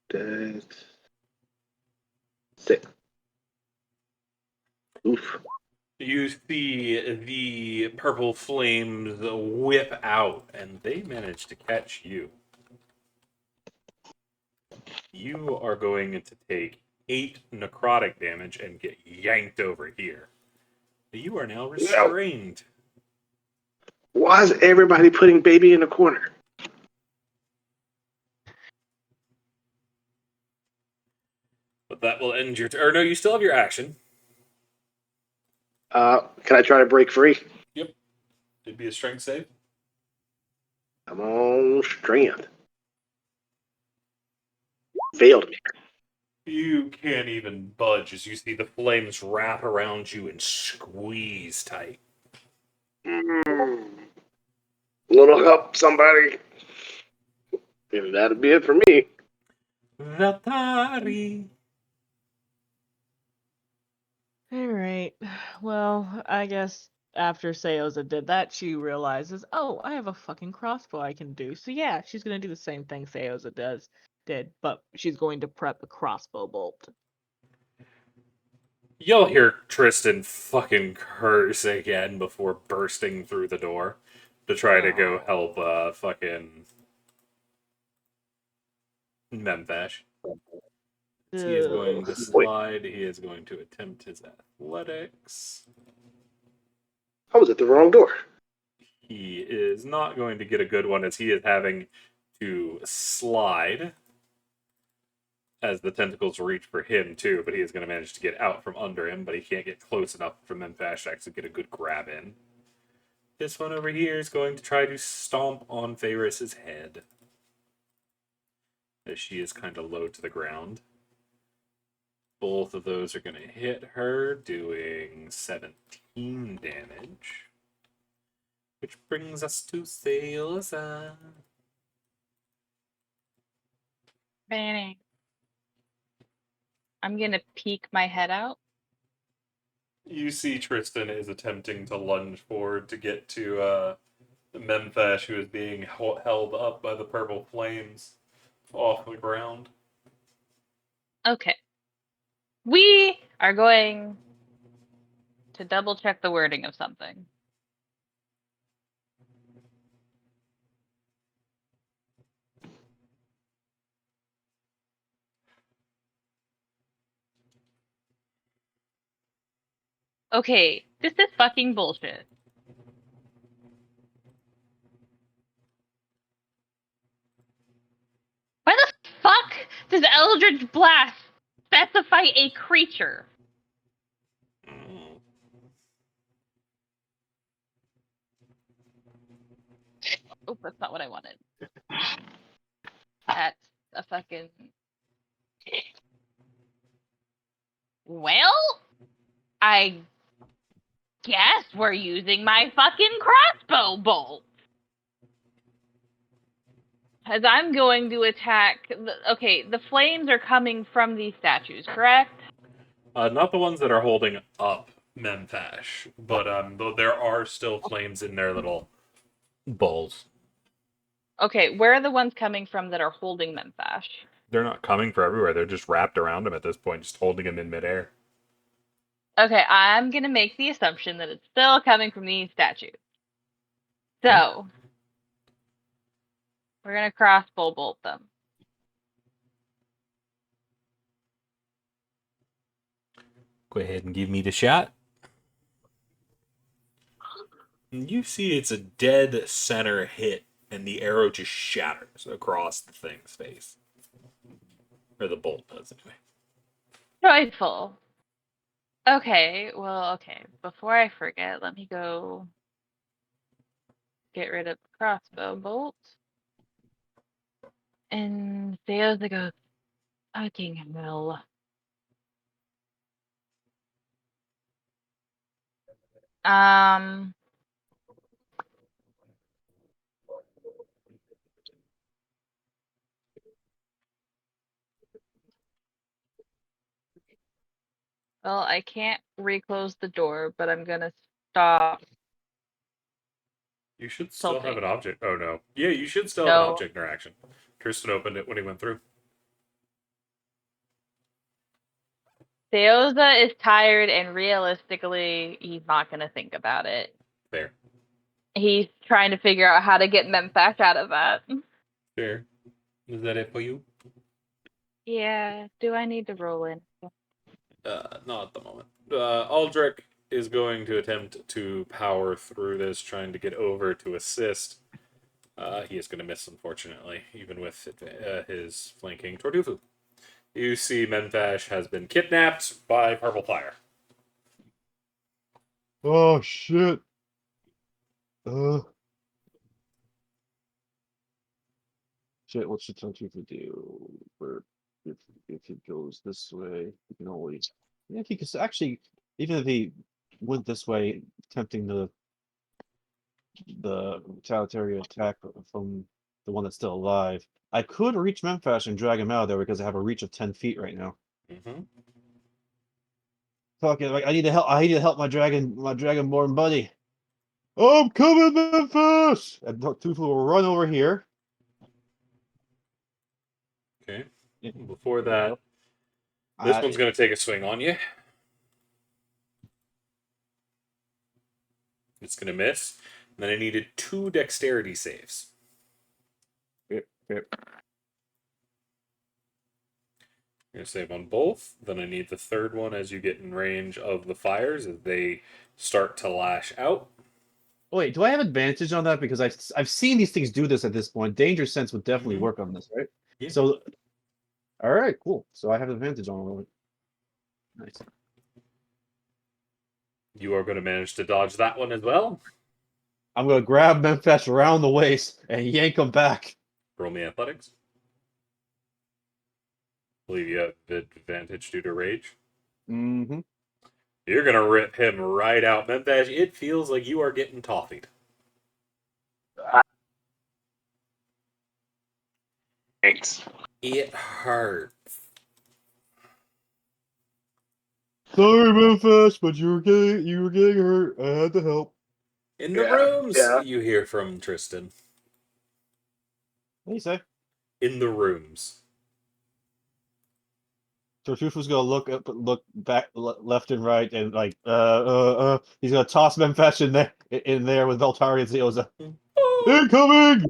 Dex 6. Oof. You see the purple flames whip out, and they manage to catch you. You are going to take 8 necrotic damage and get yanked over here. You are now restrained. Why is everybody putting baby in the corner? But that will end your turn. Or no, you still have your action. Can I try to break free? Yep. It'd be a strength save. I'm on strength. Failed me. You can't even budge as you see the flames wrap around you and squeeze tight. Little help, somebody. If that'd be it for me. Vatari. Alright. Well, I guess after Seoza did that, she realizes, oh, I have a fucking crossbow I can do. So yeah, she's gonna do the same thing Seoza did, but she's going to prep a crossbow bolt. You'll hear Tristan fucking curse again before bursting through the door to try to go help fucking Memphis. He is going to slide. He is going to attempt his athletics. I was at the wrong door. He is not going to get a good one as he is having to slide as the tentacles reach for him too, but he is going to manage to get out from under him, but he can't get close enough for Memphis to actually get a good grab in. This one over here is going to try to stomp on Varus's head as she is kind of low to the ground. Both of those are going to hit her, doing 17 damage. Which brings us to Seoza. Banning. I'm gonna peek my head out. You see Tristan is attempting to lunge forward to get to Memphis, who is being held up by the purple flames off the ground. Okay. We are going to double check the wording of something. Okay, this is fucking bullshit. Why the fuck does Eldritch Blast specify a creature? Oh, that's not what I wanted. That's a fucking... Well, I guess we're using my fucking crossbow bolt. As I'm going to attack... Okay, the flames are coming from these statues, correct? Not the ones that are holding up Memphis, but though there are still flames in their little bowls. Okay, where are the ones coming from that are holding Memphash? They're not coming for everywhere. They're just wrapped around him at this point, just holding him in midair. Okay, I'm gonna make the assumption that it's still coming from these statues. Okay. So we're gonna crossbow bolt them. Go ahead and give me the shot. You see it's a dead center hit, and the arrow just shatters across the thing's face. Or the bolt does, anyway. Joyful. Okay, well, okay. Before I forget, let me go get rid of the crossbow bolt. And Theoza goes, fucking hell. Um, well, I can't reclose the door, but I'm gonna stop. You should still have Tilting. an object. Oh, no. Yeah, you should still have an No. object interaction. Tristan opened it when he went through. Theoza is tired, and realistically, he's not gonna think about it. There. He's trying to figure out how to get Memphash out of that. There. Is that it for you? Yeah, do I need to roll in? Not at the moment. Aldrich is going to attempt to power through this, trying to get over to assist. He is going to miss, unfortunately, even with his flanking Tordufu. You see Memphash has been kidnapped by Purple Fire. Oh shit. Shit, what should Tortuga do? Where if he goes this way, he can always. Yeah, he could actually, even if he went this way, attempting the retaliatory attack from the one that's still alive, I could reach Memphash and drag him out of there because I have a reach of 10 feet right now. Mm-hmm. Fuck it, like I need to help. I need to help my dragonborn buddy. I'm coming, Memphash! And Tufu will run over here. Okay. Before that, this one's going to take a swing on you. It's going to miss. And then I needed 2 dexterity saves. Yep. You're going to save on both. Then I need the third one as you get in range of the fires as they start to lash out. Wait, do I have advantage on that? Because I've seen these things do this at this point. Danger sense would definitely work on this, right? Yeah. So, all right, cool. So I have advantage on it. Nice. You are going to manage to dodge that one as well. I'm gonna grab Memphash around the waist and yank him back. Roll me athletics. Believe you have advantage due to rage. Mm-hmm. You're going to rip him right out. Memphash, it feels like you are getting toffeed. Thanks. It hurts. Sorry, Memphash, but you were getting hurt. I had to help. In the Yeah, rooms, yeah. you hear from Tristan. What do you say? In the rooms. Tartufo's gonna look back, left and right, and like, he's gonna toss Memphash in there with Veltari and Zeoza. Incoming!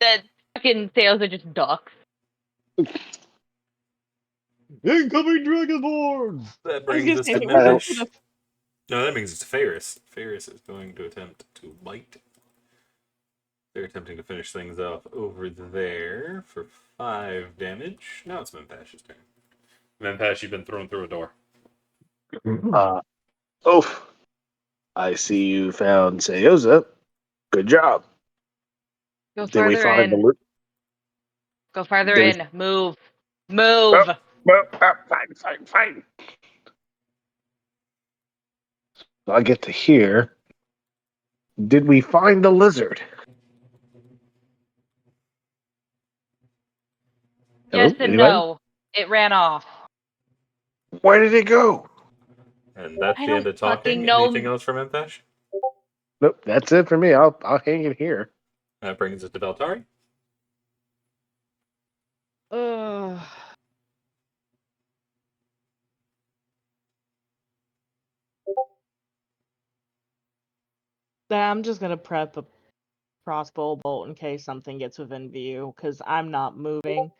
That fucking Theoza just ducks. Incoming Dragonborn! That I was brings gonna us say, to he was Memphash. gonna- No, that means it's Ferris. Ferris is going to attempt to bite. They're attempting to finish things off over there for 5 damage. Now it's Mempash's turn. Mempash, you've been thrown through a door. Oof. I see you found Seyoza. Good job. Go Did we farther find the in. loot? Go farther Did we- in. Move. Move. Well, fine. So I get to here. Did we find the lizard? Hello? Yes and Anybody? no. It ran off. Where did it go? And that's I the end don't of talking. fucking know. Anything else from Mempash? Nope, that's it for me. I'll hang it here. That brings us to Beltari. Uh, I'm just gonna prep a crossbow bolt in case something gets within view, because I'm not moving.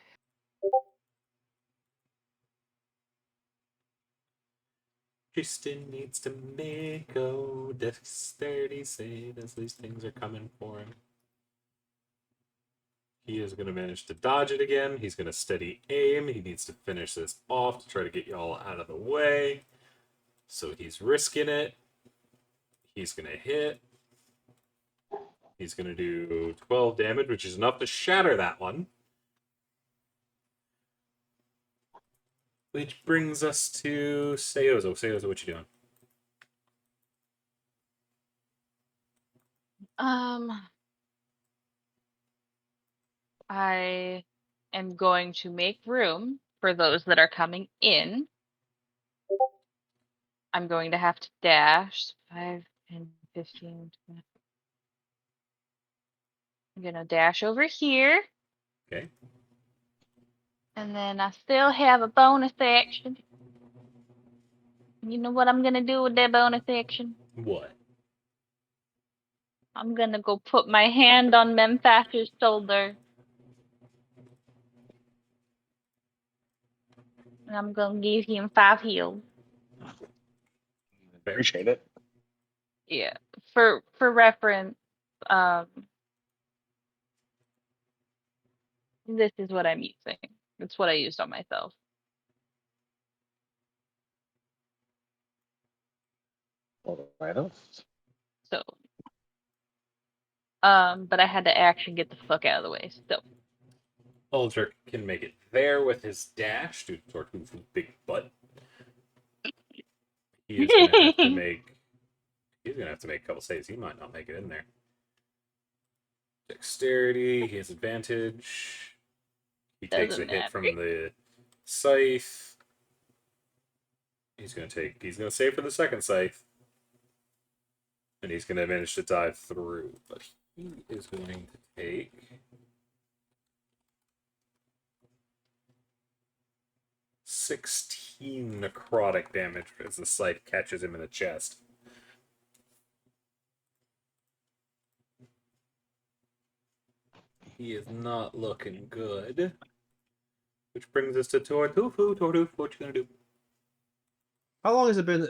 Tristan needs to make a dexterity save as these things are coming for him. He is going to manage to dodge it again. He's going to steady aim. He needs to finish this off to try to get y'all out of the way. So he's risking it. He's going to hit. He's going to do 12 damage, which is enough to shatter that one. Which brings us to Seozo. Seozo, what you doing? I am going to make room for those that are coming in. I'm going to have to dash 5, 10, 15, 20. I'm going to dash over here. Okay. And then I still have a bonus action. You know what I'm going to do with that bonus action? What? I'm going to go put my hand on Memphas's shoulder. And I'm going to give him 5 heals. Appreciate it. Yeah. For reference, this is what I'm using. It's what I used on myself. All right. Else. So, but I had to action get the fuck out of the way. So, Aldrich can make it there with his dash due to Tortufu's big butt. He is going to have to make. He's going to have to make a couple saves. He might not make it in there. Dexterity. He has advantage. He takes a doesn't hit matter. from the scythe. He's going to save for the second scythe. And he's going to manage to dive through. But he is going to take 16 necrotic damage as the scythe catches him in the chest. He is not looking good. Which brings us to Tortufu. Tortufu, what you gonna do? How long has it been?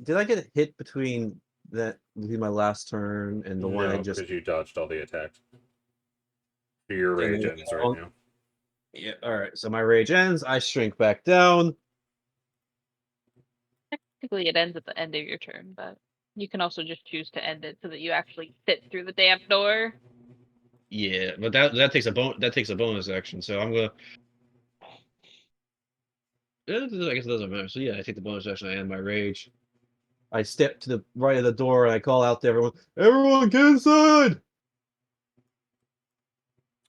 Did I get hit between my last turn and the one I No, just? because you dodged all the attacks. Your rage ends right now. Yeah. All right. So my rage ends. I shrink back down. Technically, it ends at the end of your turn, but you can also just choose to end it so that you actually fit through the damn door. Yeah, but that takes a bonus action. So I'm gonna. I guess it doesn't matter. So yeah, I take the bonus action. I end my rage. I step to the right of the door and I call out to everyone. Everyone, get inside!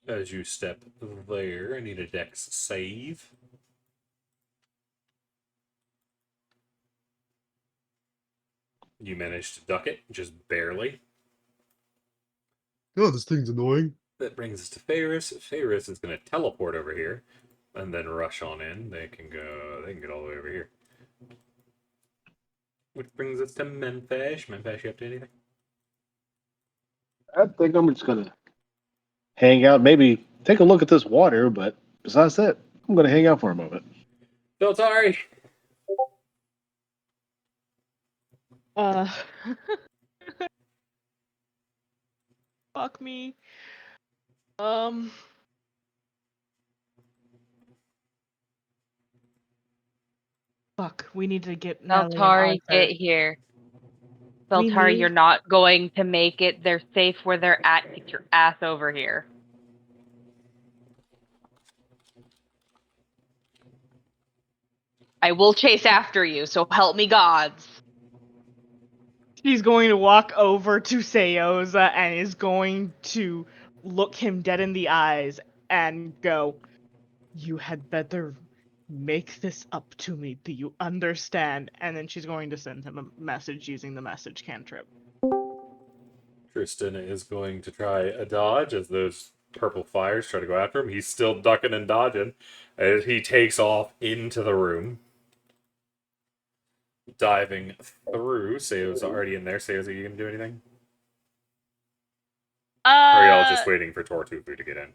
As you step there, I need a dex save. You manage to duck it, just barely. Oh, this thing's annoying. That brings us to Ferris. Ferris is going to teleport over here and then rush on in. They can get all the way over here. Which brings us to Memphis. Memphis, you up to anything? I think I'm just gonna hang out. Maybe take a look at this water. But besides that, I'm gonna hang out for a moment. Beltari! uh, fuck me. Fuck. We need to get Nelly and Beltari, Arthur. get here. We Beltari, need- you're not going to make it. They're safe where they're at. Get your ass over here. I will chase after you, so help me gods. She's going to walk over to Seoza and is going to look him dead in the eyes and go, "You had better make this up to me. Do you understand?" And then she's going to send him a message using the message cantrip. Tristan is going to try a dodge as those purple fires try to go after him. He's still ducking and dodging as he takes off into the room. Diving through. Seo's already in there. Seo's, are you going to do anything? Or are y'all just waiting for Tortufu to get in?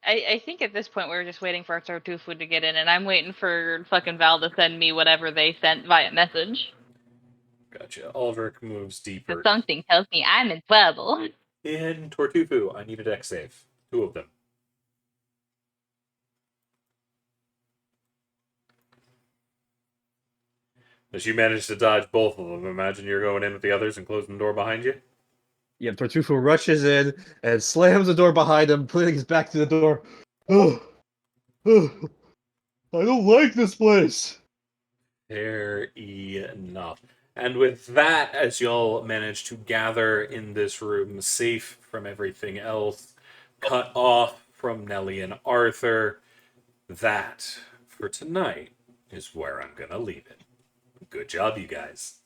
I think at this point we're just waiting for Tartufu to get in, and I'm waiting for fucking Val to send me whatever they sent via message. Gotcha. Aldrich moves deeper. The something tells me I'm in trouble. In Tortufu, I need a dex save. 2 of them. As you manage to dodge both of them, imagine you're going in with the others and closing the door behind you. Yeah, Tartufo rushes in and slams the door behind him, putting his back to the door. I don't like this place. Fair enough. And with that, as y'all manage to gather in this room, safe from everything else, cut off from Nellie and Arthur, that, for tonight, is where I'm going to leave it. Good job, you guys.